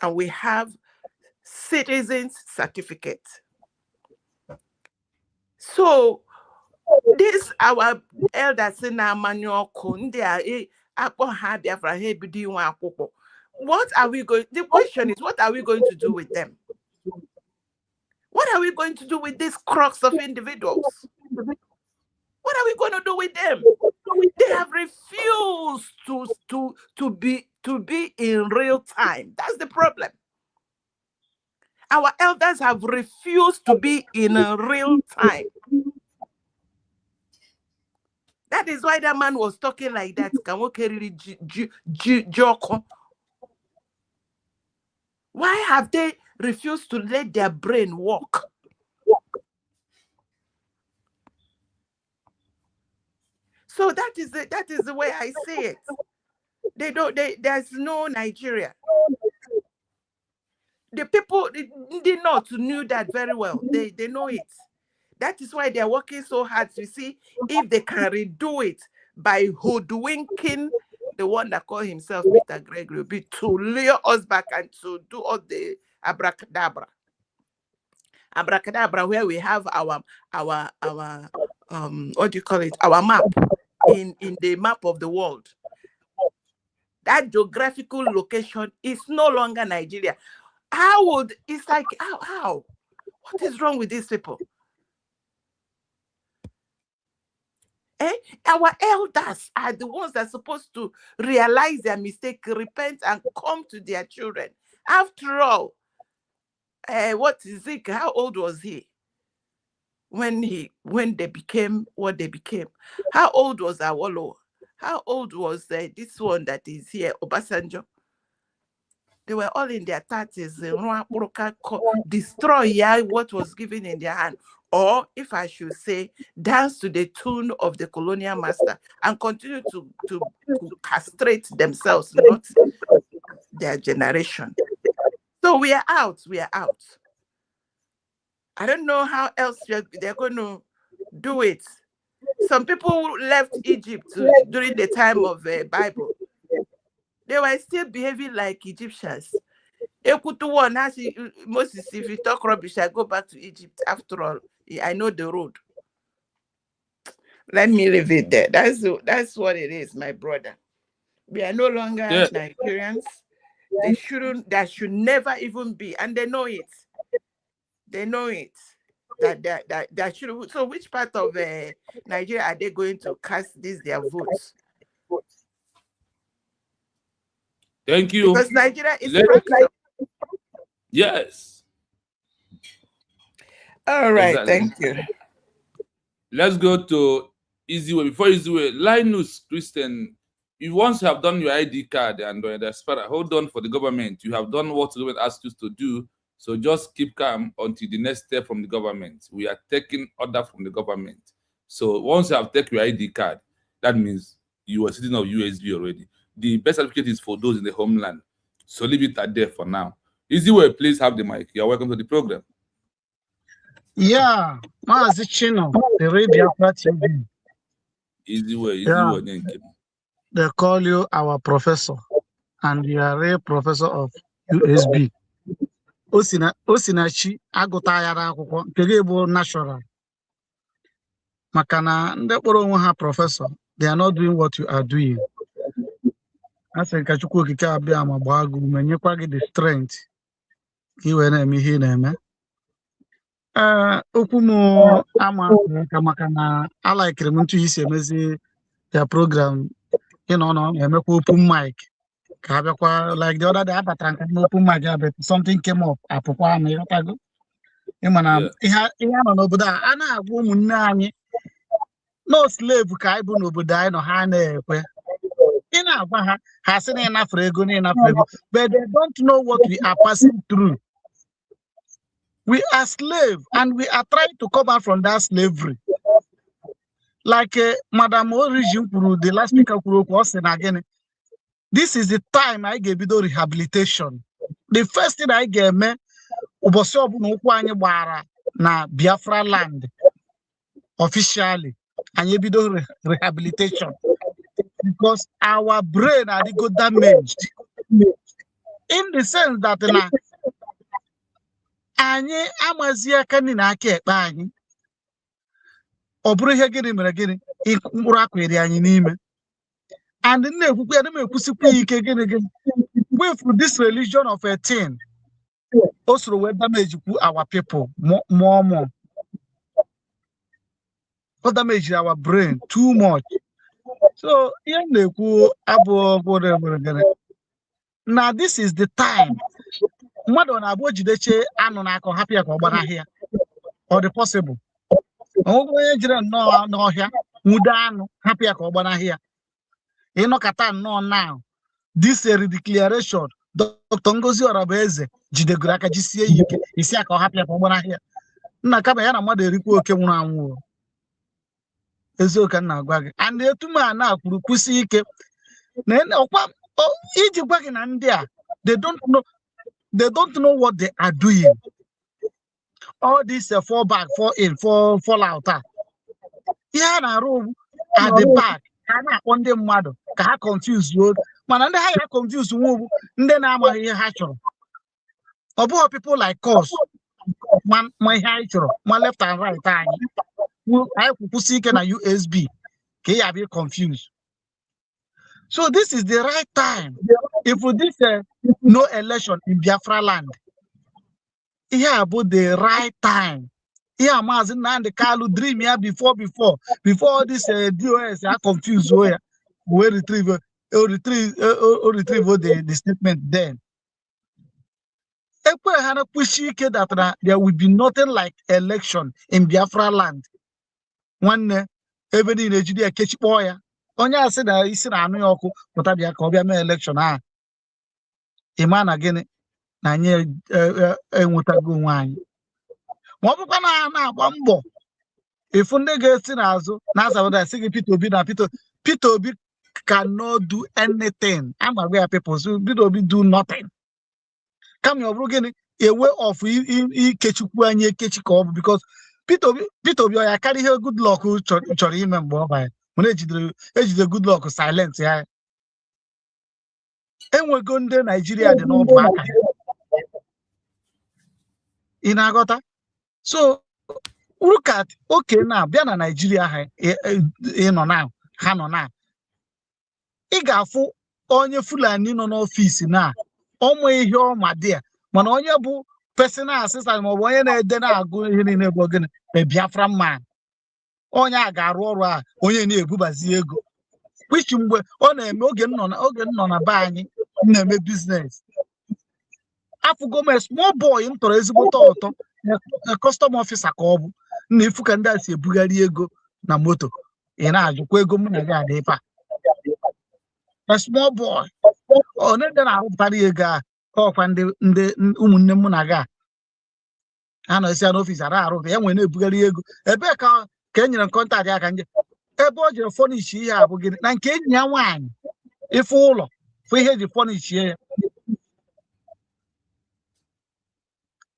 And we have citizens' certificate. So this our elders in our manual what are we going? The question is, what are we going to do with them? What are we going to do with these crux of individuals? What are we going to do with them? They have refused to be in real time. That's the problem. Our elders have refused to be in a real time. That is why that man was talking like that. Why have they refused to let their brain work? So that is the way I see it. There's no Nigeria. The people did not knew that very well. They know it. That is why they're working so hard to see if they can redo it by hoodwinking the one that called himself Peter Gregory, to lure us back and to do all the abracadabra. Abracadabra, where we have our what do you call it? Our map in the map of the world. That geographical location is no longer Nigeria. It's like, how? What is wrong with these people? Our elders are the ones that are supposed to realize their mistake, repent, and come to their children. After all, what is it? How old was he when they became what they became? How old was Awolowo? How old was this one that is here, Obasanjo? They were all in their 30s. Destroy what was given in their hand. Or, if I should say, dance to the tune of the colonial master and continue to castrate themselves, not their generation. So we are out. I don't know how else they're going to do it. Some people left Egypt during the time of the Bible. They were still behaving like Egyptians. Moses, if you talk rubbish, I go back to Egypt. After all, I know the road. Let me leave it there. That's what it is, my brother. We are no longer Nigerians. That should never even be, and they know it. They know it. That should. So, which part of Nigeria are they going to cast their votes? Thank you. Because Nigeria is fractured. Yes. All right. Exactly. Thank you. Let's go to Easy Way. Before Easy Way, Linus Christian, you once have done your ID card and hold on for the government. You have done what the government asked you to do. So just keep calm until the next step from the government. We are taking order from the government. So once you have taken your ID card, that means you are citizen of USB already. The best certificate is for those in the homeland. So leave it at there for now. Easy Way, please have the mic. You're welcome to the program. Yeah, Mazi Chino, the radio TV. Easy Way. They call you our professor, and you are a professor of USB. Osinachi agụtayara akwụkwọ nke gị bụ natural. Makana ndị kpọrọ onwe ha professor, they are not doing what you are doing. Asị nka Chukwu okike abịa ma gbaa gị ume nyekwa gị the strength ka iwe na-eme ihe ị na-eme. Okwu m ama ka maka na alaikiri m ntu isi emezi ya program emekwa open mic. Like the other day, I open my job, something came up. I prepare me. No slave kaibu no budai no hane kwe. But they don't know what we are passing through. We are slaves and we are trying to come out from that slavery. like Madam Origin, the last speaker, was again. This is the time I gave you the rehabilitation. The first thing I gave me was na Biafra land officially, and you do rehabilitation because our brain had got damaged in the sense that na anyị amazi aka nri na aka ekpe anyị ọ bụrụ ihe gịnị mere gịnị mkpụrụ akwere anyị n'ime and na-ekwukwe na ekwusikwa ike gịnị with this religion of a thing also we damage our people more what damage our brain too much. So now this is the time mmadụ na-abụ jideche anụ na-akọ hapụ ya ka ọ gbara ahịa ọ dị possible onye jire nnọọ n'ọhịa nwude anụ hapụ ya ka ọ gbara ahịa ịnọkọta nnọọ now this declaration Dr. Ngozi Orabueze jidegoro aka jisie ya ike isi aka ọ hapụ ya ka ọ gbara ahịa nna kama ya na mmadụ erikwa oke nwụrụ anwụ eziokwu nna agwa gị and etu m a na-akwuru kwụsị ike na ọkwa iji gwa gị na ndị a they don't know what they are doing. All this fall back, fall in, fall out. Yeah, na room at the back. Kana on the mother. Ka confused road. Man, and how you confused move. Then I'm here hatcher. About people like us. Man, my hatcher, my left and right eye. I could see can a USB. Okay, I be confused. So this is the right time. If we this no election in Biafra land, yeah, about the right time. Yeah, Mazin and the Kalu dream here before all this DOS are confused where we retrieve the statement then. That there will be nothing like election in Biafra land. One even in Nigeria catch boy. Onye asị na isi na anụ ya ọkụ pụta bịa ka ọ bịa mee election a ịma na gịnị na anyị enwetago onwe anyị ma ọ bụkwa na-agba mbọ ifu ndị ga-esi n'azụ na-azabada sị gị Peter Obi cannot do anything. Amagwa ya people so Peter Obi do nothing. Come ọ bụrụ gịnị a way of ikechukwu anyị ekechi ka ọ bụ because Peter Obi ọ ya karị ihe good luck chọrọ ime mgbe ọ banye when ejide good luck silent ya enwego ndị Nigeria dị n'ọbụ aka ị na-aghọta so look at okay na bịa na Nigeria ha ịnọ na ha nọ na ị ga-afụ onye Fulani nọ n'ọfịs na ọmụ ihe ọma dị ya mana onye bụ personal assistant ma ọ bụ onye na-ede na-agụ ihe niile bụ gịnị Biafra man onye a ga-arụ ọrụ a onye na-ebubazi ego which mgbe ọ na-eme oge nọ na be anyị na-eme business afụgo m small boy m tọrọ ezigbo ụtọ custom officer ka ọ bụ na ifu ka ndị a si ebugharị ego na moto ị na-ajụkwa ego mụ na gị adị ife a small boy onye ndị na-arụpụtara ego a ọkwa ndị ụmụnne mụ na gị a nọ isi n'ọfịs arụ ya nwere na-ebugharị ego ebe ka e nyere kọntaktị aka nje ebe o jiri fọnish ihe a bụ gịnị na nke enyi ya nwaanyị ife ụlọ fụ ihe eji fọnish ya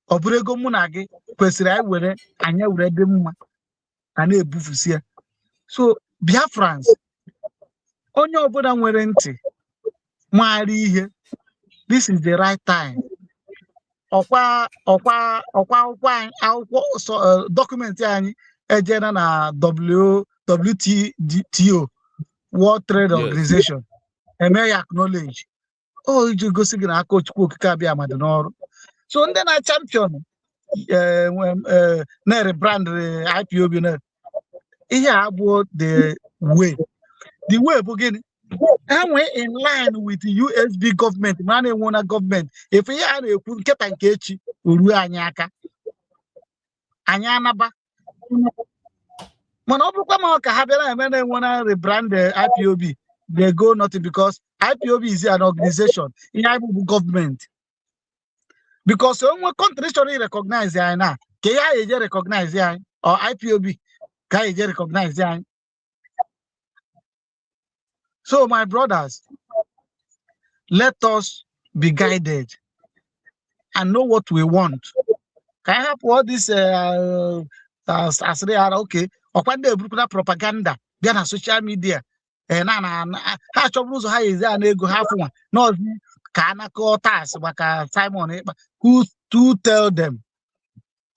ọ bụrụ ego mụ na gị kwesịrị anyị were dị mma ka na-ebufusi ya so Biafrans onye ọbụla nwere ntị maara ihe this is the right time ọkwa akwụkwọ dọkụmentị anyị ejena na WTO World Trade Organization eme ya acknowledge iji gosi gị na aka Chukwu okike abịa amadị n'ọrụ so ndị na champion na-rebrand IPOB na ihe a bụ the way bụ gịnị enwe in line with the USB government ma na-enwe na gọọmenti efe ihe a na-ekwu nketa nke echi oruo anyị aka anyị anaba mana ọ bụrụkwa ma ka ha bịara eme na-enwe na rebrand IPOB they go nothing because IPOB is an organization ihe anyị bụ gọọmenti because onwe country chọrọ recognize anyị na ka ihe anyị eje recognize anyị or IPOB ka anyị eje recognize anyị So, my brothers, let us be guided and know what we want. Can I have all this as they are okay? Or when they put propaganda, they are social media. And ha chọbụrụ ụzọ ha ezi a na-ego ha fụnwa n'ọzi ka a nakọ tas maka Simon Ekpa who tell them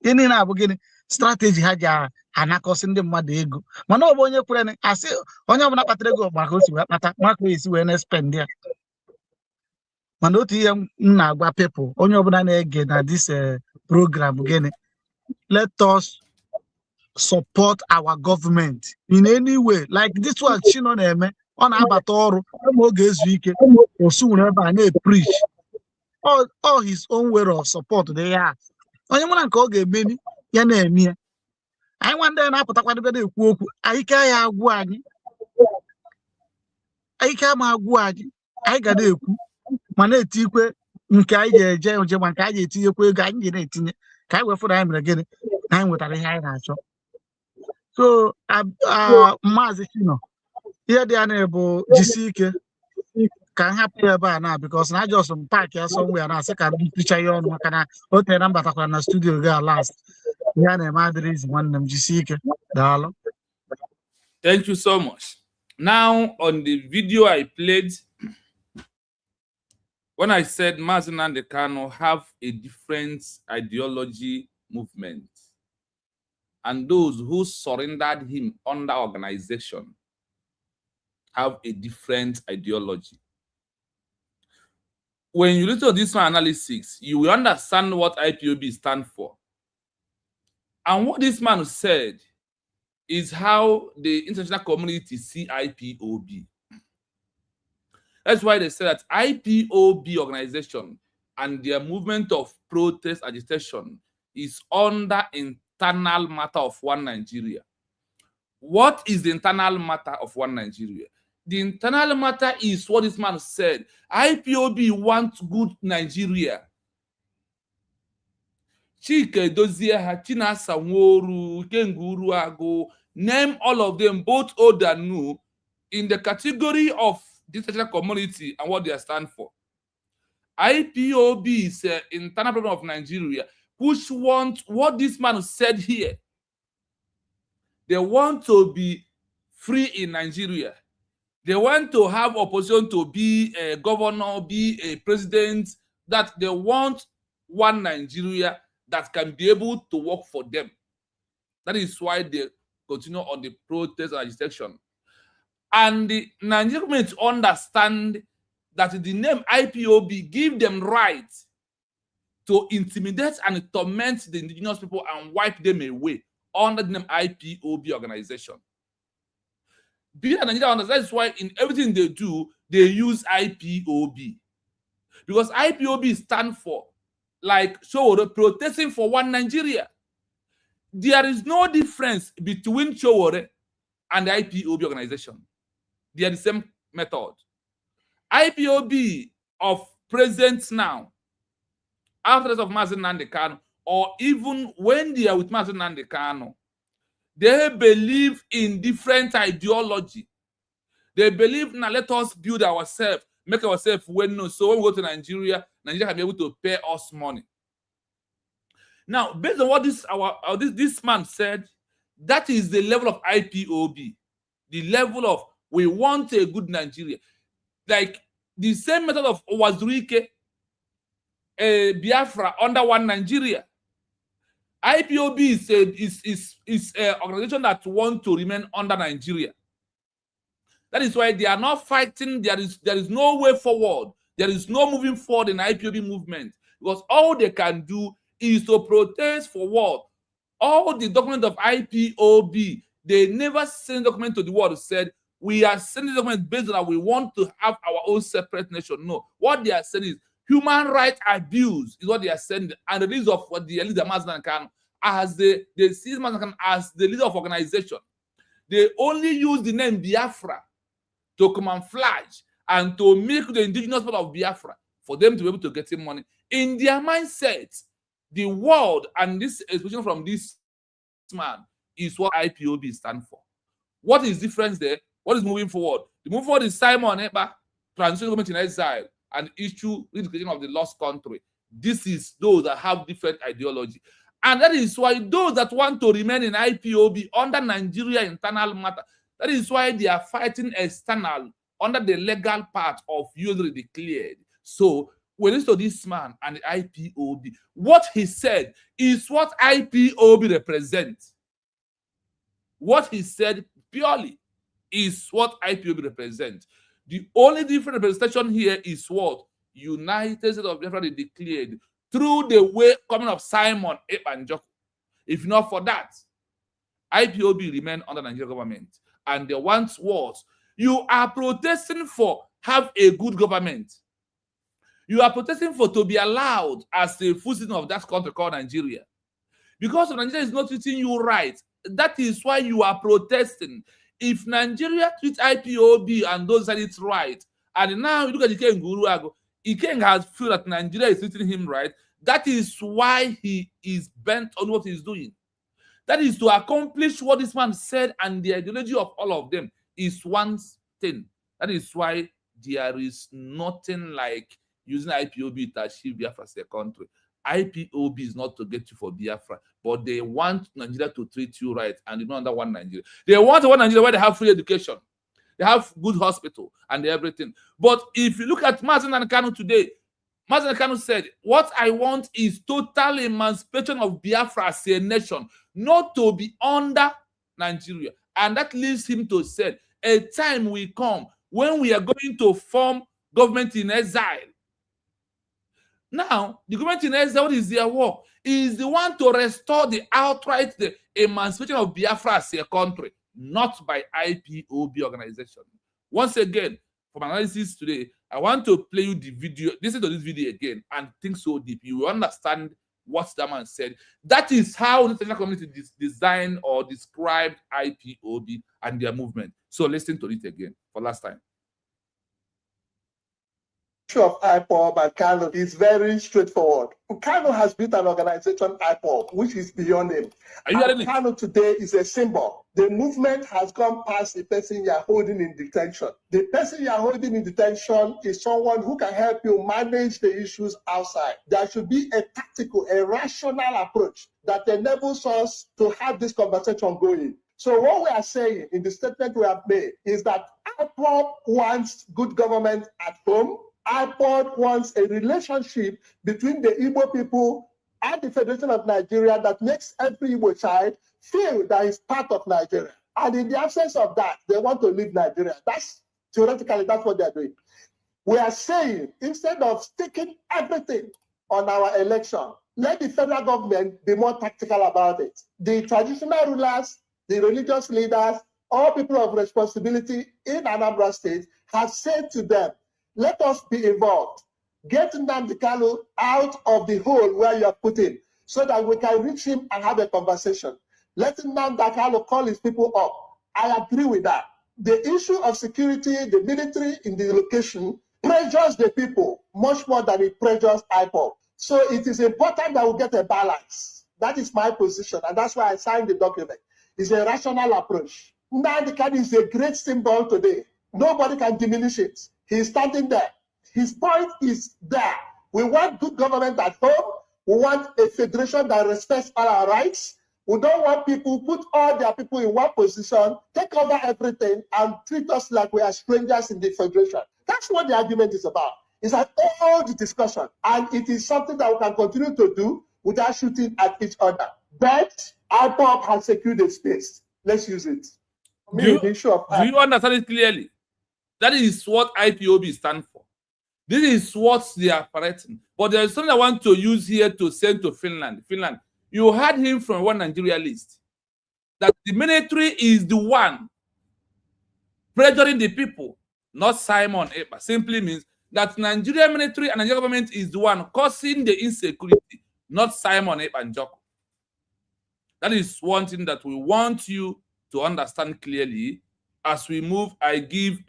gịnị na-abụ gịnị strategy ha ji anakọsị ndị mmadụ ego mana ọ bụ onye kwere asị onye ọbụla kpatara ego maka o si wee kpata maka esi wee na-spend ya mana otu ihe m na-agwa people onye ọbụla na-ege na this program gịnị let us support our government in any way like this one Chino na-eme ọ na-abata ọrụ ma oge ezu ike osu nwere ebe a na-preach all his own way of support dị ya onye nwere nke ọ ga-emeni ya na-eme ya anyị nwa ndị na-apụtakwa ebe na-ekwu okwu ike ya agwụ anyị ike ama agwụ anyị ga na-ekwu ma na-etikwe nke anyị ga-eje nje ma nke anyị ga-etinyekwa ego anyị ga na-etinye ka anyị wefụrụ anyị mere gịnị na anyị nwetara ihe anyị na-achọ. So Maazị Chino ihe dị ya na-ebu jisi ike ka m hapụ ebe a na because na just park ya somewhere na-asị ka m picha ya ọnụ maka na o tere na mbatakwara na studio ga last ya na-eme adịrịzi nwanne m jisi ike daalụ. Thank you so much. Now on the video I played, when I said Mazi Nnamdi Kanu have a different ideology movement, and those who surrendered him under organization have a different ideology. When you listen to this analysis, you will understand what IPOB stands for. And what this man said is how the international community see IPOB. That's why they say that IPOB organization and their movement of protest agitation is under internal matter of one Nigeria. What is the internal matter of one Nigeria? The internal matter is what this man said. IPOB wants good Nigeria. Chike Dozieha, Chinasa Nworu, Kenguru Ago, name all of them, both old and new, in the category of this community and what they stand for. IPOB is an internal problem of Nigeria, which want what this man said here. They want to be free in Nigeria. They want to have opposition to be a governor, be a president, that they want one Nigeria that can be able to work for them. That is why they continue on the protest and agitation. And the Nigerian government understand that the name IPOB give them right to intimidate and torment the indigenous people and wipe them away under the name IPOB organization. That's why in everything they do, they use IPOB. Because IPOB stands for, like, Showore, protesting for one Nigeria. There is no difference between Showore and the IPOB organization. They are the same method. IPOB of present now, after the of Mazi Nnamdi Kanu, or even when they are with Mazi Nnamdi Kanu, they believe in different ideology. They believe, now let us build ourselves, make ourselves well known. So when we go to Nigeria, Nigeria can be able to pay us money. Now, based on what this man said, that is the level of IPOB, the level of we want a good Nigeria. Like the same method of Wazirike, Biafra under one Nigeria. IPOB is an organization that wants to remain under Nigeria. That is why they are not fighting. There is no way forward. There is no moving forward in the IPOB movement, because all they can do is to protest for what? All the document of IPOB, they never send document to the world said, we are sending document based on that we want to have our own separate nation. No, what they are saying is human rights abuse is what they are saying, and the release of what the leader Mazi Nnamdi Kanu as they see Mazi Nnamdi Kanu as the leader of organization. They only use the name Biafra to camouflage and to make the indigenous part of Biafra for them to be able to get in money. In their mindset, the world and this expression from this man is what IPOB stands for. What is difference there? What is moving forward? The move forward is Simon Ekpa, transition government in exile, and issue rededication of the lost country. This is those that have different ideology. And that is why those that want to remain in IPOB under Nigeria internal matter, that is why they are fighting external under the legal part of usually declared. So when it's to this man and the IPOB, what he said is what IPOB represents. What he said purely is what IPOB represents. The only different representation here is what United States of Biafra declared through the way coming of Simon Ekpa and Joko. If not for that, IPOB remain under Nigerian government. And the want was, you are protesting for have a good government. You are protesting for to be allowed as the full citizen of that country called Nigeria. Because Nigeria is not treating you right. That is why you are protesting. If Nigeria treats IPOB and those that it's right, and now you look at Ikenga Uruago, Ikenga has felt that Nigeria is treating him right. That is why he is bent on what he's doing. That is to accomplish what this man said, and the ideology of all of them is one thing. That is why there is nothing like using IPOB to achieve Biafra as a country. IPOB is not to get you for Biafra, but they want Nigeria to treat you right, and you know under one Nigeria. They want one Nigeria where they have free education, they have good hospital, and everything. But if you look at Mazen and Kanu today, Mazen Kanu said, what I want is total emancipation of Biafra as a nation, not to be under Nigeria. And that leads him to say, a time will come when we are going to form government in exile. Now, the government in exile, what is their work? Is the one to restore the outright the emancipation of Biafra as a country, not by IPOB organization. Once again, for my analysis today, I want to play you the video, listen to this video again, and think so deep. You will understand what that man said. That is how the international community designed or described IPOB and their movement. So listen to it again for last time. Of Ipob and Kano is very straightforward. Kano has built an organization, Ipob, which is beyond him. And Kano today is a symbol. The movement has gone past the person you are holding in detention. The person you are holding in detention is someone who can help you manage the issues outside. There should be a tactical, a rational approach that enables us to have this conversation going. So what we are saying in the statement we have made is that Ipob wants good government at home. Ipob wants a relationship between the Igbo people and the Federation of Nigeria that makes every Igbo child feel that he's part of Nigeria. And in the absence of that, they want to leave Nigeria. That's theoretically, that's what they're doing. We are saying, instead of sticking everything on our election, let the federal government be more tactical about it. The traditional rulers, the religious leaders, all people of responsibility in Anambra State have said to them, let us be involved. Get Nnamdi Kanu out of the hole where you are put in so that we can reach him and have a conversation. Let Nnamdi Kanu call his people up. I agree with that. The issue of security, the military in the location, pressures the people much more than it pressures IPOB. So it is important that we get a balance. That is my position, and that's why I signed the document. It's a rational approach. Nnamdi Kanu is a great symbol today. Nobody can diminish it. He's standing there. His point is there. We want good government at home. We want a federation that respects all our rights. We don't want people put all their people in one position, take over everything, and treat us like we are strangers in the federation. That's what the argument is about. It's an old discussion, and it is something that we can continue to do without shooting at each other. But IPOB has secured a space. Let's use it. Do you understand it clearly? That is what IPOB stands for. This is what they are operating. But there is something I want to use here to send to Finland. Finland, you heard him from one Nigeria list. That the military is the one pressuring the people, not Simon Ekpa. Simply means that Nigeria military and Nigeria government is the one causing the insecurity, not Simon Ekpa and Joko. That is one thing that we want you to understand clearly. As we move, I give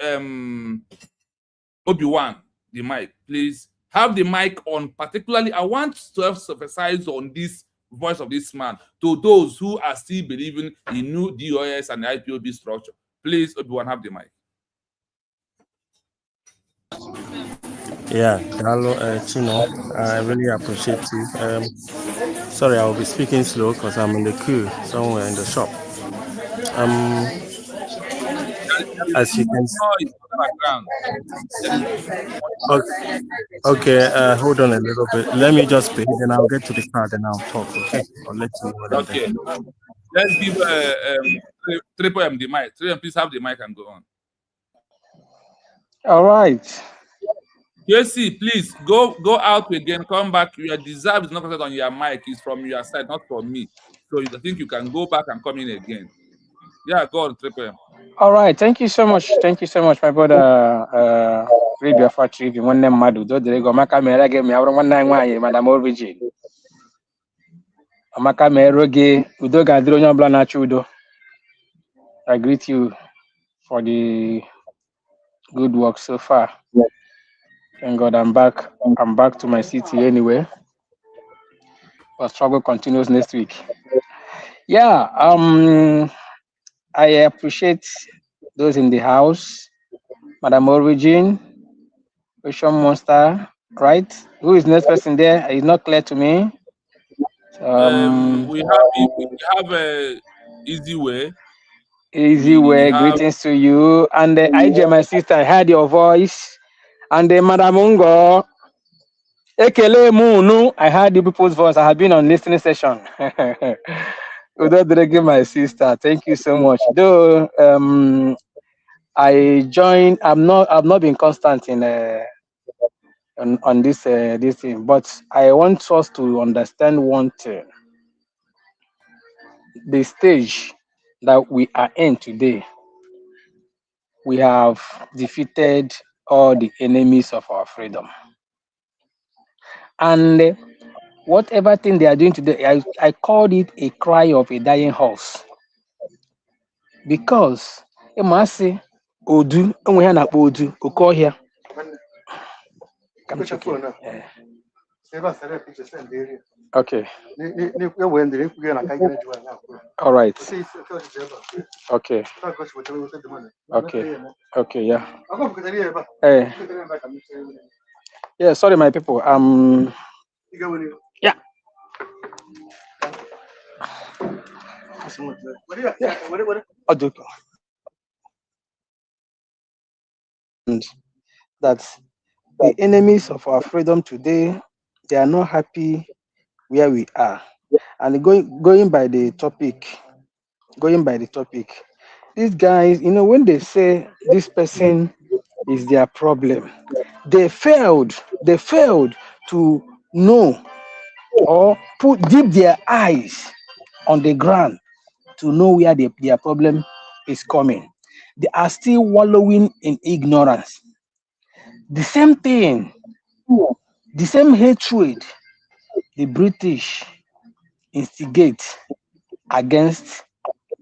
Obi-Wan the mic. Please have the mic on. Particularly, I want to emphasize on this voice of this man to those who are still believing in new DOS and IPOB structure. Please, everyone have the mic. Yeah, hello, Chino. I really appreciate you. Sorry, I will be speaking slow because I'm in the queue somewhere in the shop. As you can see, okay, hold on a little bit. Let me just pay, then I'll get to the card and I'll talk, okay? I'll let you know what I'm Okay. Let's give Triple M the mic. Triple M, please have the mic and go on. All right. JC, please go out again, come back. Your deserve is not considered on your mic, it's from your side, not from me. So I think you can go back and come in again. Yeah, go on, Triple M. All right. Thank you so much. Thank you so much, my brother. Biafras TV. One name Madu. Do the go maka me rage me awro one nine Madam Origin. Amaka me roge udo gadro nya bla na chudo. I greet you for the good work so far. Thank God I'm back. I'm back to my city anyway. But struggle continues next week. Yeah. I appreciate those in the house. Madam Origin, Ocean Monster, right? Who is next person there? It's not clear to me. We have a easy way. Easy way. Greetings to you. And IJ, my sister, I heard your voice. And Madam Ungo, Ekele Munu, I heard the people's voice. I have been on listening session. Udo my sister. Thank you so much. Though I joined, I've not been constant in on this thing, but I want us to understand one thing. The stage that we are in today, we have defeated all the enemies of our freedom. And whatever thing they are doing today, I called it a cry of a dying horse. Because it must say, Odu, Odu, Okohia. Okay. All right. Okay. Okay. Okay. Yeah. Hey. Yeah. Sorry, my people. Yeah. And that the enemies of our freedom today, they are not happy where we are. And going by the topic, these guys, when they say this person is their problem, they failed to know or dip their eyes on the ground to know where their problem is coming. They are still wallowing in ignorance. The same thing, the same hatred the British instigate against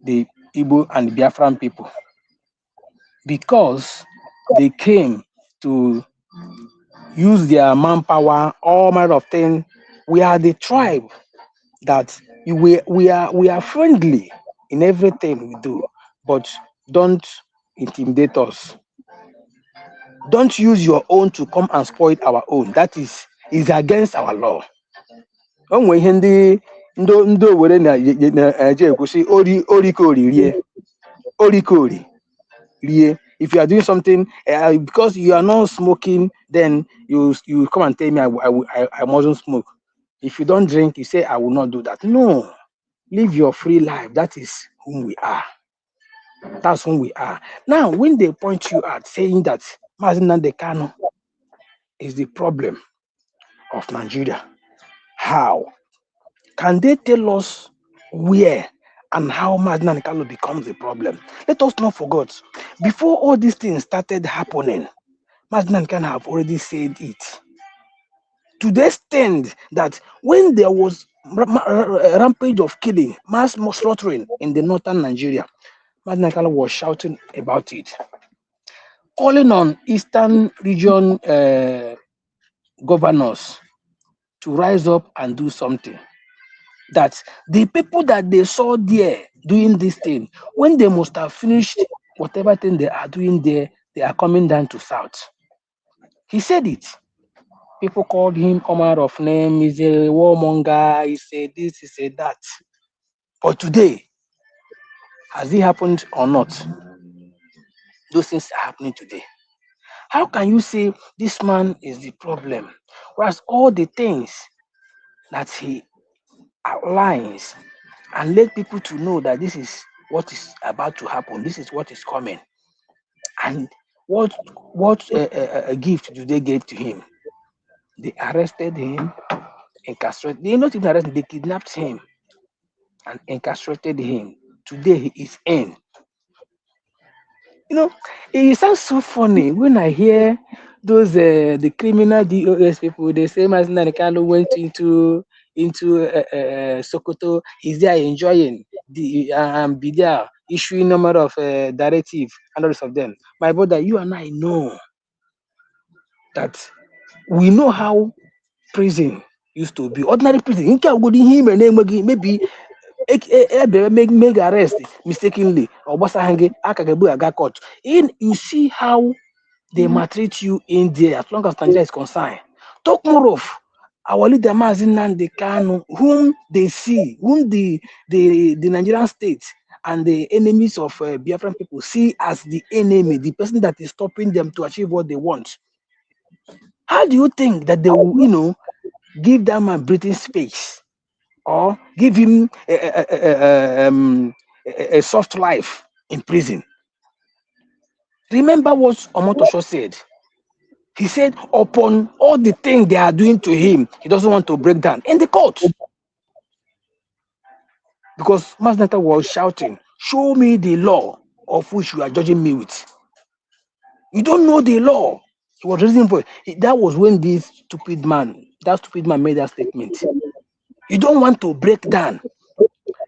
the Igbo and the Biafran people, because they came to use their manpower, all manner of things. We are the tribe that we are friendly in everything we do, but don't intimidate us. Don't use your own to come and spoil our own. That is against our law. If you are doing something because you are not smoking, then you come and tell me I mustn't smoke. If you don't drink, you say I will not do that. No, live your free life. That is whom we are. That's whom we are. Now, when they point you at saying that Mazi Nnamdi Kanu is the problem of Nigeria, how can they tell us where and how Mazi Nnamdi Kanu becomes the problem? Let us not forget, before all these things started happening, Mazi Nnamdi Kanu have already said it. To the extent that when there was rampage of killing, mass slaughtering in the northern Nigeria, Mazi Nnamdi Kanu was shouting about it, calling on Eastern region governors to rise up and do something. That the people that they saw there doing this thing, when they must have finished whatever thing they are doing there, they are coming down to South. He said it. People called him all manner of name. He's a warmonger. He said this, he said that. But today, has it happened or not? Those things are happening today. How can you say this man is the problem, whereas all the things that he outlines and let people to know that this is what is about to happen, this is what is coming, and what gift do they give to him? They arrested him, incarcerated. They not even arrested, they kidnapped him and incarcerated him. Today he is in. You know, it sounds so funny when I hear those the criminal DOS people. They say Masina Kano went into Sokoto. Is there enjoying the be there issuing number of directive and all of them. My brother, you and I know that we know how prison used to be. Ordinary prison. You can't go to him and maybe make arrest mistakenly or got caught. You see how they maltreat you in there as long as Nigeria is concerned. Talk more of our leader Mazin Nnamdi Kanu, whom they see, whom the Nigerian state and the enemies of Biafran people see as the enemy, the person that is stopping them to achieve what they want. How do you think that they will, give that man breathing space or give him a soft life in prison? Remember what Omotosho said. He said, upon all the things they are doing to him, he doesn't want to break down in the court. Because Masnata was shouting, show me the law of which you are judging me with. You don't know the law. He was reasoning for it. That was when that stupid man made that statement. You don't want to break down.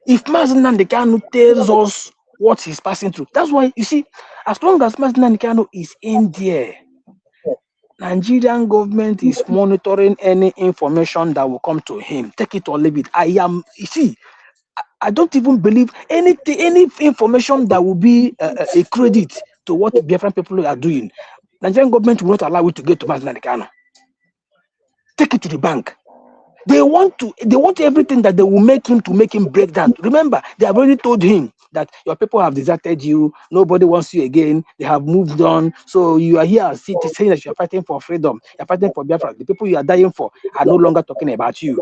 If Nnamdi Kanu tells us what he's passing through, that's why, you see, as long as Nnamdi Kanu is in there, Nigerian government is monitoring any information that will come to him. Take it or leave it. I don't even believe any information that will be a credit to what Biafran people are doing. Nigerian government will not allow it to get to Nnamdi Kanu. Take it to the bank. They want everything that they will make him break down. Remember, they have already told him that your people have deserted you, nobody wants you again, they have moved on. So you are here saying that you're fighting for freedom, you're fighting for Biafra. The people you are dying for are no longer talking about you.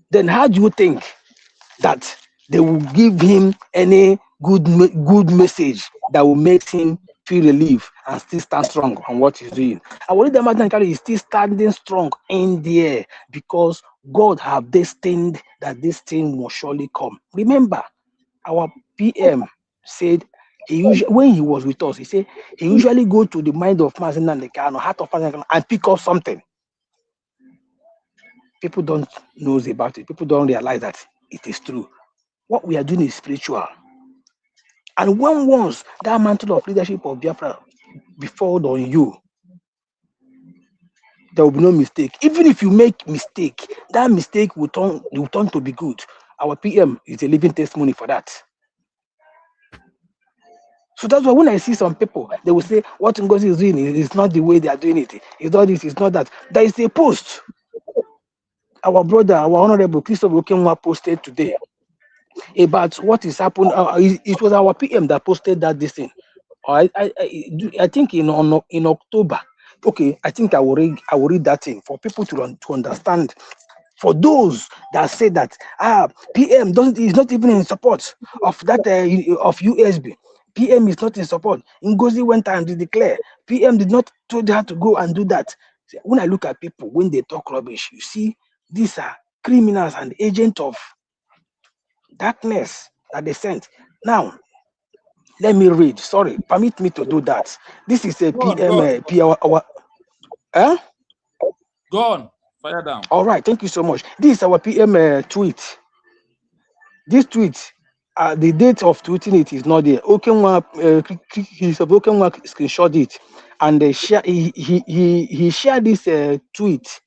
Then how do you think that they will give him any good message that will make him feel relief and still stand strong on what he's doing? I believe that Martin Kari is still standing strong in there because God have destined that this thing will surely come. Remember, our PM said when he was with us, he said he usually go to the mind of Martin Nnamdi Kanu, heart of Martin Kanu, and pick up something. People don't know about it. People don't realize that it is true. What we are doing is spiritual. And when once that mantle of leadership of Biafra befall on you, there will be no mistake. Even if you make mistake, that mistake will turn to be good. Our PM is a living testimony for that. So that's why when I see some people, they will say, what Ngozi is doing is not the way they are doing it. It's not this, it's not that. There is a post. Our brother, our Honorable Christopher Okenwa posted today about what is happening. It was our PM that posted that this thing. I think in October. Okay, I think I will read that thing for people to understand. For those that say that PM is not even in support of that of USB. PM is not in support. Ngozi went and declare. PM did not told her to go and do that. When I look at people, when they talk rubbish, you see, these are criminals and agents of darkness that they sent. Now, let me read. Sorry, permit me to do that. This is a PM. Go on, fire down. All right, thank you so much. This is our PM tweet. This tweet, the date of tweeting it is not there. Okenwa screenshot it, and he shared this tweet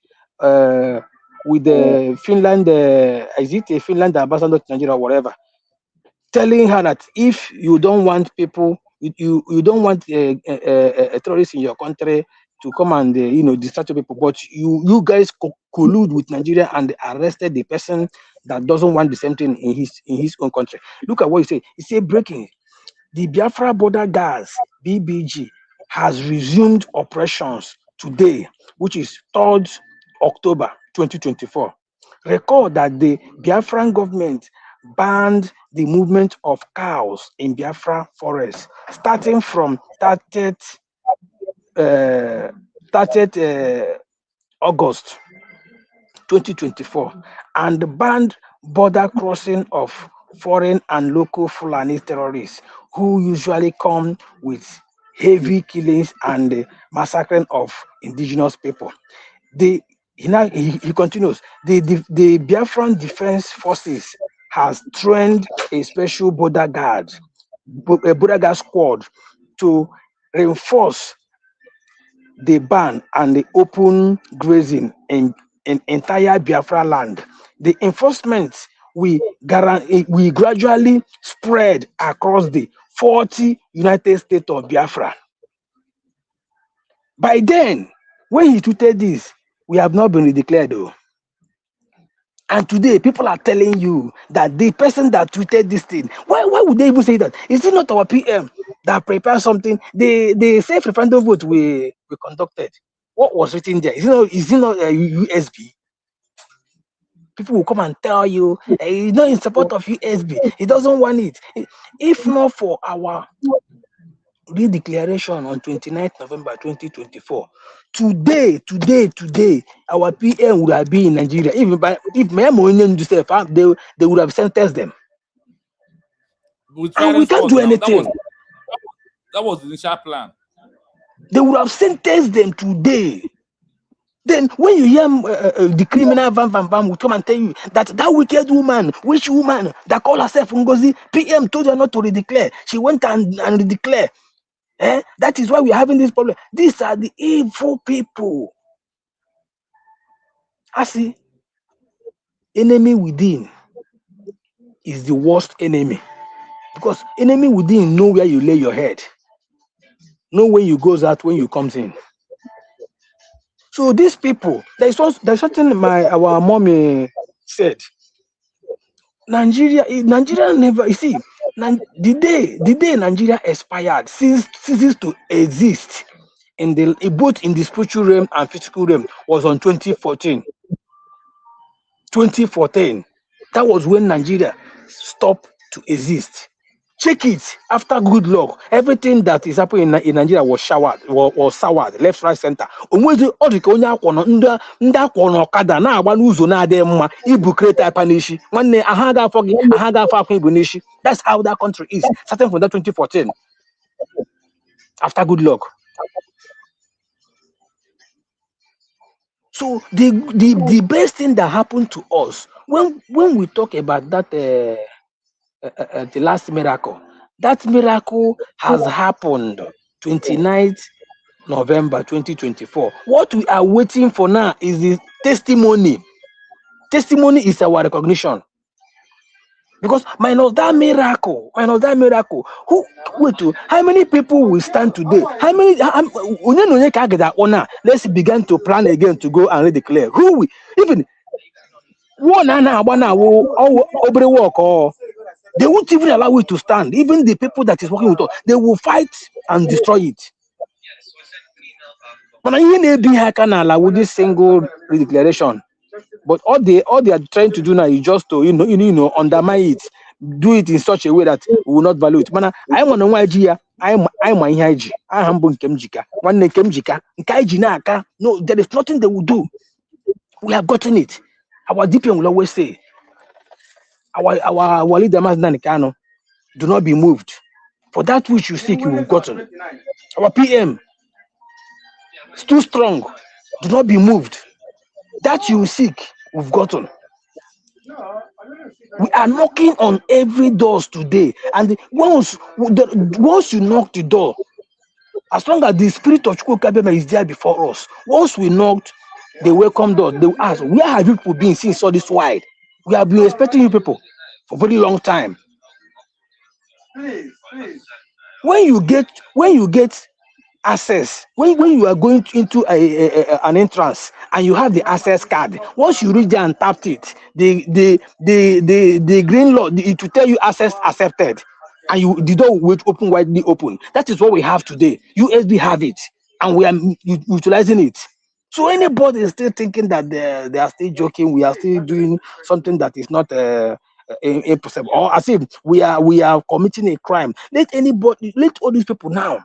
with the Finland. Is it a Finland ambassador to Nigeria or whatever? telling her that if you don't want people, you don't want a terrorist in your country to come and distract people, but you guys collude with Nigeria and arrested the person that doesn't want the same thing in his own country. Look at what he said. He said, breaking. The Biafra border guards, BBG, has resumed operations today, which is 3rd October 2024. Recall that the Biafran government banned the movement of cows in Biafra forest starting from 30th August 2024 and banned border crossing of foreign and local Fulani terrorists who usually come with heavy killings and massacring of indigenous people. He continues, the Biafran Defense Forces has trained a special border guard squad to reinforce the ban and the open grazing in entire Biafra land. The enforcement we gradually spread across the 40 United States of Biafra. By then, when he tweeted this, we have not been declared though. And today, people are telling you that the person that tweeted this thing, why would they even say that? Is it not our PM that prepared something? The safe referendum vote we conducted. What was written there? Is it not a USB? People will come and tell you he's not in support of USB. He doesn't want it. If not for our redeclaration on 29th November 2024, today, our PM would have been in Nigeria. If Memo they would have sentenced them. And we can't do anything. That was the initial plan. They would have sentenced them today. Then when you hear the criminal Van will come and tell you that wicked woman, which woman that called herself Ngozi, PM told her not to redeclare. She went and redeclared. That is why we're having this problem. These are the evil people. I see. Enemy within is the worst enemy. Because enemy within know where you lay your head. Know when you goes out, when you comes in. So these people, there's something our mommy said. Nigeria never, you see, the day Nigeria expired, ceases to exist both in the spiritual realm and physical realm was on 2014. 2014. That was when Nigeria stopped to exist. Check it. After good luck, everything that is happening in Nigeria was soured, left, right, center. Onwezi odika onye akwono ndị akwono okada na agba n'ụzọ na-adị mma ibu create panishi. Nwanne aha ga-afọ gị, aha ga-afọ akwa ibu n'ishi. That's how that country is, starting from that 2014. After good luck. So the best thing that happened to us when we talk about that the last miracle, that miracle has happened 29th November 2024. What we are waiting for now is the testimony. Testimony is our recognition. Because minus that miracle, how many people will stand today? Let's begin to plan again to go and redeclare. Who will even one they won't even allow it to stand. Even the people that is working with us, they will fight and destroy it. But allow this single redeclaration. But all they are trying to do now is just to undermine it, do it in such a way that we will not value it. Man, I want to know idea. I'm my IG. I am Kemjika. One Kemjika. No, there is nothing they will do. We have gotten it. Our DPM will always say, our leader Nanikano, do not be moved. For that which you seek, you will gotten. Our PM is too strong. Do not be moved. That you seek, we've gotten. We are knocking on every doors today, and once you knock the door, as long as the spirit of Chukwukabeme is there before us, once we knocked the welcome door, they will ask, where have you people been since all this while? We have been expecting you people for a very long time. When you get access, when you are going into an entrance and you have the access card, once you reach there and tap it, the green law, it will tell you access accepted, and the door will open widely open. That is what we have today. USB have it, and we are utilizing it. So anybody is still thinking that they are still joking, we are still doing something that is not impossible, or as if we are committing a crime. Let all these people now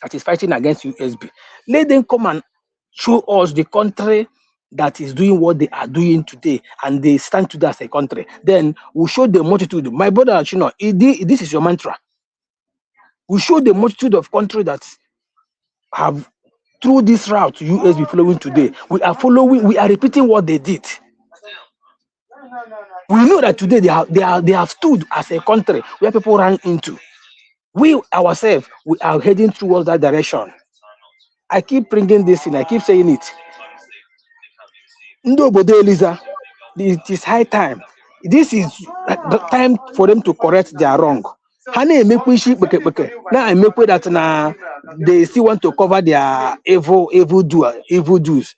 that is fighting against USB, let them come and show us the country that is doing what they are doing today, and they stand today as a country. Then we show the multitude. My brother, this is your mantra. We show the multitude of countries that have through this route USB following today. We are repeating what they did. We know that today they have stood as a country where people ran into. We ourselves, we are heading towards that direction. I keep bringing this in. I keep saying it. Ndobodo Eliza, it is high time. This is the time for them to correct their wrong. Now I make that now they still want to cover their evil doers.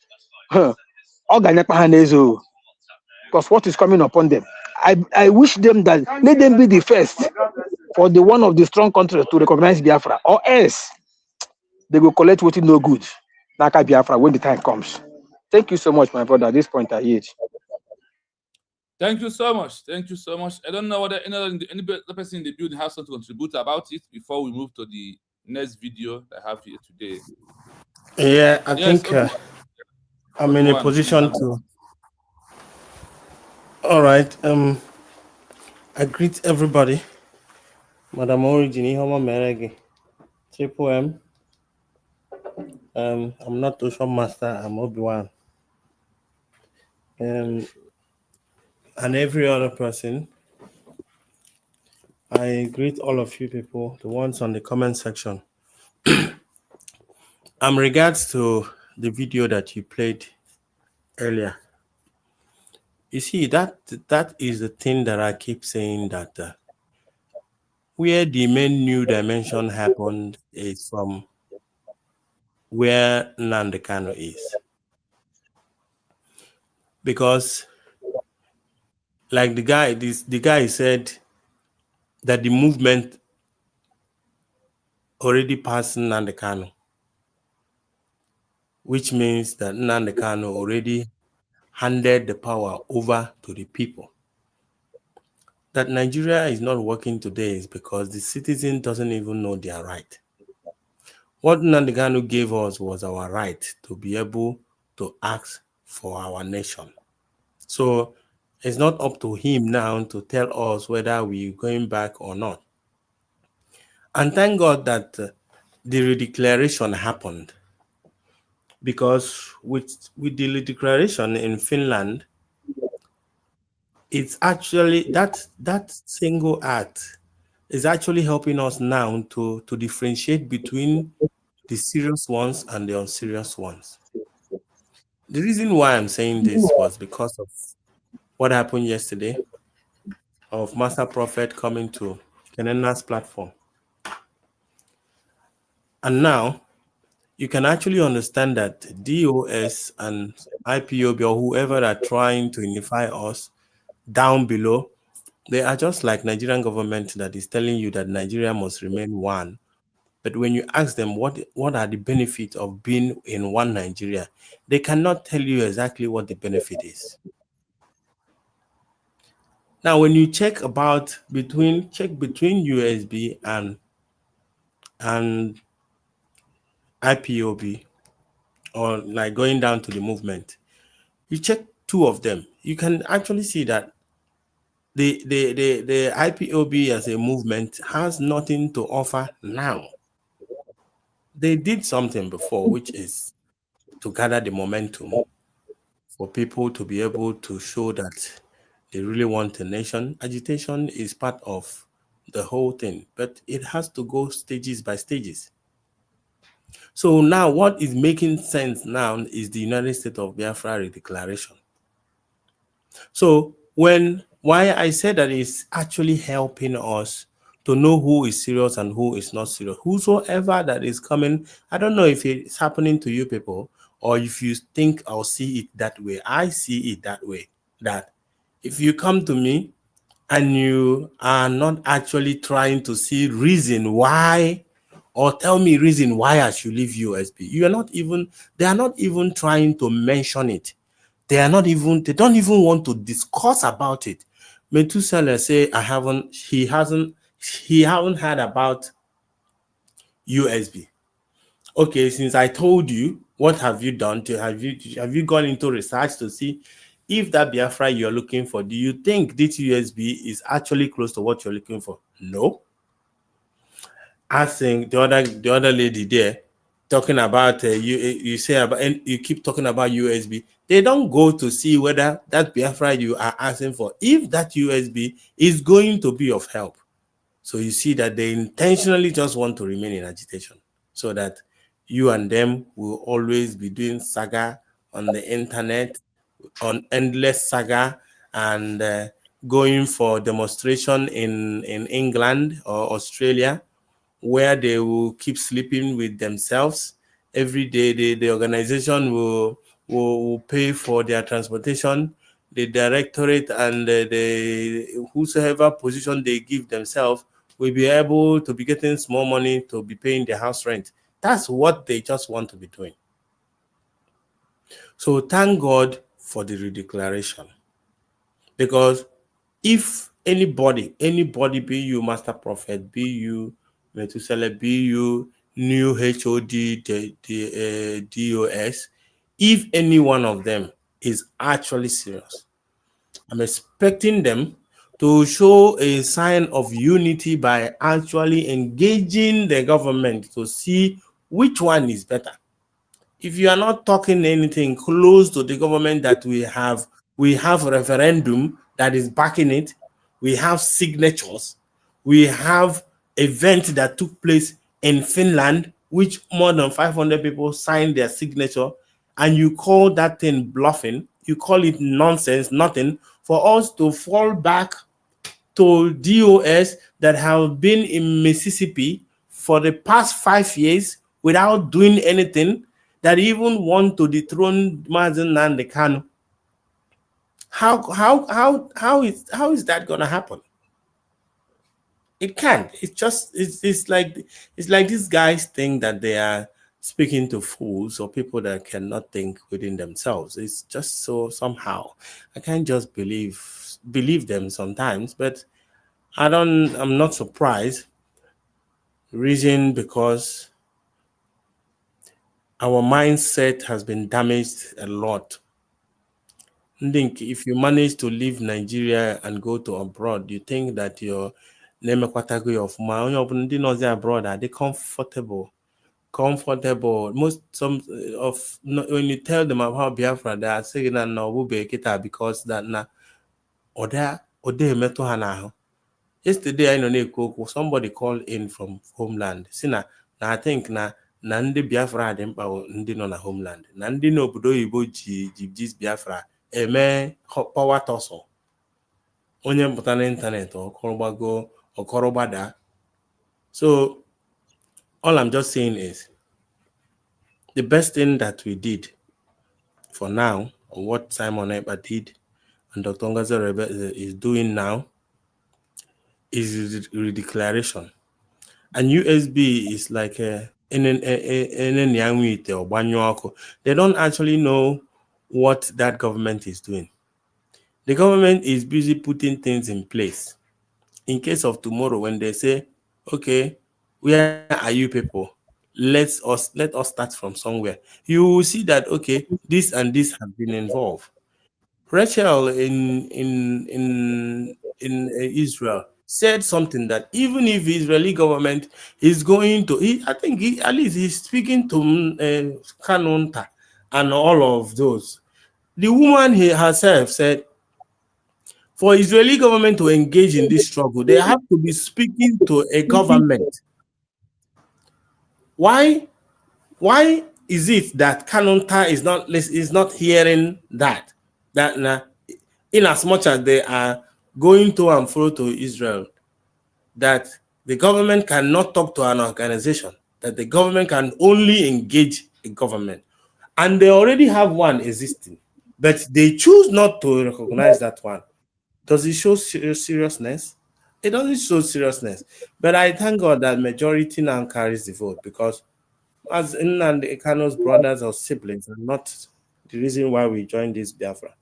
Because what is coming upon them? I wish them that let them be the first for the one of the strong countries to recognize Biafra, or else they will collect what is no good. Naka Biafra when the time comes. Thank you so much, my brother. At this point, I yield. Thank you so much. Thank you so much. I don't know whether any other person in the building has something to contribute about it before we move to the next video I have here today. Yeah, I think I'm in a position to. All right. I greet everybody. Madam Origin, Homa Meregi, Triple M. I'm not Ocean Master. I'm Obi-Wan. And every other person. I greet all of you people, the ones on the comment section. Regards to the video that you played earlier. You see, that is the thing that I keep saying, that where the main new dimension happened is from where Nnamdi Kanu is. Because like the guy said that the movement already passed Nnamdi Kanu, which means that Nnamdi Kanu already handed the power over to the people. That Nigeria is not working today is because the citizen doesn't even know their right. What Nnamdi Kanu gave us was our right to be able to ask for our nation. So it's not up to him now to tell us whether we're going back or not. And thank God that the redeclaration happened, because with the redeclaration in Finland, it's actually that single act is actually helping us now to differentiate between the serious ones and the unserious ones. The reason why I'm saying this was because of what happened yesterday of Master Prophet coming to Kenena's platform. And now you can actually understand that DOS and IPOB or whoever are trying to unify us down below, they are just like Nigerian government that is telling you that Nigeria must remain one. But when you ask them what are the benefits of being in one Nigeria, they cannot tell you exactly what the benefit is. Now, when you check between USB and IPOB, or like going down to the movement, you check two of them, you can actually see that the IPOB as a movement has nothing to offer now. They did something before, which is to gather the momentum for people to be able to show that they really want a nation. Agitation is part of the whole thing, but it has to go stages by stages. So now what is making sense now is the United States of Biafra Declaration. So why I said that it's actually helping us to know who is serious and who is not serious. Whosoever that is coming, I don't know if it's happening to you people or if you think I'll see it that way. I see it that way, that if you come to me and you are not actually trying to see reason why, or tell me reason why I should leave USB, they are not even trying to mention it. They don't even want to discuss about it. Methuselah say he hasn't heard about USB. Okay, since I told you, what have you done? Have you gone into research to see if that Biafra you're looking for, do you think this USB is actually close to what you're looking for? No. Asking the other lady there, talking about you say about, and you keep talking about USB. They don't go to see whether that Biafra you are asking for, if that USB is going to be of help. So you see that they intentionally just want to remain in agitation, so that you and them will always be doing saga on the internet, on endless saga, and going for demonstration in England or Australia, where they will keep sleeping with themselves. Every day the organization will pay for their transportation. The directorate and whosoever position they give themselves will be able to be getting small money to be paying their house rent. That's what they just want to be doing. So thank God for the redeclaration, because if anybody, be you Master Prophet, be you Methuselah, be you new HOD, the DOS, if any one of them is actually serious, I'm expecting them to show a sign of unity by actually engaging the government to see which one is better. If you are not talking anything close to the government that we have referendum that is backing it, we have signatures, we have event that took place in Finland, which more than 500 people signed their signature, and you call that thing bluffing, you call it nonsense, nothing, for us to fall back to DOS that have been in Mississippi for the past 5 years without doing anything, that even want to dethrone Mazen Nnamdi Kanu. How is that going to happen? It can't. It's like these guys think that they are speaking to fools or people that cannot think within themselves. It's just so somehow I can't just believe them sometimes, but I'm not surprised. Reason because our mindset has been damaged a lot. I think if you manage to leave Nigeria and go to abroad, you think that your name of abroad are they comfortable. Most when you tell them about Biafra, they are saying that no because that na meto hana. Yesterday I know somebody called in from homeland. Sina na I think na ndị Biafra dị mkpa ndị nọ na homeland, na ndị n'obodo oyibo ji Biafra eme power tussle. Onye mpụta na internet ọkọrọgbada. So all I'm just saying is the best thing that we did for now, or what Simon Ekpa did and Dr. Ngozi is doing now, is redeclaration. And USB is like they don't actually know what that government is doing. The government is busy putting things in place. In case of tomorrow, when they say, okay, where are you people? Let us start from somewhere. You will see that, okay, this and this have been involved. Rachel in Israel said something that even if the Israeli government is going to, at least he's speaking to Kanunta and all of those. The woman herself said, for Israeli government to engage in this struggle, they have to be speaking to a government. Why is it that Kanunta is not hearing that in as much as they are going to and fro to Israel, that The government cannot talk to an organization, that the government can only engage a government. And they already have one existing, but they choose not to recognize that one. Does it show seriousness? It doesn't show seriousness. But I thank God that majority now carries the vote, because as Nnamdi Kano's brothers or siblings are not the reason why we joined this Biafra.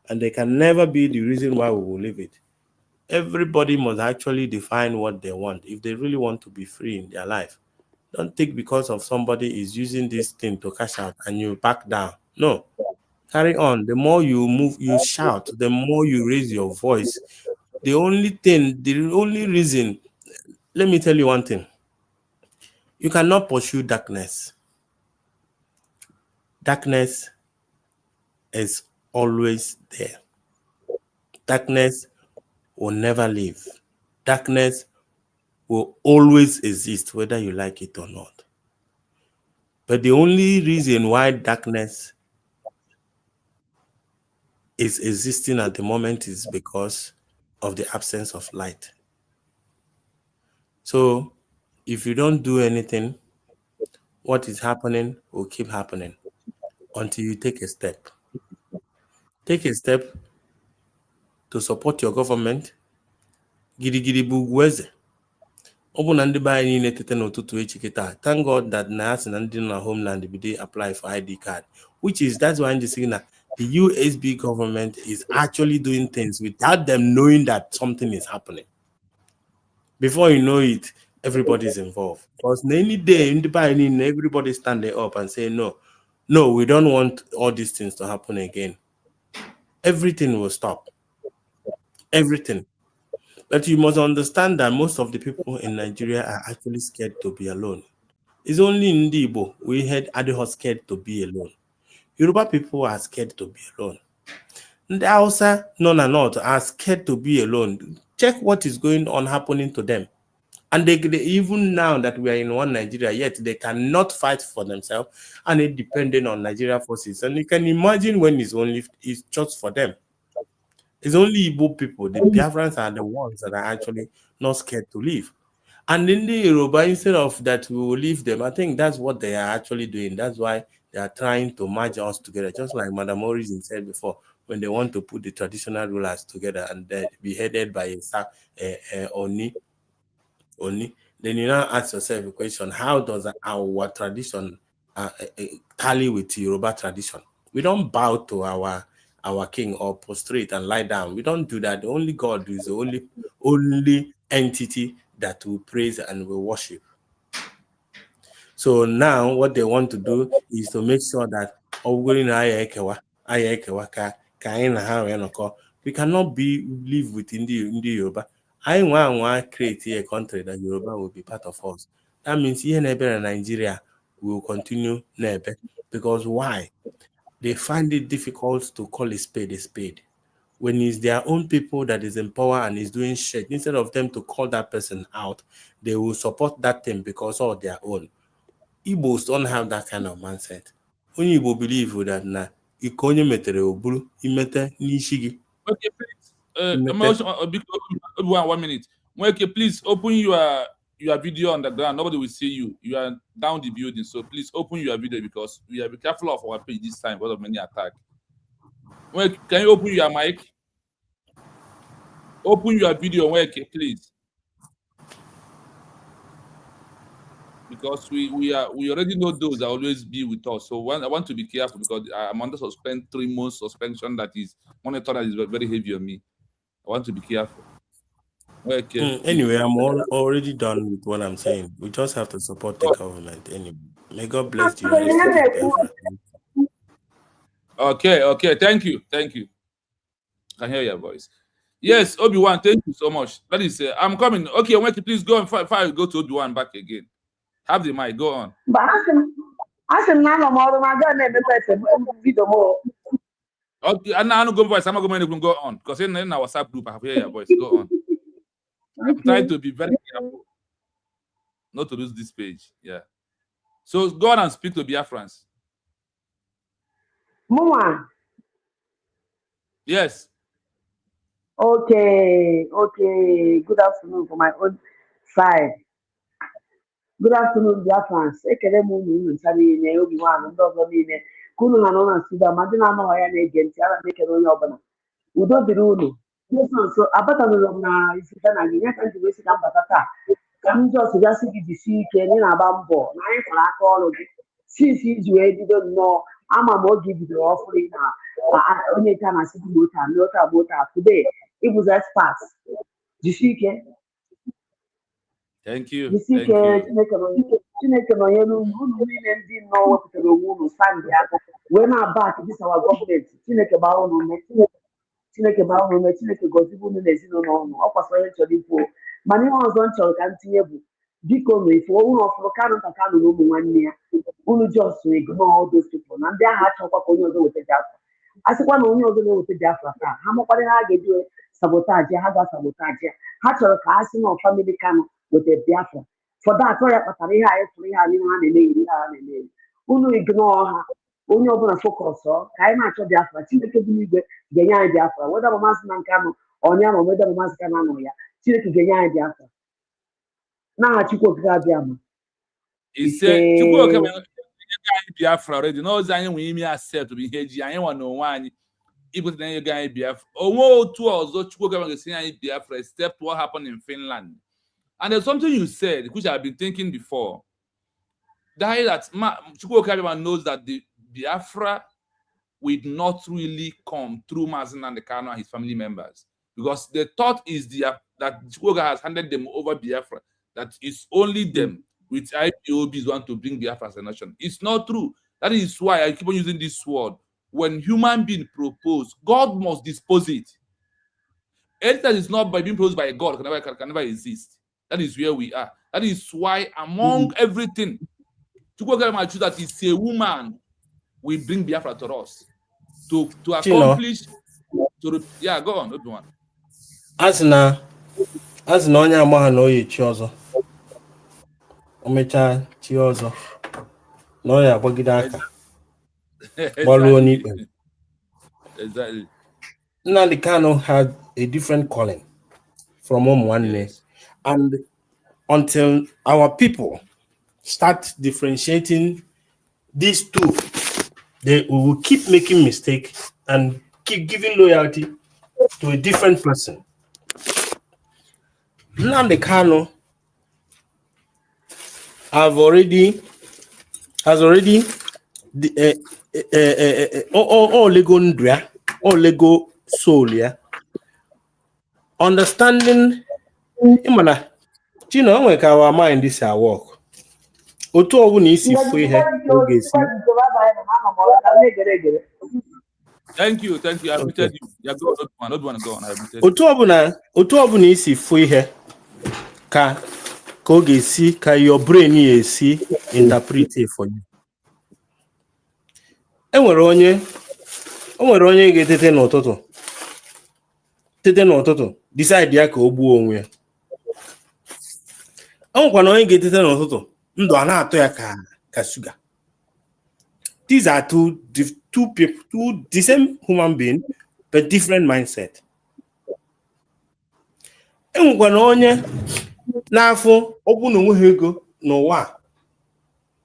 And they can never be the reason why we will leave it. Everybody must actually define what they want. If they really want to be free in their life, don't think because of somebody is using this thing to cash out and you back down. No, carry on. The more you move, you shout, the more you raise your voice. The only reason, let me tell you one thing. You cannot pursue darkness. Darkness is always there. Darkness will never leave. Darkness will always exist, whether you like it or not. But the only reason why darkness is existing at the moment is because of the absence of light. So if you don't do anything, what is happening will keep happening until you take a step. Take a step to support your government. Gidi bugweze. Thank God that NAS and Ndina homeland they apply for ID card, that's why I'm just saying that the Usbg government is actually doing things without them knowing that something is happening. Before you know it, everybody's involved. Because any day everybody standing up and saying no, we don't want all these things to happen again. Everything will stop. Everything. But you must understand that most of the people in Nigeria are actually scared to be alone. It's only in Igbo we had Adeho scared to be alone. Yoruba people are scared to be alone. And the Hausa, not are scared to be alone. Check what is going on happening to them. And they even now that we are in one Nigeria, yet they cannot fight for themselves, and it depending on Nigeria forces. And you can imagine when it's just for them. It's only Igbo people. The Biafrans are the ones that are actually not scared to leave. And in the Yoruba, instead of that we will leave them, I think that's what they are actually doing. That's why they are trying to merge us together, just like Madam Morrison said before, when they want to put the traditional rulers together and be headed by Oni. Then you now ask yourself a question: how does our tradition tally with Yoruba tradition? We don't bow to our king or prostrate and lie down. We don't do that. Only God is the only entity that we praise and we worship. So now what they want to do is to make sure that we cannot live within the Yoruba. I want to create a country that Yoruba will be part of us. That means here in Nigeria will continue nebe. Because why? They find it difficult to call a spade. When it's their own people that is in power and is doing shit, instead of them to call that person out, they will support that thing because of their own. Igbos don't have that kind of mindset. When you believe that na ikonye metere oburu imete nishigi. Okay, please. 1 minute. Okay, please open your video on the ground. Nobody will see you. You are down the building, so please open your video because we have to be careful of our page this time because of many attacks. Can you open your mic? Open your video, please. Because we already know those that always be with us. So I want to be careful because I'm under 3 months suspension that is monitored, that is very heavy on me. I want to be careful. Okay. Anyway, I'm already done with what I'm saying. We just have to support the government. Anyway, may God bless the United States of Biafra. Okay. Thank you. I can hear your voice. Yes, Obi-Wan, thank you so much. That is, I'm coming. Okay, please go on. If I go to Obi-Wan back again. Have the mic. Go on. But I can now video more. Okay, and now I'm going voice. I'm not going to go on because in our WhatsApp group, I have heard your voice. Go on. I'm trying to be very careful not to lose this page. Yeah. So go on and speak to Biafrans. Mama. Yes. Okay. Good afternoon for my own Fine. Good afternoon, Biafras. Ekele m unu nyocha niile, obi nwaanyị ndị ọzọ niile. Ka unu ha nọ na studio ma ndị na-anọghị ya na-ege ntị, ana m ekele onye ọbụla. Udo dịrị unu. Nso abatanụrụ m na isite na gị, nye ka m ji wee sị ka m bata taa. Ka m jọs bịa sị gị jisie ike, na ị na-agba mbọ, na anyị kwara aka ọrụ gị. Since iji wee bido nnọọ, ama m oge bidoro ọfụrụ na onye nke a na-asị gị gbota. Today, ị bụzi expert. Jisie ike. Thank you. Chineke nọnyere unu niile ndị nnọọ wepụtara onwe unu sandị aka wee na-abak dis our gọọmenti. Chineke gbaa unu ume, Chineke gọzibe unu na ezinụlọ unu. Ọ kwasịrị ihe chọrọ ikwu. Mana ihe ọzọ m chọrọ ka m tinye bụ biko na ifo unu ọfụrụ Kanu nta Kanu na ụmụ nwanne ya unu just ignore all those people na ndị ahụ achọkwa ka onye ọzọ weta Biafra. A sịkwa na onye ọzọ na-eweta Biafra taa ha makwara ha ga-eji sabotaji ha ga-sabotaji ya. Ha chọrọ ka ha si na famili Kanu weta Biafra. For that, ọ ya kpatara ihe anyị tụrụ ihe anyị ha na-eme. Unu ignore ha. Onye ọbụla focus ka anyị na-achọ Biafra. Chineke dị n'igwe ga-enye anyị Biafra. Weda mamasị na nke anụ ọnya ma weda mamasị ka na anọ ya. Chineke ga-enye anyị Biafra. N'aha Chukwu okike abịa ma. Ise Chukwu okike anyị Biafra already. N'ozi anyị nwere ime accept bụ ihe eji anyị nwa n'onwe anyị igote na ego anyị Biafra. Onwe otu ọzọ Chukwu okike ga-esi anyị Biafra except what happened in Finland. And there's something you said, which I've been thinking before. That Chukwu Okike knows that the Biafra will not really come through Mazen and the Kanu and his family members. Because the thought is that Chukwu Okike has handed them over Biafra. That it's only them with IPOBs want to bring Biafra as a nation. It's not true. That is why I keep on using this word. When human being propose, God must dispose it. Anything that is not by being proposed by God can never exist. That is where we are. That is why among everything, Chukwu choose that it's a woman will bring Biafra to us to accomplish. Yeah, go on, everyone. As na onye amaha na oyi chi ọzọ. Omecha chi ọzọ. Na oyi agbagide aka. Gbaruo n'ikpe. Exactly. Nnamdi Kanu had a different calling from Omwanne. Yes. And until our people start differentiating these two, we will keep making mistakes and keep giving loyalty to a different person. Nnamdi Kanu has already all Lego soul, yeah. Understanding Imana, you know, when our mind is at work. Otu ọbụ na isi fue ihe oge si. Thank you. I muted you. Yeah, go on. I muted. Otu ọbụ na isi fue ihe ka oge si ka your brain esi interpret it for you. Enwere onye ga-etete n'ụtụtụ decide ya ka o gbuo onwe ya. Onwekwa na onye ga-etete n'ụtụtụ ndụ a na-atọ ya ka sugar. These are two people, the same human being, but different mindset. Enwekwa na onye n'afọ ọgwụ na onwe ego n'ụwa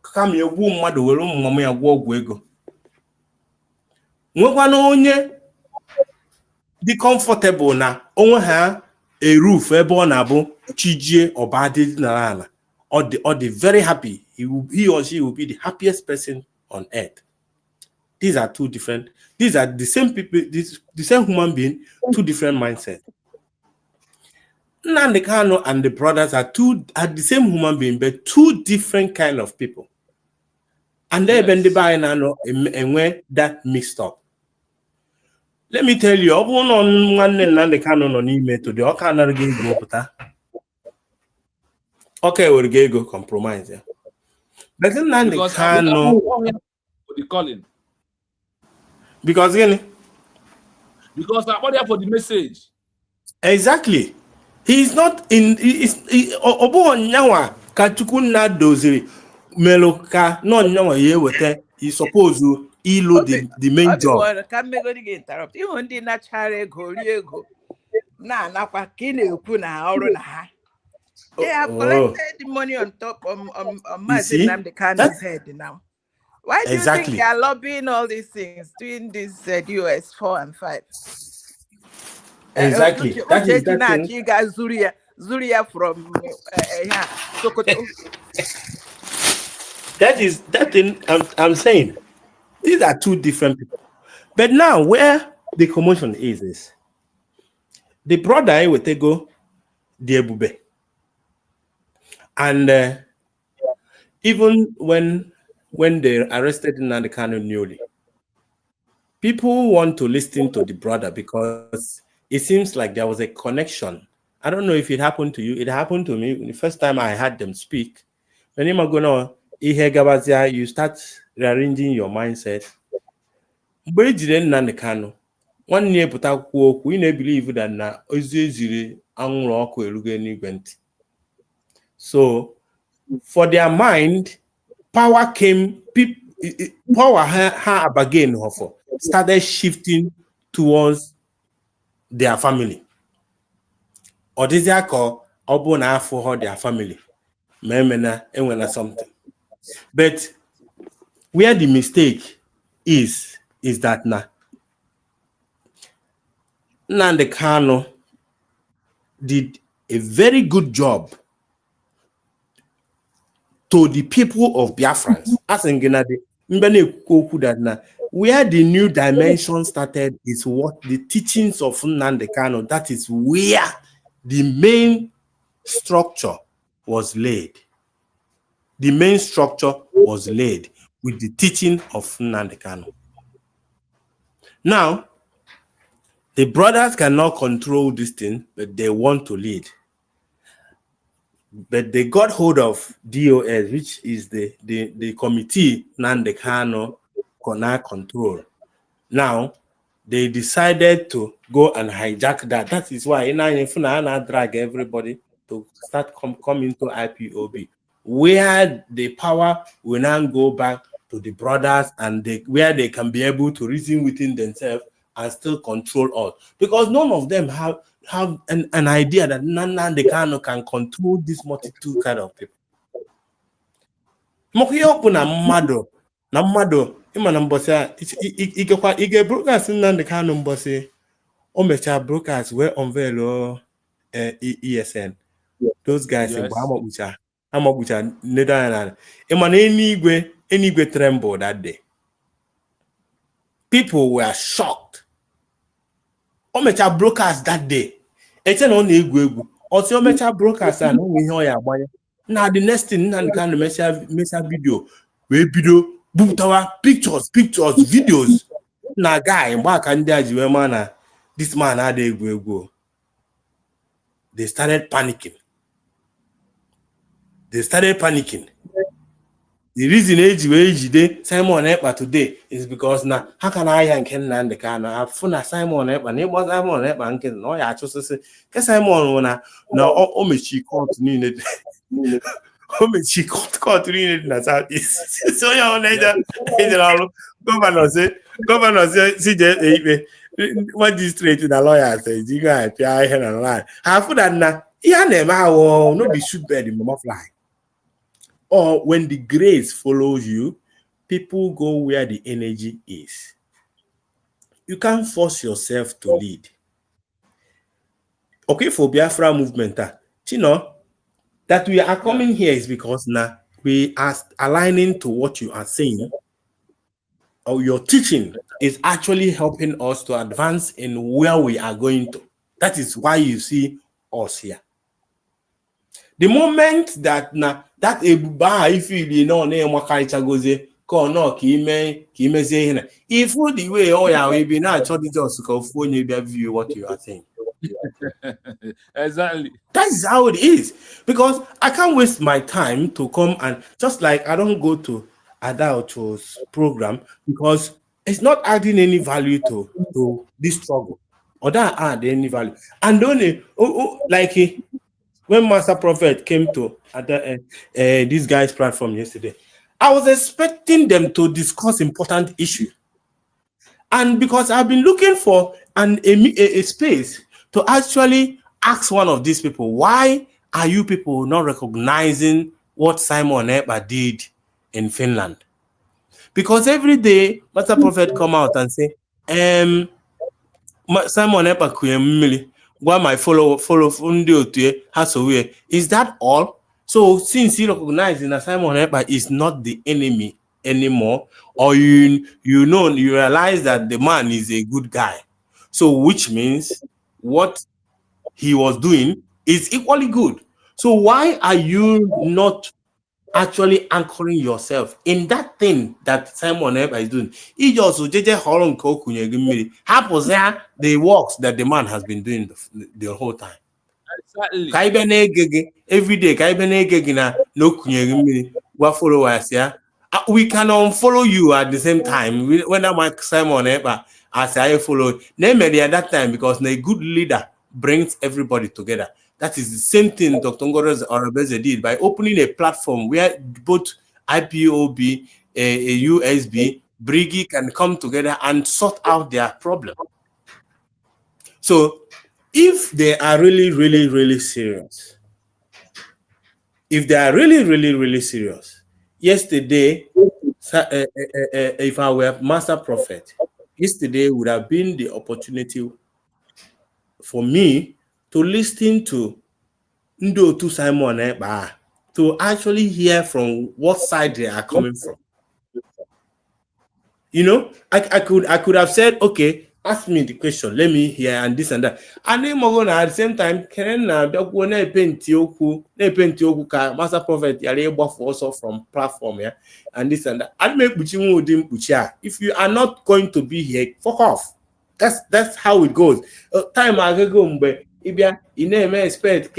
kama ya gbuo mmadụ were ụmụ mama ya gwọ ọgwụ ego. Nwekwa na onye dị comfortable na onwe ha a roof ebe ọ na-abụ chijie ọba dị n'ala. Or the very happy, he or she will be the happiest person on earth. These are two different. These are the same people, the same human being, two different mindsets. Nnamdi Kanu and the brothers are the same human being, but two different kind of people. And they bend the by and where that mixed up. Let me tell you, Nnamdi Kanu no ime to the Okana go. Okay, we'll go compromise. Yeah. But then Nnamdi Kanu the calling. Because again, because I'm there for the message. Exactly. He's not in. Obo nyawa kachuku na doziri meloka no nyawa ye wete. He's supposed to ilo the main job. Can me go to interrupt. You want the natural ego. Na nakwa kine ekwu na ọrụ na ha. They have collected the money on top on Mazin Namdekano's head now. Why do you think they are lobbying all these things, doing this US 4 and 5? Exactly. That is that thing. You guys, Zuria from Sokoto. That is that thing I'm saying. These are two different people. But now where the commotion is the brother will take go Diebube. And even when they arrested Nandekano newly, people want to listen to the brother because it seems like there was a connection. I don't know if it happened to you. It happened to me the first time I heard them speak. When you start rearranging your mindset. One year put out we believe that na so for their mind, power came, power again started shifting towards their family. Or this is called Obona for their family. Memena and something. But where the mistake is that now Nandekano did a very good job to the people of Biafrans. As in where the new dimension started is what the teachings of Nandekano, that is where the main structure was laid. The main structure was laid with the teaching of Nandekano. Now, the brothers cannot control this thing, but they want to lead. But they got hold of DOS, which is the committee Nandekano cannot control. Now, they decided to go and hijack that. That is why I drag everybody to start coming to IPOB, where the power will now go back to the brothers and where they can be able to reason within themselves and still control all. Because none of them have an idea that Nandekano can control this multitude kind of people. Na mmado ima na mbosi ike broadcast Nandekano mbosi o mecha broadcast we unveil ESN. Those guys say amabucha Netherlands. Ima na enigwe tremble that day. People were shocked. Omecha broadcast that day. Ete na na egwu. Oti omecha broadcast and no we hear ya agbanye. Now the next thing Nandekano mecha video. We video butawa pictures, videos. Na guy back and there this man had a go. They started panicking. The reason Simon Ekpa today is because now how can I and Ken Nandekano have fun as Simon Ekpa? Name was Simon Ekpa and Ken. No, I just say Simon when now Omechi continue. Omechi continue in the Southeast. So your governor say CJ magistrate to the lawyer says you guys pay hen and line. Half of that now. Yeah, never no be shoot bed in mama fly. Or when the grace follows you, people go where the energy is. You can't force yourself to lead. Okay, for Biafra movement, you know, that we are coming here is because now we are aligning to what you are saying, or your teaching is actually helping us to advance in where we are going to. That is why you see us here. The moment that now that if you know if the way we be now just view what you are saying. Exactly. That is how it is. Because I can't waste my time to come and just like I don't go to Adult's program because it's not adding any value to this struggle. Or that add any value. And only like when Master Prophet came to this guy's platform yesterday, I was expecting them to discuss important issues. And because I've been looking for a space to actually ask one of these people, why are you people not recognizing what Simon Ekpa did in Finland? Because every day, Master Prophet come out and say, Simon Ekpa kuyemili, why my follow is that all? So since he recognizes that Simon Ekpa is not the enemy anymore, or you realize that the man is a good guy, so which means what he was doing is equally good. So why are you not actually anchoring yourself in that thing that Simon Ekpa is doing? He also happens the works that the man has been doing the whole time. Exactly. Every day, followers, yeah. We can unfollow you at the same time. When I'm Simon Ekpa, as I follow, namely at that time, because a good leader brings everybody together. That is the same thing Dr. Ngores Orobeze did by opening a platform where both IPOB, USB, Brgie can come together and sort out their problem. So if they are really, really, really serious, yesterday, if I were Master Prophet, yesterday would have been the opportunity for me to listen to Ndo Simon Ekpa, to actually hear from what side they are coming from. You know, I could have said, okay, ask me the question, let me hear, and this and that. And then at the same time, Master Prophet also from platform, yeah, and this and that. If you are not going to be here, fuck off. That's how it goes. Time ago, Ibia, expect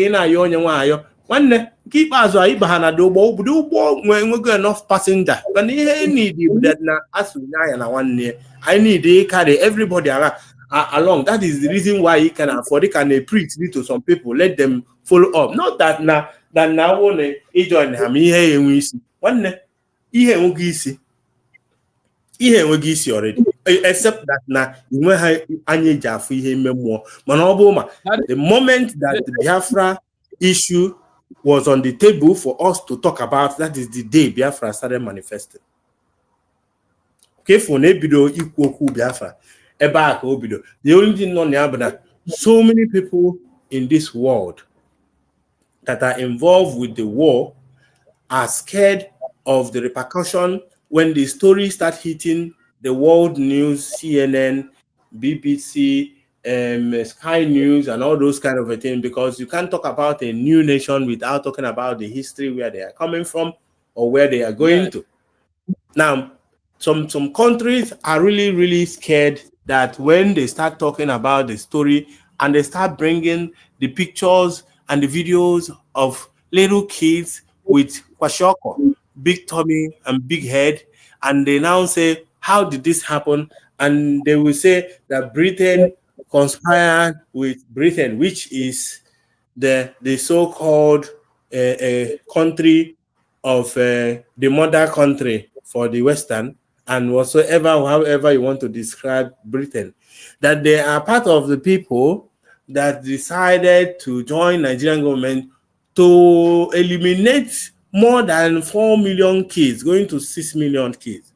one keep us enough passenger. But need that now as we one year. I need to carry everybody along. That is the reason why he can afford it. Can preach to some people, let them follow up. Not that now when he join him, one he already. Except that now the moment that the Biafra issue was on the table for us to talk about, that is the day Biafra started manifesting. Okay, for Nebido equal Biafra. The only thing on the so many people in this world that are involved with the war are scared of the repercussion when the story start hitting the world news, CNN, BBC, Sky News, and all those kind of a thing, because you can't talk about a new nation without talking about the history, where they are coming from or where they are going to. Now, some countries are really, really scared that when they start talking about the story and they start bringing the pictures and the videos of little kids with kwashoko, big tummy and big head, and they now say, how did this happen? And they will say that Britain conspired with Britain, which is the so-called country of the mother country for the Western, and whatsoever, however you want to describe Britain, that they are part of the people that decided to join Nigerian government to eliminate more than 4 million kids, going to 6 million kids.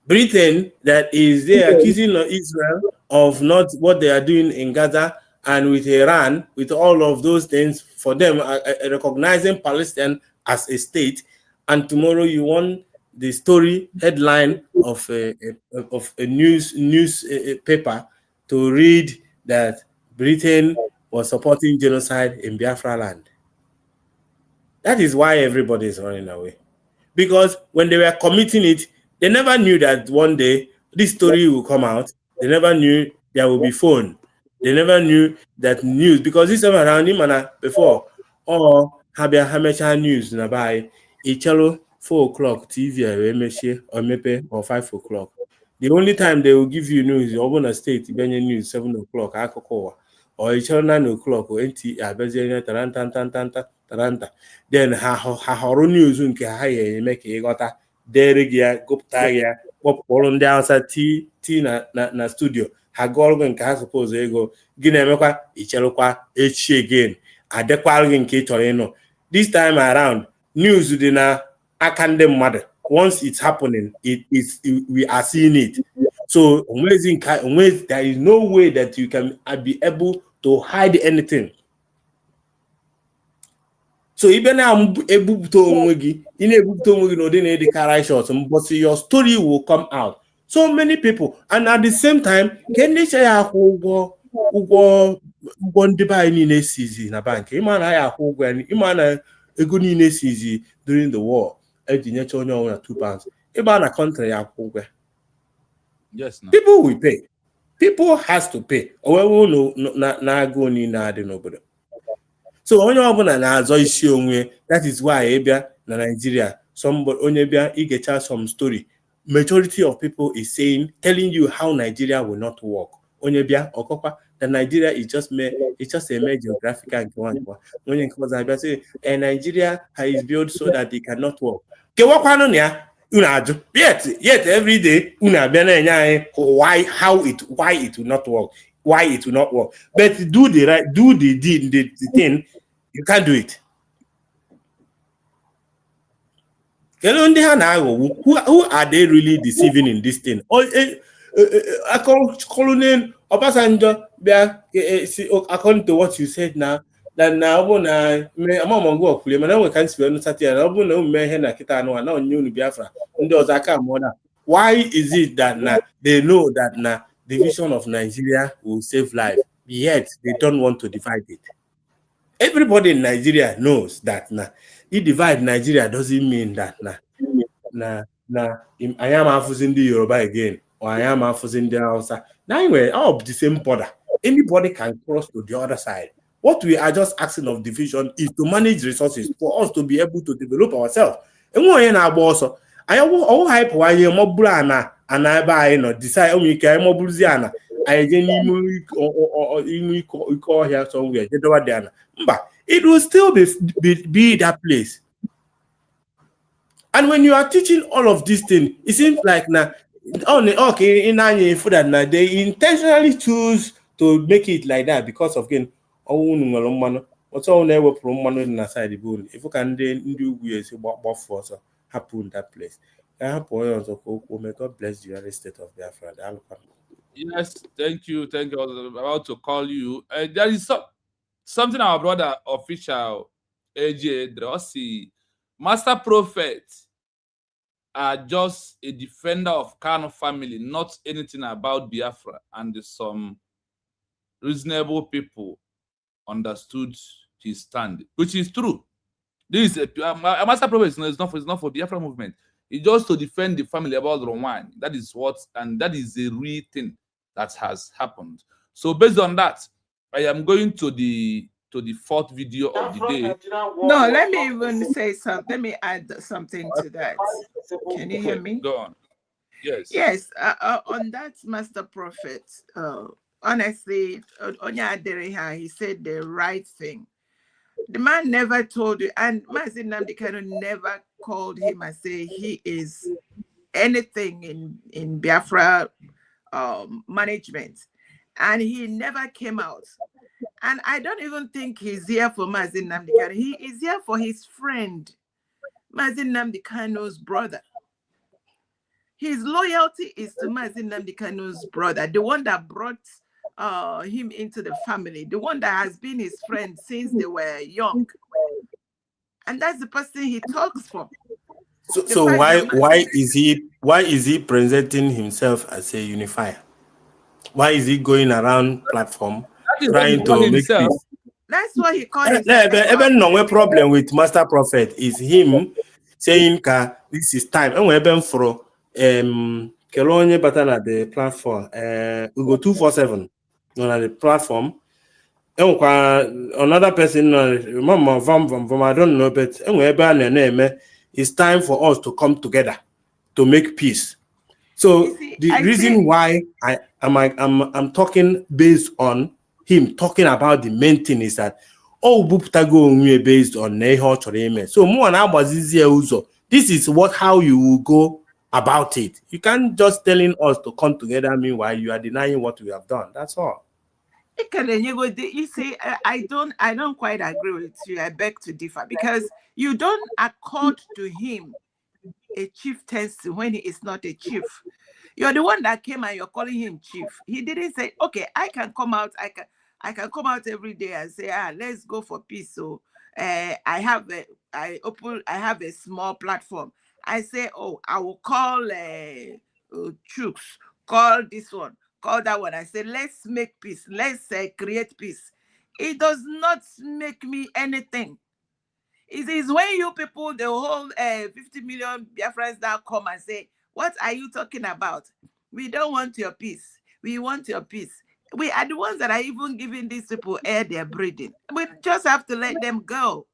Britain, that is there accusing Israel of not what they are doing in Gaza, and with Iran, with all of those things, for them recognizing Palestine as a state. And tomorrow you want the story headline of a news paper to read that Britain was supporting genocide in Biafra land. That is why everybody is running away. Because when they were committing it, they never knew that one day this story will come out. They never knew there will be phone. They never knew that news, because this time around him before, or Habia Hamecha news na by Ichelo 4 o'clock TV or Mepe or 5 o'clock. The only time they will give you news is Obona State, Benny News 7 o'clock, Akoko, or Ichelo 9 o'clock, or NT Abezenia Taranta. Then her news nke ha eme ka ịghọta dere gị ya, gụpụta ya, kpọpụrụ ndị Hausa ti na studio, ha gụọrọ nke ha suppose ego gị na-emekwa ichelụkwa echi again. adekwalụ nke chọrọ ịnụ. This time around, news dị na aka ndị mmadụ. Once it's happening, we are seeing it. So there is no way that you can be able to hide anything. So even now, no but your story will come out. So many people, and at the same time, can they say na bank? During the war, £2. Yes, no. People will pay. People has to pay. So that is why na Nigeria, somebody some story. Majority of people is telling you how Nigeria will not work. That Nigeria is just a mere geographical and Nigeria is built so that it cannot work. Yet every day why it will not work, but do the thing, you can't do it. Who are they really deceiving in this thing? According to what you said now, that now we why is it that they know that division of Nigeria will save life, yet they don't want to divide it? Everybody in Nigeria knows that you divide Nigeria doesn't mean that I am affusing the Yoruba again, or I am affusing the Hausa. Now we're all the same border. Anybody can cross to the other side. What we are just asking of division is to manage resources for us to be able to develop ourselves. And when I also, I all hype why you moblana and I buy decide only mobuziana. I call here somewhere. But it will still be that place. And when you are teaching all of these things, it seems like they intentionally choose to make it like that because of again. What's all never from one in the side the bone. If you can do force happen in that place. May God bless you and the state of Biafra. Yes, thank you. I was about to call you. There is something our brother official AJ Drossi, Master Prophet, are just a defender of Kano family, not anything about Biafra, and some reasonable people understood his stand, which is true. This is a Master Prophet is not for Biafra movement. It's just to defend the family about Rowan. That is that is the real thing that has happened. So based on that, I am going to the fourth video of the day. No, let me even say something. Let me add something to that. Can you hear me? Go on. Yes. Yes. On that Master Prophet, honestly, Onya Adereha, he said the right thing. The man never told you, and Mazin Nnamdi Kanu never called him and say he is anything in Biafra management, and he never came out. And I don't even think he's here for Mazin Nnamdi Kanu. He is here for his friend, Mazin Nnamdi Kanu's brother. His loyalty is to Mazin Nnamdi Kanu's brother, the one that brought him into the family, the one that has been his friend since they were young. And that's the person he talks for. So why is he presenting himself as a unifier? Why is he going around platform trying to make peace? That's what he called himself. Even no problem with Master Prophet is him saying this is time. And we're for Kelonye Batana the platform. We go 247 on the platform. Another person, Mama Vam, I don't know, but it's time for us to come together to make peace. So the reason why I'm talking based on him talking about the main thing is that Buptago based on Neho Choreme. So more this is how you will go about it. You can't just telling us to come together, meanwhile you are denying what we have done. That's all. You see, I don't quite agree with you. I beg to differ, because you don't accord to him a chieftaincy when he is not a chief. You're the one that came and you're calling him chief. He didn't say, okay, I can come out, I can come out every day and say, let's go for peace. So I have a small platform. I say, oh, I will call troops, call this one, call that one. I say, let's make peace, let's create peace. It does not make me anything. It is when you people, the whole 50 million Biafrans now come and say, what are you talking about? We don't want your peace. We want your peace. We are the ones that are even giving these people air they're breathing. We just have to let them go.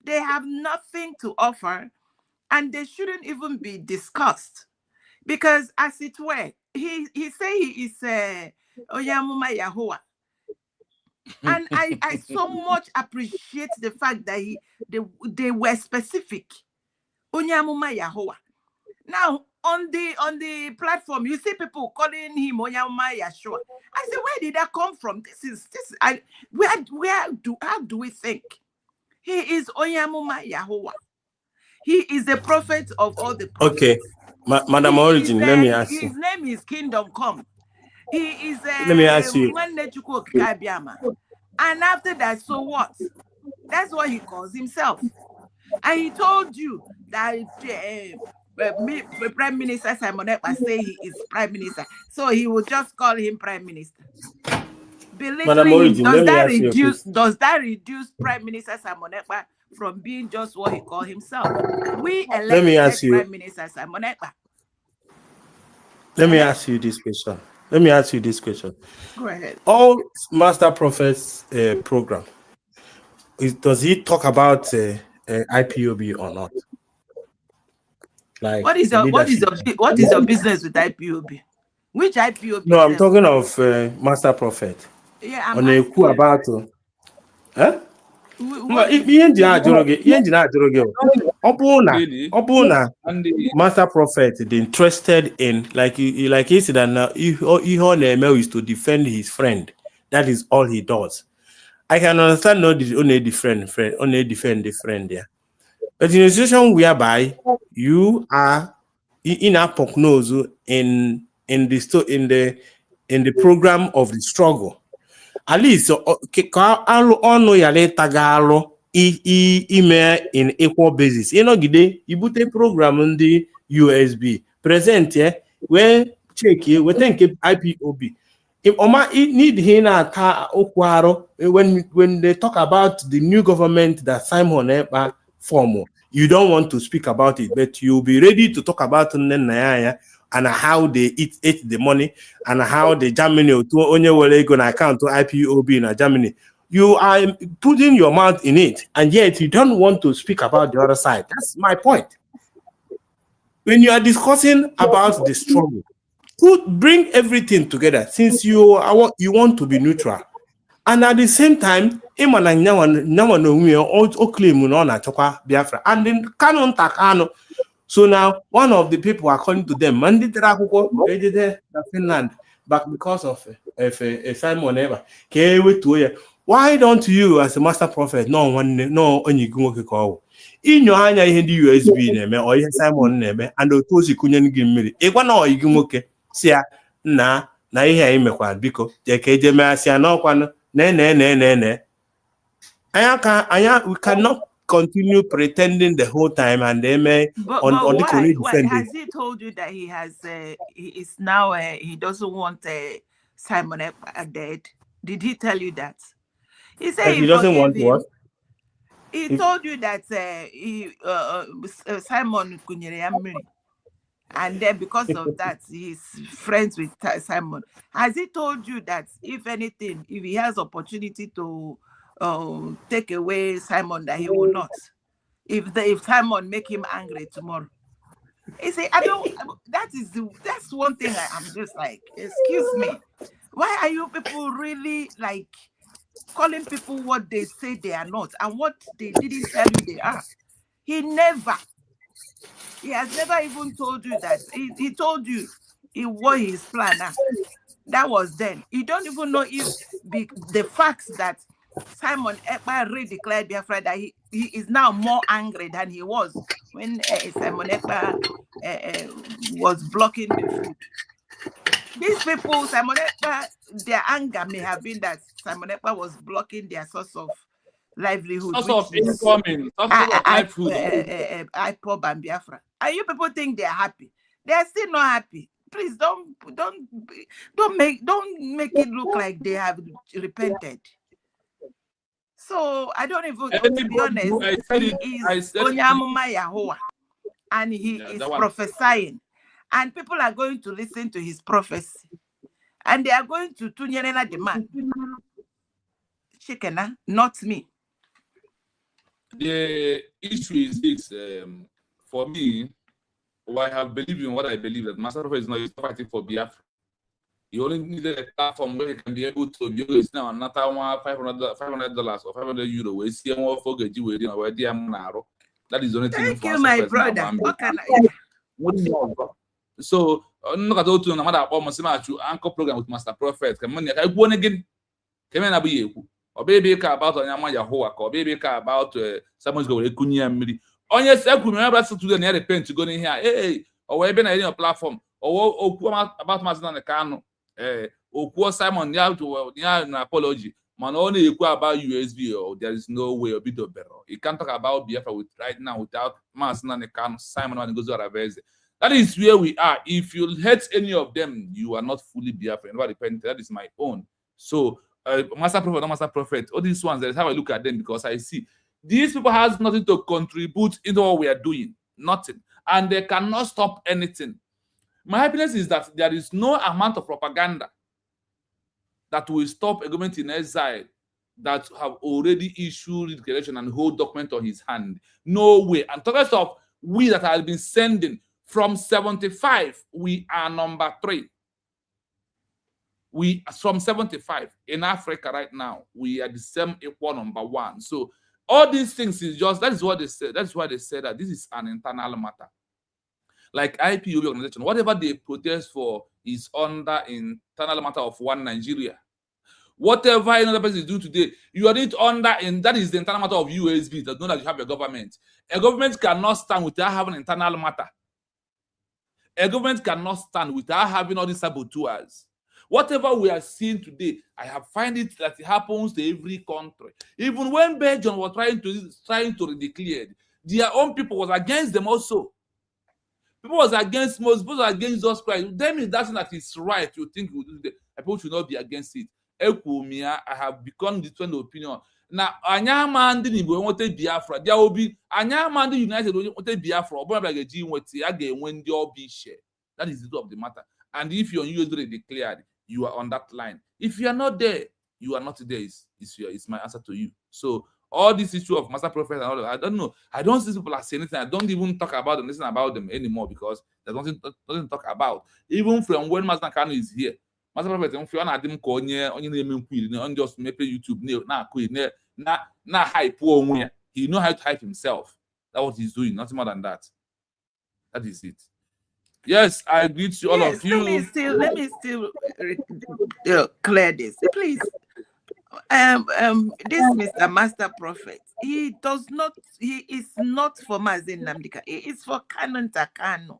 They have nothing to offer, and they shouldn't even be discussed. Because as it were, he say he is Oyamuma Yahuwah. And I so much appreciate the fact that they were specific. Onyamuma Yahuwah. Now on the platform, you see people calling him Onyamuma Yeshua. I say, where did that come from? How do we think? He is Onyamuma Yahuwah. He is the prophet of all the prophets. Okay, Madam Origin, let me ask you. His name is Kingdom Come. He is Let me ask you. And after that, so what? That's what he calls himself. And he told you that Prime Minister Simon Ekpa say he is Prime Minister. So he will just call him Prime Minister. Origin, does that reduce Prime Minister Simon Ekpa from being just what he called himself? We elected Prime Minister Simon Ekpa. Let me ask you this question. Go ahead. All Master Prophets program, does he talk about IPOB or not? Like, what is your business with IPOB? Which IPOB? No, I'm talking of Master Prophet. Yeah, I'm on a coup about huh? Master Prophet, the interested in like he said that now is to defend his friend. That is all he does. I can understand not only defend the friend there. But in a situation whereby you are in a prognose in the program of the struggle, at least in equal basis. You know, you put a program on the USB present here where check here we think IPOB. If Oma need hina when they talk about the new government that Simon Ekpa form, you don't want to speak about it, but you'll be ready to talk about and how they eat the money and how the Germany to only will go account to IPOB in Germany. You are putting your mouth in it, and yet you don't want to speak about the other side. That's my point. When you are discussing about the struggle, bring everything together since you want to be neutral. And at the same time, claim Biafra and then canon takano. So now one of the people according to them, Finland, but because of Simon Ever, why don't you as a Master Prophet only go in your hand USB name or Simon name and the Tosi Kunyan Gimiri? Sia na ihe imekwa biko jekeje measia no kwano ne we cannot continue pretending the whole time and they may on the why has he told you that he is now he doesn't want Simon Ekpa dead? Did he tell you that? He said he doesn't want him. What? He told you that Simon Kunyere. And then because of that, he's friends with Simon. Has he told you that if anything, if he has opportunity to take away Simon, that he will not? If Simon make him angry tomorrow? He say, that's one thing I'm just like, excuse me. Why are you people really like calling people what they say they are not and what they didn't tell you they are? He has never even told you that. He told you what his plan is. That was then. You don't even know if the facts that Simon Ekpa redeclared Biafra, that he is now more angry than he was when Simon Ekpa was blocking the food. These people, Simon Ekpa, their anger may have been that Simon Ekpa was blocking their source of livelihood, source of income, Ipob and Biafra. And you people think they're happy? They're still not happy. Please don't make it look like they have repented. So I don't even, to be honest, he is Onyamuma Yahuwah, and he is prophesying, and people are going to listen to his prophecy, and they are going to Tunyenena the man. Chikena, not me. The issue is this, for me, I have believed in what I believe, that Master Prophet is not fighting for Biafra. He only needed a platform where he can be able to use now another $500 or €500. We see more for the Jew. That is the only thing. Thank you, my brother. So, no matter what, no matter what, anchor program with Master Prophet. Come on, I go again. Come on, Abu. Or baby about Onyama Yahoa, or baby about someone's going to Kunyam. On your self, remember to the near pen to go in here. Hey, or we've been in a platform, or about Master Nakano. Or Simon, an apology. Man, only you about USB, or there is no way a bit of better. You can't talk about Biafra right now without Master Nakano, Simon, and goes to That is where we are. If you hate any of them, you are not fully Biafra. Never repent. That is my own. So, Master Prophet, not Master Prophet, all these ones, that's how I look at them, because I see these people has nothing to contribute into what we are doing. Nothing. And they cannot stop anything. My happiness is that there is no amount of propaganda that will stop a government in exile that have already issued declaration and hold document on his hand. No way. And talking of we that have been sending from 75, we are number 3. We from 75 in Africa right now, we are the same equal number 1. So all these things is just, that is what they said. That's why they said that this is an internal matter. Like IPOB organization, whatever they protest for is under internal matter of one Nigeria. Whatever another person is doing today, you are it under, and that is the internal matter of USB. That know that you have a government. A government cannot stand without having internal matter. A government cannot stand without having all these saboteurs. Whatever we are seeing today, I have find it that it happens to every country. Even when Belgium was trying to declare, their own people was against them also. People was against most, people was against Jesus Christ. Them is that is right. You think people should not be against it. I have become the trend opinion. Now, Anyama and the wanted Biafra. There will be Anyama and the United wanted Biafra. That is the truth of the matter. And if you're usually declared, you are on that line. If you are not there, you are not there. Is my answer to you. So all this issue of Master Prophet and all that, I don't know. I don't see people are saying anything. I don't even talk about them, listen about them anymore, because there's nothing to talk about. Even from when Master Kanu is here, Master Prophet, if you want to just make YouTube na hype. He knows how to hype himself. That's what he's doing, nothing more than that. That is it. Yes, I agree to all of you. Let me still clear this, please. This Mr. Master Prophet, he is not for Mazin Namdika. He is for Canon Takano.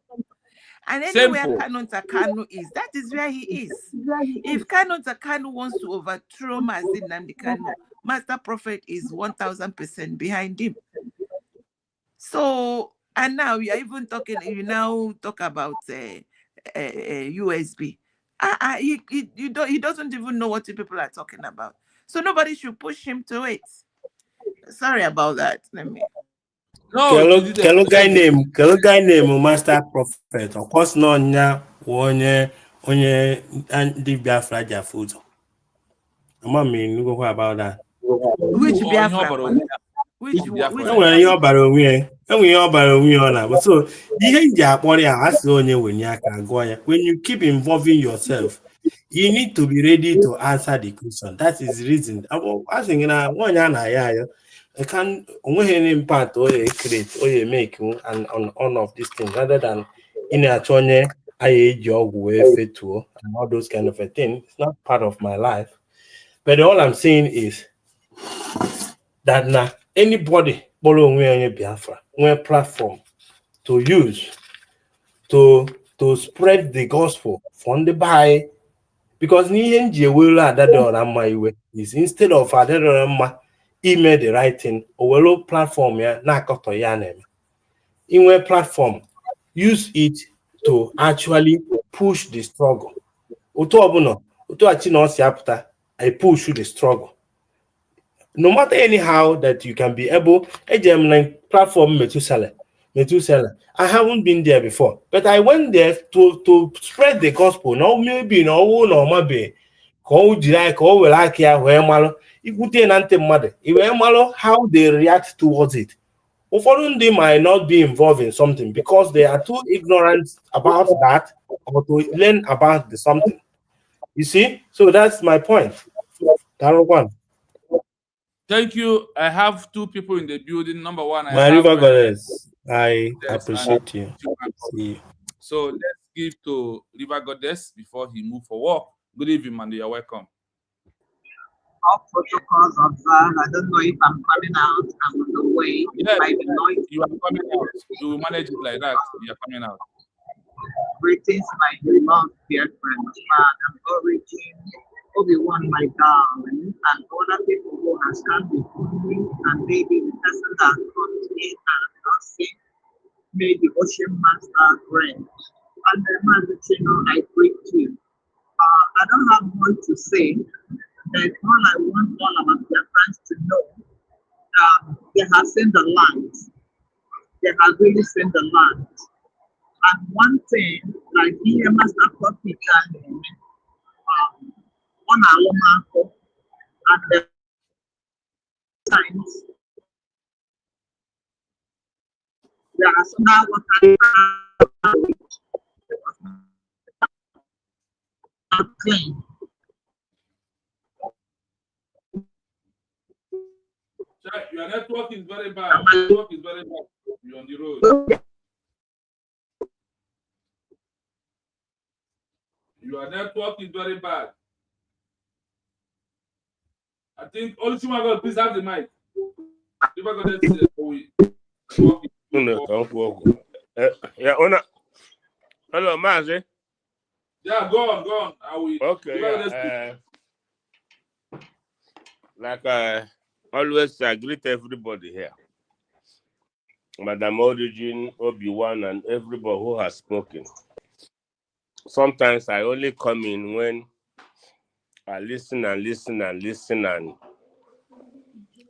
And anywhere Canon Takano is, that is where he is. If Canon Takano wants to overthrow Mazin Namdika, Master Prophet is 1000% behind him. So, and now we are even talking, you now talk about USB. He doesn't even know what the people are talking about. So nobody should push him to it. Sorry about that. Let me. No, guy name Master Prophet. Of course, no, one and the Biafra food. I'm mean, go about that. Which Biafra? Which so the when you keep involving yourself, you need to be ready to answer the question. That is the reason. I think I can only impact or create or make and on of these things rather than in a and all those kind of a thing. It's not part of my life. But all I'm saying is that now anybody follow Biafra, platform to use to spread the gospel from the by, because is instead of email the right thing or platform in platform, use it to actually push the struggle. I push the struggle. No matter anyhow that you can be able, platform Methuselah. I haven't been there before, but I went there to spread the gospel. No, maybe no, maybe. How they react towards it. They might not be involved in something because they are too ignorant about that or to learn about the something. You see? So that's my point. Thank you. I have two people in the building. Number one, My river goddess. I appreciate you. See you. So let's give to River Goddess before he move for work. Good evening, man. You're welcome. All protocols observed. I don't know if I'm coming out. I'm on the way. Yes, you are coming out. You will manage it like that. You are coming out. Greetings, my beloved dear friends. I'm origin Obi-Wan, my darling, and other people who have come before me, and maybe the person that comes in and not seen, may the ocean master reign. And the man, I greet you. I don't have much to say, but all I want all of my friends to know, they have seen the land. They have really seen the land. And one thing, like here, Master Copy on Alomako, and the times, there are some now what I claim. Your network is very bad. Your network is very bad. You're on the road. Your network is very bad. I think only God, please have the mic. Yeah, hello, Mazi. Yeah, go on. Okay, yeah. Like always, I greet everybody here. Madam Origin, Obi-Wan, and everybody who has spoken. Sometimes I only come in when I listen, and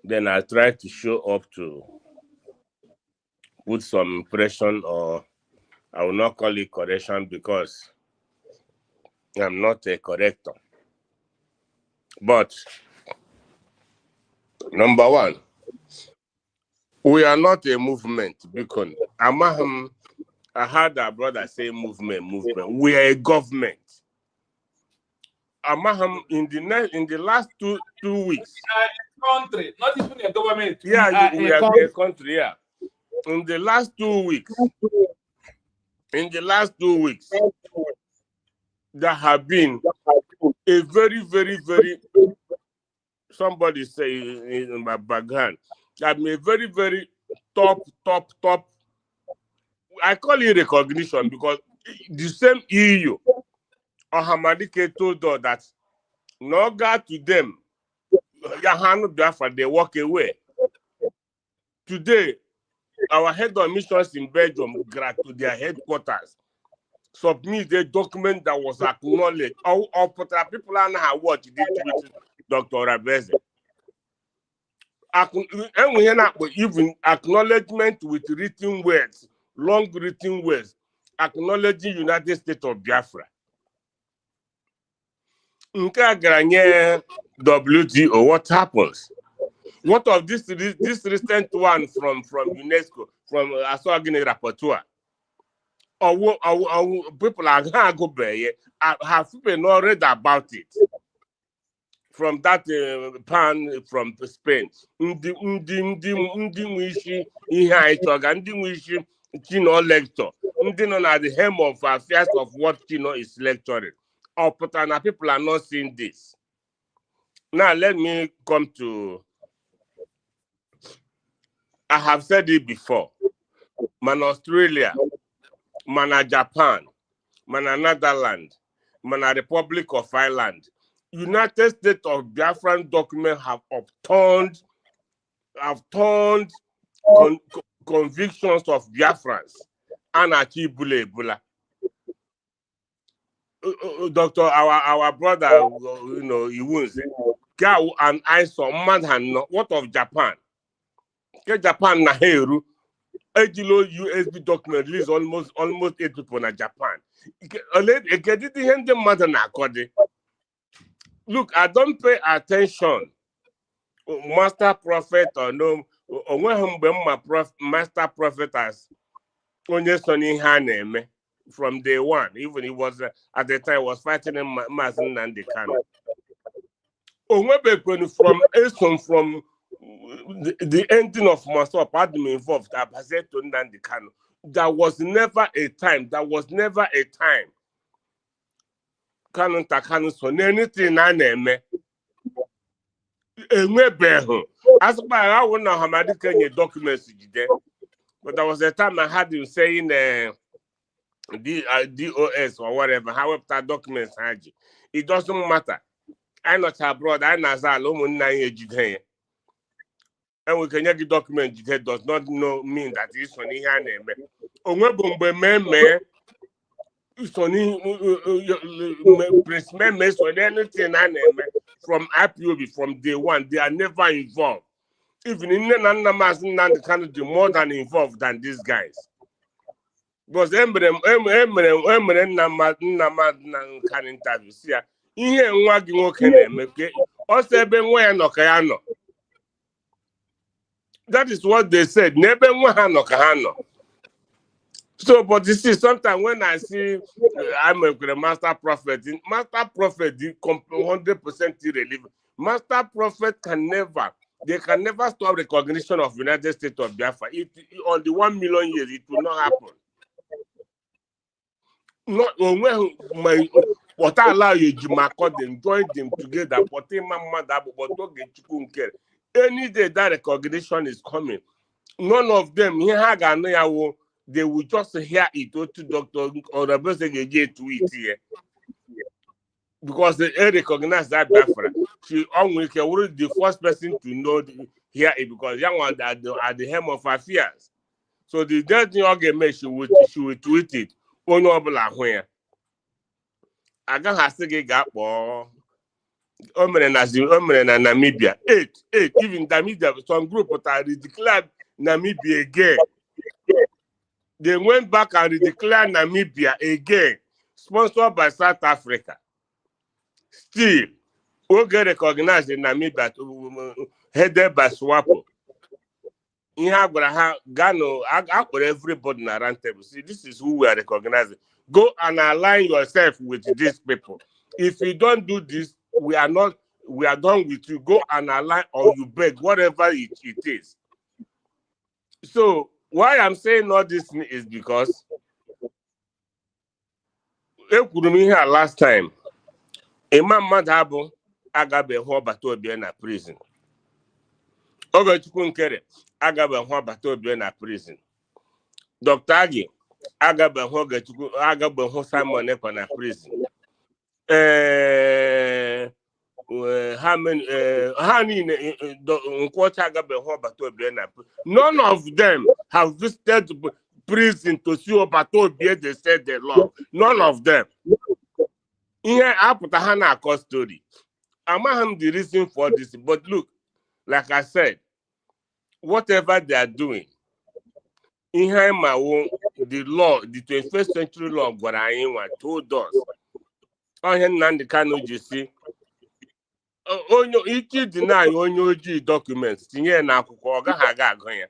then I try to show up to put some impression, or I will not call it correction because I'm not a corrector. But number one, we are not a movement, because I heard our brother say movement. We are a government. Amaham, in the last two weeks. We are a country, not even a government. Yeah, we are a country, yeah. In the last 2 weeks, there have been a very, very, very, somebody say in my background, that a very, very top, I call it recognition, because the same EU or Hamadike told us that no God to them, Yahanu Biafra, they walk away. Today, our head of missions in Belgium got to their headquarters, submit a document that was acknowledged. All people are now watching this with Dr. Rabeze. And we have even acknowledgement with written words, long written words, acknowledging United States of Biafra. WTO, what happens? What of this recent one from UNESCO, from Asogini Rapporteur? Or people are going to go there. Have people not read about it? From that pan from Spain. Ndi wishi ihe anyị chọga, ndị wishi chino lecture. at the helm of affairs of what Kino is lecturing. Or Putana people are not seeing this. Now let me come to. I have said it before. Man Australia, man Japan, man Netherlands, man Republic of Ireland, United States of Biafran documents have turned convictions of Biafrans and Achibule Bula. Doctor, our brother, he won't say. Gao and I saw man, what of Japan? Japan na heru. Ejilo USB document release almost 8 people in Japan. Look, I don't pay attention. Master prophet or no, or when my master prophet as only Sonny Hanem from day one. Even he was at the time was fighting in Masin and the Kano. From the ending of Massob had been involved. There was never a time. Canon Takano son anything I name. As by I wouldn't know how many documents there. But there was a time I had him saying DOS or whatever, however that documents had you. It doesn't matter. I'm not abroad, I'm Nazal, and we can get the document that does not mean that it's on here name. From IPOB from day one, they are never involved. Even in the kind do more than involved than these guys. Because can interview. See, that is what they said. So, but you see, sometimes when I see I'm a master prophet 100% irrelevant. Master prophet can never stop recognition of United States of Biafra. On the 1 million years, it will not happen. Not when what allow you to join them together, any day that recognition is coming, none of them they will just hear it to Dr. or the person to it here. Because they recognize that Biafra. She always the first person to know hear it because young one at the helm of affairs. So the dead thing argument she will tweet it. Where I got has to get Namibia. 8. Even Namibia, some group that declared Namibia again. They went back and declared Namibia again, sponsored by South Africa. Still, we get recognized in Namibia, headed by SWAPO. Gano, I put everybody in a round table. See, this is who we are recognizing. Go and align yourself with these people. If you don't do this, we are done with you. Go and align or you beg, whatever it is. So, why I'm saying all this is because last time, Imam Madhabu Agabe Hobato Biena prison. Ogachukunkere Agabe Hobato Biena prison. Dr. Agi Agabe Ho Simon Ekwana prison. None of them have visited prison to see Obato Bie they said they love. None of them. Here I put a Hana story. I'm the reason for this, but look, like I said, whatever they are doing, in my own, the law, the 21st century law, what I told us. On the Kano, you see, it deny on documents, tinye na akwụkwọ ga ha going.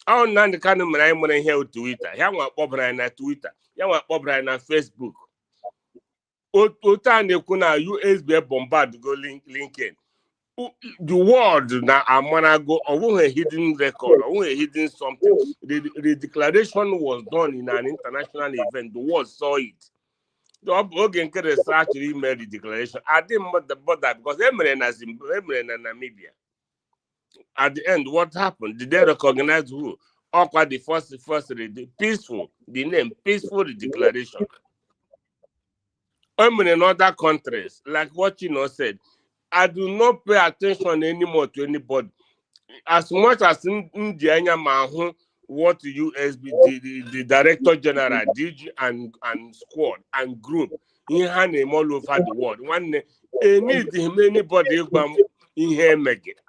On the Kano, I'm here Twitter, Yama Pobra na Twitter, Yama Pobra na Facebook. Otan kuna USB bombard go LinkedIn. The world now Amanago or a hidden record or a hidden something. The declaration was done in an international event. The world saw it. The Ogen actually made the declaration. I didn't bother because Emirates in Namibia. At the end, what happened? Did they recognize who? Aqua the first the peaceful, the name peaceful declaration. In other countries, like what said, I do not pay attention anymore to anybody. As much as in India, what USB, the Director General, DG and squad and group, in name all over the world. One anybody in here make it.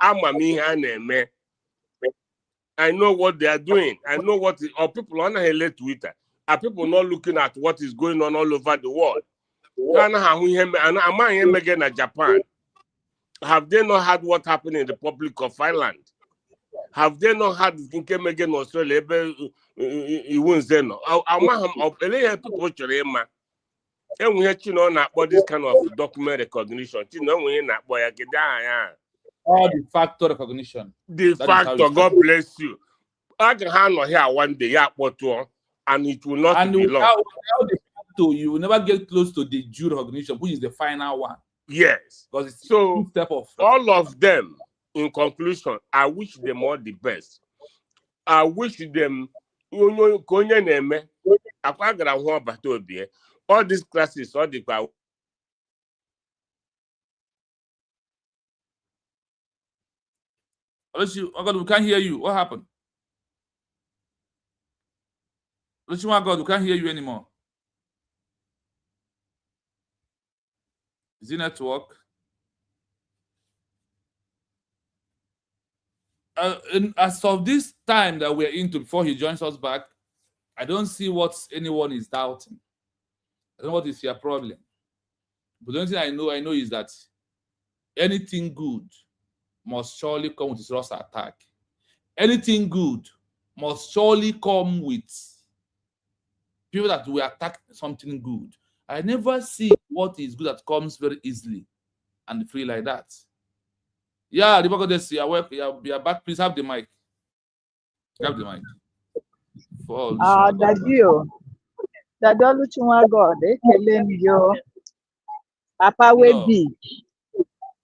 I know what they are doing. I know what or people on Twitter. Are people not looking at what is going on all over the world? And Japan. Have they not had what happened in the Republic of Ireland? Have they not had Kinke Megan Australia? People and we had about this kind of document recognition. All the factor recognition. The factor, God bless you. I can handle here one day, and it will not be long. Without the factor, you will never get close to the due recognition, which is the final one. Yes. Because it's so step of all of them, in conclusion, I wish them all the best. I wish them all these classes, all the oh God, we can't hear you. What happened? Oh God, we can't hear you anymore. Is it network? As of this time that we're into before he joins us back, I don't see what anyone is doubting. I don't know what is your problem. But the only thing I know is that anything good must surely come with its Ross attack. Anything good must surely come with people that will attack something good. I never see what is good that comes very easily and free like that. Yeah, the back you are back. Please have the mic. Have the mic. Daddy Oluchunwa God, you. Papa will be.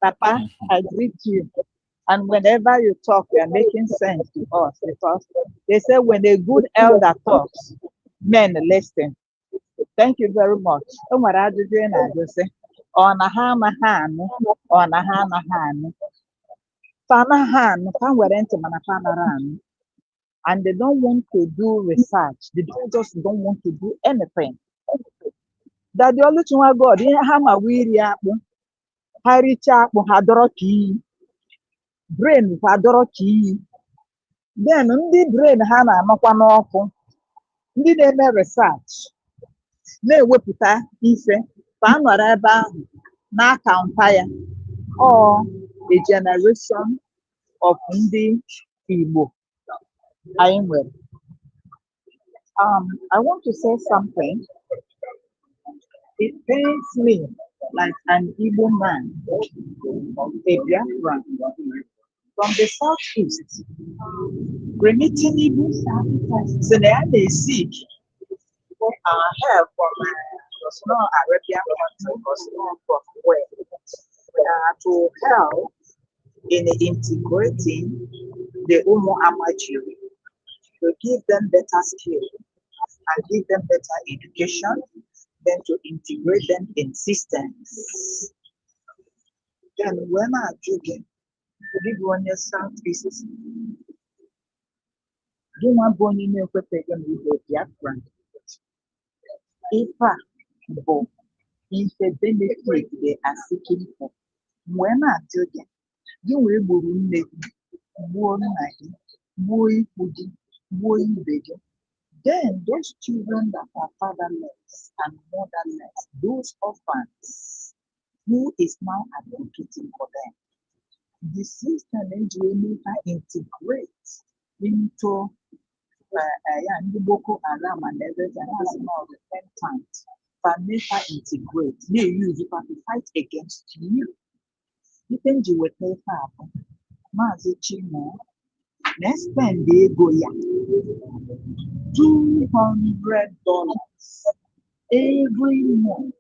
Papa, I greet you. And whenever you talk, you are making sense to us because they say when a good elder talks, men listen. Thank you very much. On a hana han, on a hana han. Fana han, and they don't want to do research. They don't want to do anything. That the only thing God in Hama Wiria Haricha Hadoroki brain Hadoroki. Then the brain Hana Makwanofu. Ndị na-eme research na-ewepụta ife ka a nọrọ ebe ahụ na-akaụnta ya or a generation of ndị Igbo anyị nwere. I want to say something. It pains me like an Igbo man, a Biafran from the southeast, remitting Igbo so they seek help from the Arabian country or from where to help in integrating the Umu Amaju, to give them better skills and give them better education, then to integrate them in systems. Then when I'm joking, big one year southeast, do not go in your preparation with the Biafran. Ipa, bo, if the benefit they are seeking for. When I'm joking, you will be more night, more food, more baby. Then those children that are fatherless and motherless, those orphans, who is now advocating for them? The system will integrate into Boko Haram and everything has now repentant. Family integrate. They use it to fight against you. Ipenji weteka Mazi Chimo na-spend ego ya $200 every month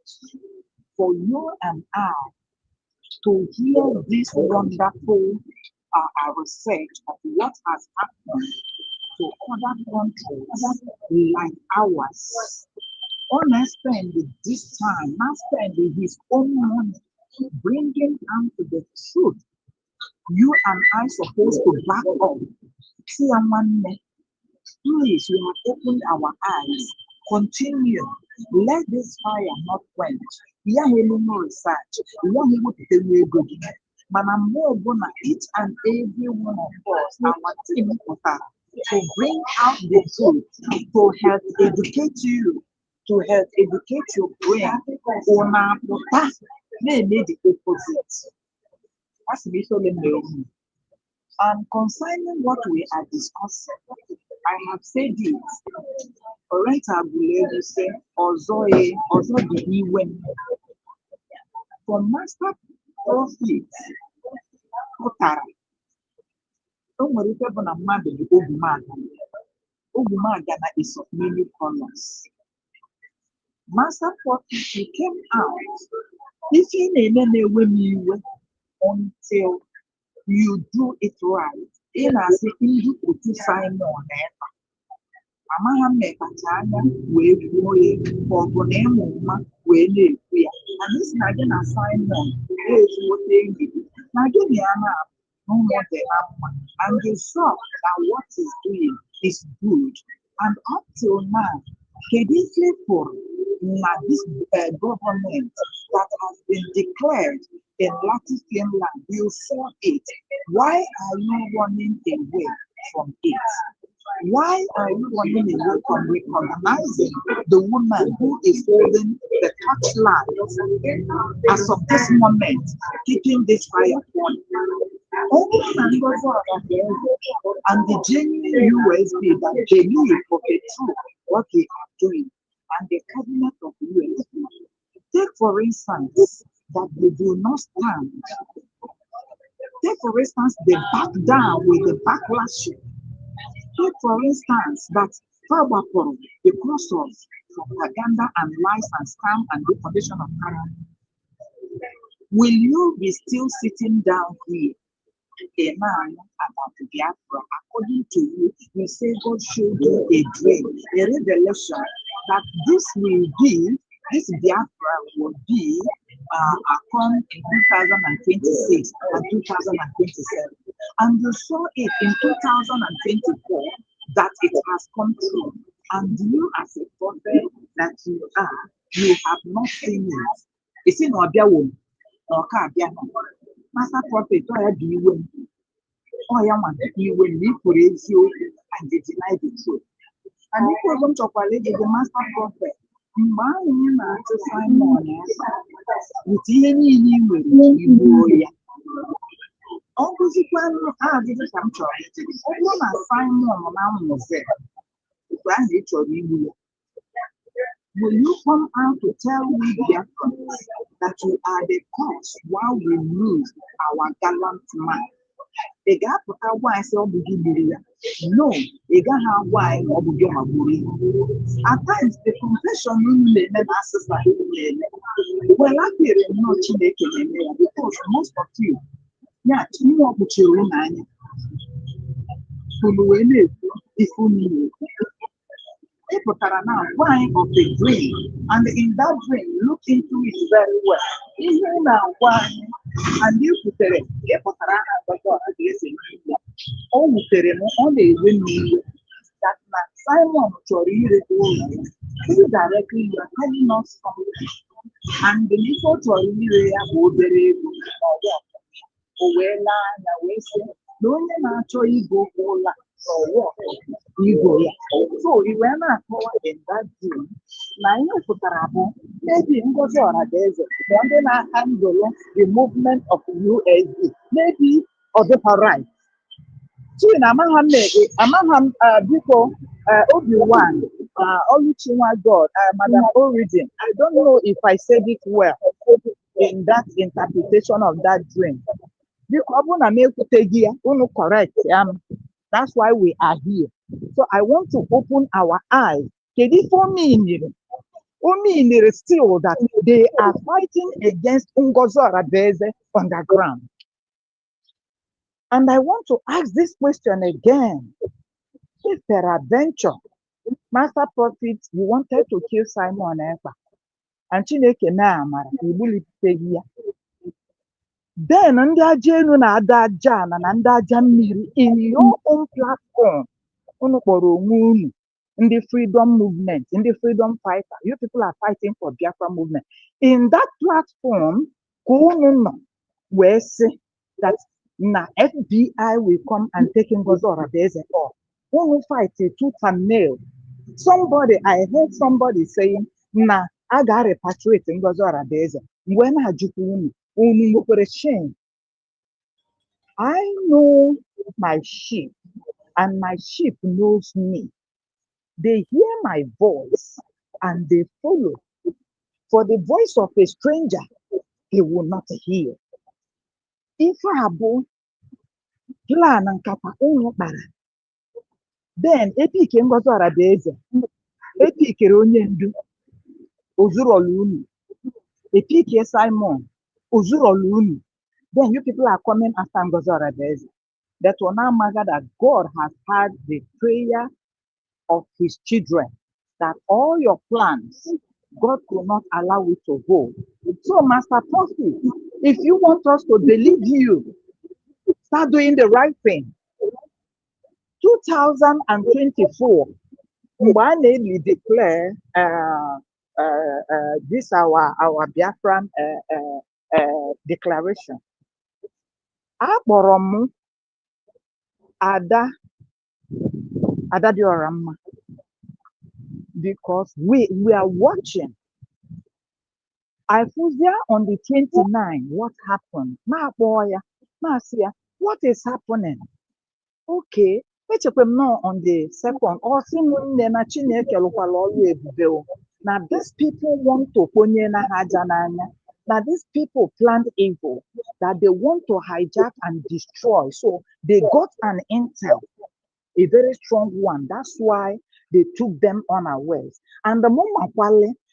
for you and I to hear this wonderful research of what has happened to other countries like ours. Not spend this time, not spend his own money, bringing down to the truth. You and I supposed to back up. See, please, we have opened our eyes. Continue. Let this fire not quench. We are having no research. We are able to tell you good. But I'm more gonna each and every one of us, our team, to bring out the truth, to help educate you, to help educate your brain on our past. May the opposite. That's the mission. And concerning what we are discussing, I have said this. Oriental Bulletin say, also the even for master profit. Don't worry about a man the Ogumaga is of many colors. Master profit came out. If you name when you until you do it right. In a second, you put to sign on it. Mama make a china, wave boy, for Bonema, where live here. And this Nagan assignment is what they give. Naginiana, no more than and you saw that what is doing is good. And up till now, Kedisle for this government that has been declared in Latvian land, you saw it. Why are you running away from it? Why are you running away from recognizing the woman who is holding the torchlight as of this moment, keeping this fire on? And the genuine USB that believe for the truth what they are doing, and the cabinet of USB. Take for instance that they do not stand. Take for instance they back down with the backlash. Take for instance that Fabaporo, because of propaganda and lies and scam and defamation of character, will you be still sitting down here? A man about the Biafra, according to you, you say God showed you a dream, a revelation that this Biafra will be come in 2026 and 2027. And you saw it in 2024 that it has come true. And you, as a prophet that you are, you have not seen it. It's in Obiawo or Kabiano. Master prophet, why do you win? Oh, I want you when we praise you and they deny the truth. And if you want to call it the master prophet, my name to Simon with any way. Consequently, I did some choice. All Simon was there. Will you come out to tell me, Biafrans, that you are the cause while we lose our gallant man? A gap of how why so begin. No, a gap how why or begin. At times, the confession will let us say, well, I feel no chineke because most of you, yeah, you know what you remind. If you people are now wine of the dream, and in that dream, look into it very well. Even now, wine, and you put it, only women that Simon Chori indirectly you are telling us something, and the little Chori will be able to no one actually go for or walk. So we were not in that dream. Now, maybe in the desert, handle the movement of USD, maybe or the right. So in Amaham, before Obi-Wan, Oluchiwa God, Madam Origin. I don't know if I said it well in that interpretation of that dream. correct. That's why we are here. So I want to open our eyes. Still that they are fighting against Ngozo Arabeze on the ground. And I want to ask this question again. If peradventure, Master Prophet, you wanted to kill Simon Ekpa, and Chineke na amara, ibulite ya. Then ndị aja enu na ada aja ana na ndị aja mmiri in your own platform, unu kpọrọ onwe unu ndị freedom movement, ndị freedom fighter. You people are fighting for Biafra movement. In that platform, ka unu nọ wee sị that na FBI will come and take Ngozi Oradeze off. Unu fight tooth and nail. I heard somebody saying, na I got repatriate Ngozi Oradeze. When I shame. I know my sheep, and my sheep knows me. They hear my voice, and they follow. For the voice of a stranger, he will not hear. If I have plan and kapa then epic Ngozi Oradeze, epic onye ndu ozurolu unu, epic Simon ozurolu unu. Then you people are coming after Ngozi Oradeze. That will now matter that God has heard the prayer of his children, that all your plans, God could not allow it to go. So, Master Prophet, if you want us to believe you, start doing the right thing. 2024, we declare this our Biafran declaration. Akpọrọ Ada Dioramma, because we are watching. I was there on the 29th. What happened? My boy, Marcia, what is happening? Okay, let's know on the second. Now these people want to now these people planned evil, that they want to hijack and destroy. So they got an intel, a very strong one. That's why they took them unawares. And the moment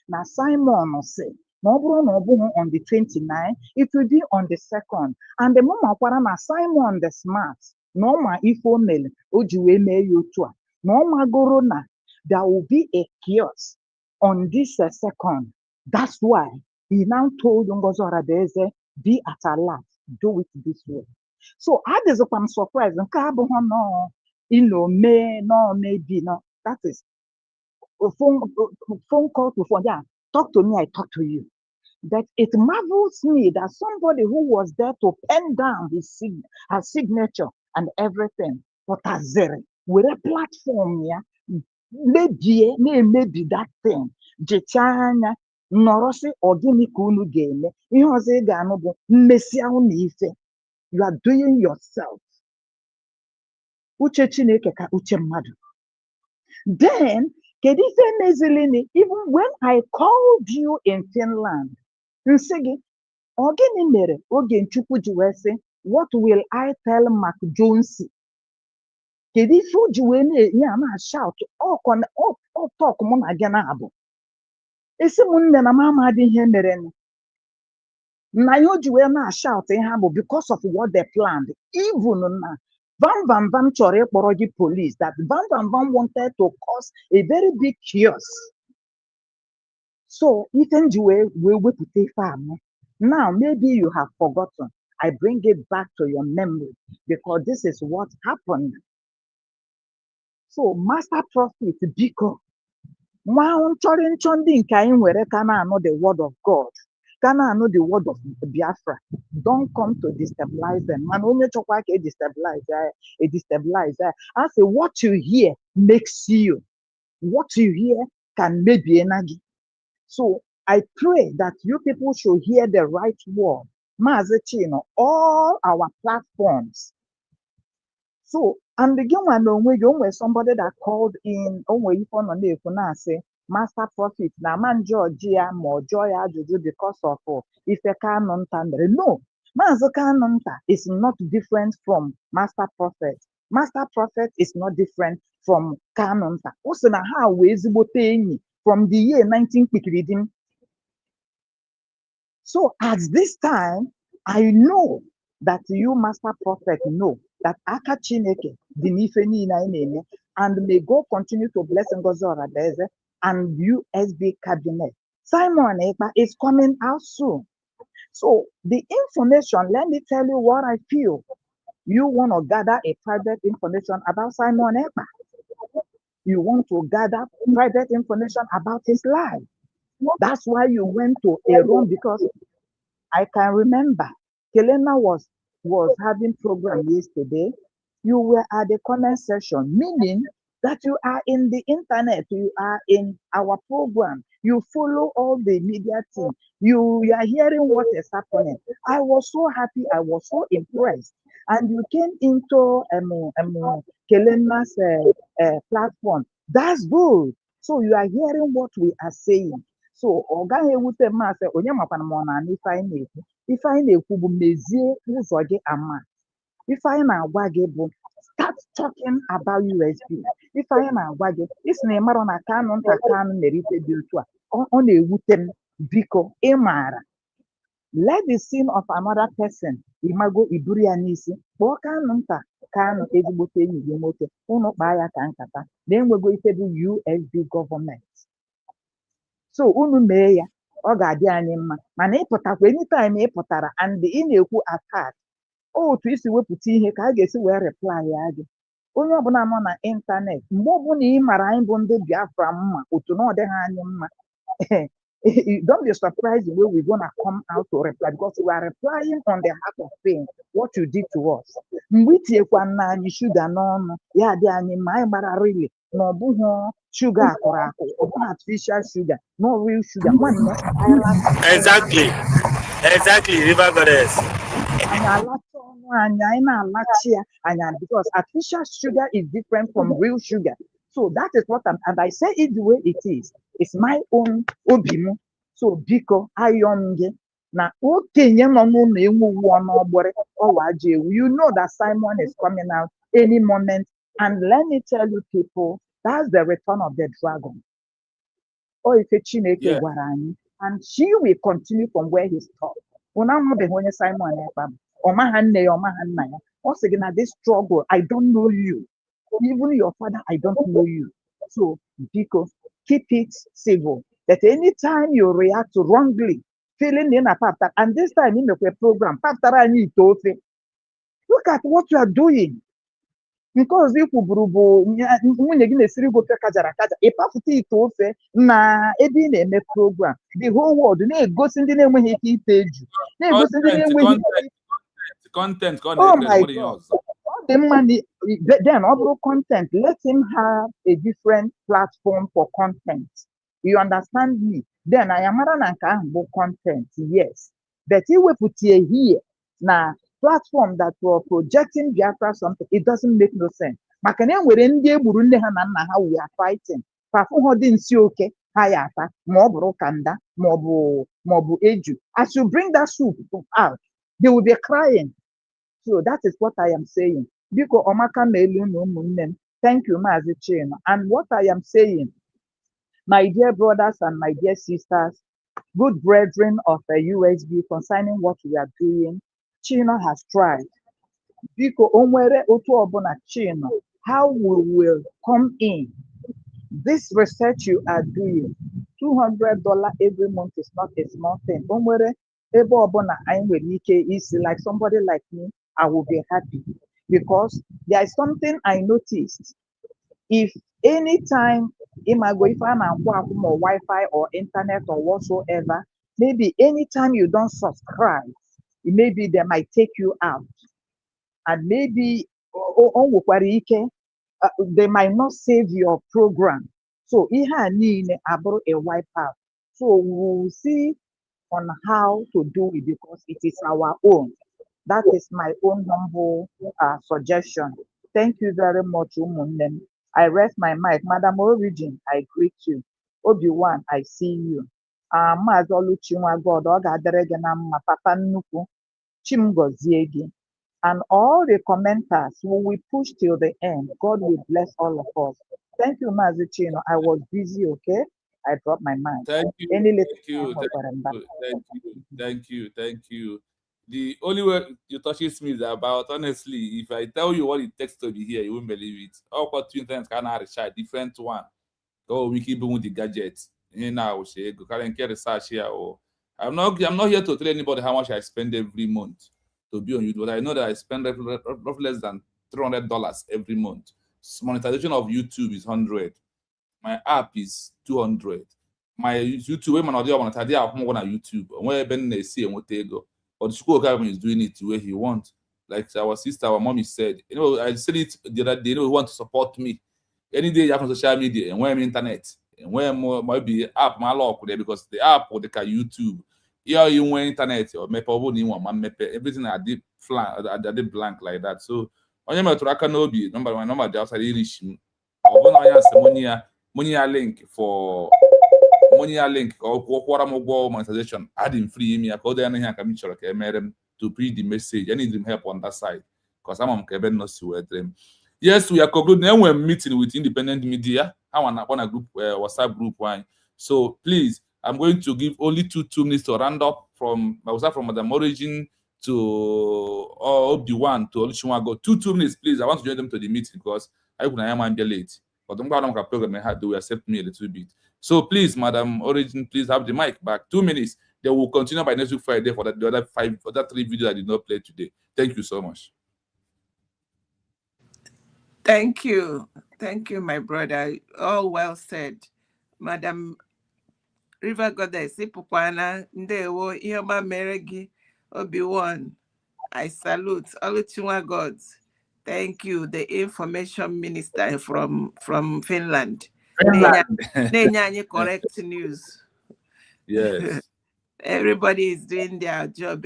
now Simon say, on the 29th, it will be on the 2nd. And the moment na Simon the smart, no ma ifo mail, ojuwe me yotua, no ma gorona, there will be a chaos on this 2nd. That's why he now told Ngozi Oradeze, be at alert, do it this way. So I was surprised. No, maybe no. That is a phone call to phone. Yeah, talk to me, I talk to you. That it marvels me that somebody who was there to pen down his signature and everything, but as there with a platform here, maybe that thing. Jechanya nọrọsị ọgịnị ka unu ga-eme ihe ọzọ ị ga-anụ bụ mmesịa unu ife. You are doing yourself. Uche Chineke ka uche mmadụ. Then kedu ife mezilini, even when I called you in Finland, nsị gị ọgịnị mere oge Nchukwu ji wee sị, what will I tell Mark Jones? Kedu ife o ji wee na shout ọ talk mụ na gị na-abụ. Isi m nne na mama adịghị ihe mere na ya o ji wee na-shout ihe bụ because of what they planned. Even na Van chọrọ ịkpọrọ gị police, that Van wanted to cause a very big chaos. So ife nji wee wepụta ife anọ. Now maybe you have forgotten. I bring it back to your memory because this is what happened. So Master Prophet biko nwa nchọ ndị nke anyị nwere ka na-anụ the word of God, ka na-anụ the word of Biafra, don't come to destabilize them. Man, onye chọkwa ka destabilize. I say what you hear makes you. What you hear can maybe energy. So I pray that you people should hear the right word. Maazị Chino, all our platforms. So, and again, when somebody that called in, say, Master Prophet, na man Georgia more joy because of if a canon thunder. No, Maazị Kanunta is not different from Master Prophet. Master Prophet is not different from Kanunta. Also, na ha wee ezigbote enyi from the year 19 So at this time, I know that you, Master Prophet, know that aka Chineke dị n'ife niile anyị na-eme, and may God continue to bless Ngozi Oradeze and USB cabinet. Simon Ekpa is coming out soon. So the information, let me tell you what I feel. You want to gather a private information about Simon Ekpa. You want to gather private information about his life. That's why you went to a room, because I can remember Kelena was having program yesterday. You were at the comment section, meaning that you are in the internet, you are in our program, you follow all the media team, you are hearing what is happening. I was so happy, I was so impressed. And you came into Kelena's platform. That's good. So you are hearing what we are saying. So ọga ewute masị onye makwana m ọ na-anụ ife anyị na-ekwu. Ife anyị na-ekwu bụ mezie ụzọ gị ama. Ife anyị na-agwa gị bụ start talking about USB. Ife anyị na-agwa gị isi na ịmara na Kanunta mere ife dị otu a, ọ na-ewute m, biko ịmara. Let the sin of another person imago iburu ya n'isi, kpọọ Kanunta ezigbote enyi gị nwoke, unu kpaa ya ka nkata na-enwego ife bụ USB government. So unu mee ya, ọ ga-adị anyị mma. Mana ịpụtakwa anytime ị pụtara and ị na-ekwu attack, otu isi wepụta ihe ka a ga-esi wee reply ya gị. Onye ọbụla nọ na ịntanet, mgbe ọbụla ị mara anyị bụ ndị Biafra mma, otu na ọ dịghị anyị mma, don't be surprised the way we're gonna come out to reply, because we are replying on the heart of pain, what you did to us. Mgbe itinyekwa na anyị shuga n'ọnụ, ya dị anyị mma, anyị gbara really na ọ bụghị sugar akụrụ akụ, ọ bụghị artificial sugar, no real sugar. Exactly, River Goddess. Anyị alacha ọnụ anyị na-alachi ya anya, because artificial sugar is different from real sugar. So that is what and I say it the way it is. It's my own obimu. So biko ayọm gị na okenye nọ n'ụlọ enwu ọnụọgbọrị ọwaji ewu. You know that Simon is coming out any moment, and let me tell you people, that's the return of the dragon. Oh, ife Chineke gwara anyị, and she will continue from where he stopped. Una ahụbeghị onye Simon Ekpa, ọmaha nne ya, ọmaha nna ya. Ọ sị gị na this struggle, I don't know you. Even your father, I don't know you. So, because keep it civil. That anytime you react wrongly, feeling in a pastor, and this time in the program, pastor, I need to say, look at what you are doing. Because if you when you get go kajara a pafuti itofe na ebi na-eme program, the whole world na-egosi ndị na-enweghị ike ite eju, na-egosi ndị na-enweghị content. Oh my God. The money, then other content, let him have a different platform for content. You understand me? Then I am about content, yes. But he will put here now platform that were projecting Biafra something, it doesn't make no sense. Makanya were ndị Burundi ha na nna ha we are fighting. Pafu ho dị nsi oke ha ya ata ma ọ bụrụ kanda ma ọ bụ eju. As you bring that soup out, they will be crying. So that is what I am saying. Biko omaka melu no umunne. Thank you, Mazi Chino. And what I am saying, my dear brothers and my dear sisters, good brethren of the USB, concerning what we are doing, Chino has tried. Biko onwere otu obuna Chino, how we will come in. This research you are doing, $200 every month is not a small thing. Onwere ebe obuna I nwere ike isi, like somebody like me, I will be happy, because there is something I noticed. If anytime if I'm on Wi-Fi or internet or whatsoever, maybe anytime you don't subscribe, maybe they might take you out, and maybe they might not save your program. So I need a wipe out. So we'll see on how to do it, because it is our own. That is my own humble suggestion. Thank you very much, Umunem. I rest my mic. Madam Origin, I greet you. Obi-Wan, I see you. Maazị Oluchinwa God, ọ ga-adịrị gị na mma, Papa Nnukwu. Chimgoziegi. And all the commenters who we push till the end. God will bless all of us. Thank you, Mazi Chino. I was busy, okay? I dropped my mind. Thank you, Any little thank you, time thank you, thank you. The only way you touches me is about, honestly, if I tell you what it takes to be here, you won't believe it. All what twin times can research different one. Oh, we keep with the gadgets. You know, say go carry and get research here. Or I'm not here to tell anybody how much I spend every month to be on YouTube, but I know that I spend roughly less than $300 every month. Monetization of YouTube is 100. My app is 200. My YouTube, when I do on YouTube, where Ben they see and what they go. But the school government is doing it the way he wants. Like our sister, our mommy said, you know, I said it the other day, you know, he want to support me. Any day you have on social media and where I'm internet and where more might be app my lock there because the app or the YouTube. Yeah, you want internet or everything I did I did blank like that. So on your tracker no be number one number the outside reach money link for money link or monetization adding free me according to to preach the message. I need them help on that side because I'm Kevin no see dream. Yes, we are concluding. Then we're meeting with independent media. I want a group WhatsApp group one. So please, I'm going to give only two minutes to round up from Madam Origin to Obi-Wan to Oluchiwa. Go 2 minutes, please. I want to join them to the meeting because I am late. But I'm going to program I had to accept me a little bit. So please, Madam Origin, please have the mic back. 2 minutes. They will continue by next week Friday for the other 3 videos I did not play today. Thank you so much. Thank you, my brother. All well said, Madam River Goddess. Ipukwana ndewo ihoma meregi Obi-Wan. I salute Oluchiwa gods. Thank you, the information minister from Finland. Nenya correct news. Yes. Everybody is doing their job.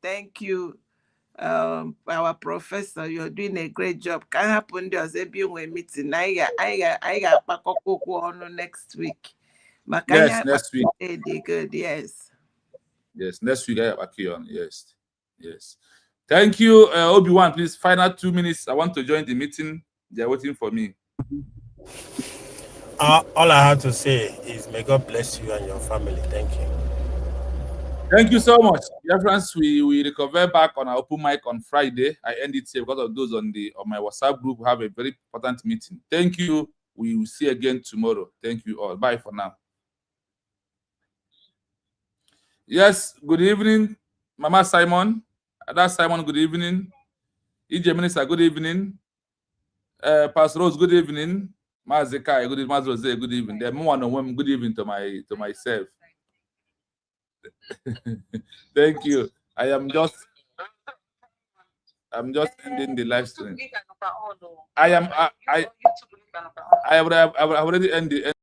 Thank you, our professor. You're doing a great job. Can happen there's a meeting. I got on next week. Yes, next week. Good, yes. Yes, next week I have on. Yes. Yes. Thank you, Obi-Wan. Please, final 2 minutes. I want to join the meeting. They're waiting for me. All I have to say is may God bless you and your family. Thank you. Thank you so much. Dear friends, we recover back on our open mic on Friday. I end it here because of those on my WhatsApp group who have a very important meeting. Thank you. We will see again tomorrow. Thank you all. Bye for now. Yes, good evening, Mama Simon. That's Simon, good evening. EJ Minister, good evening. Pastor Rose, good evening. Mazekai, good evening. Rose, good evening. Then one good evening to myself. Thank you. I'm just ending the live stream. I have already ended.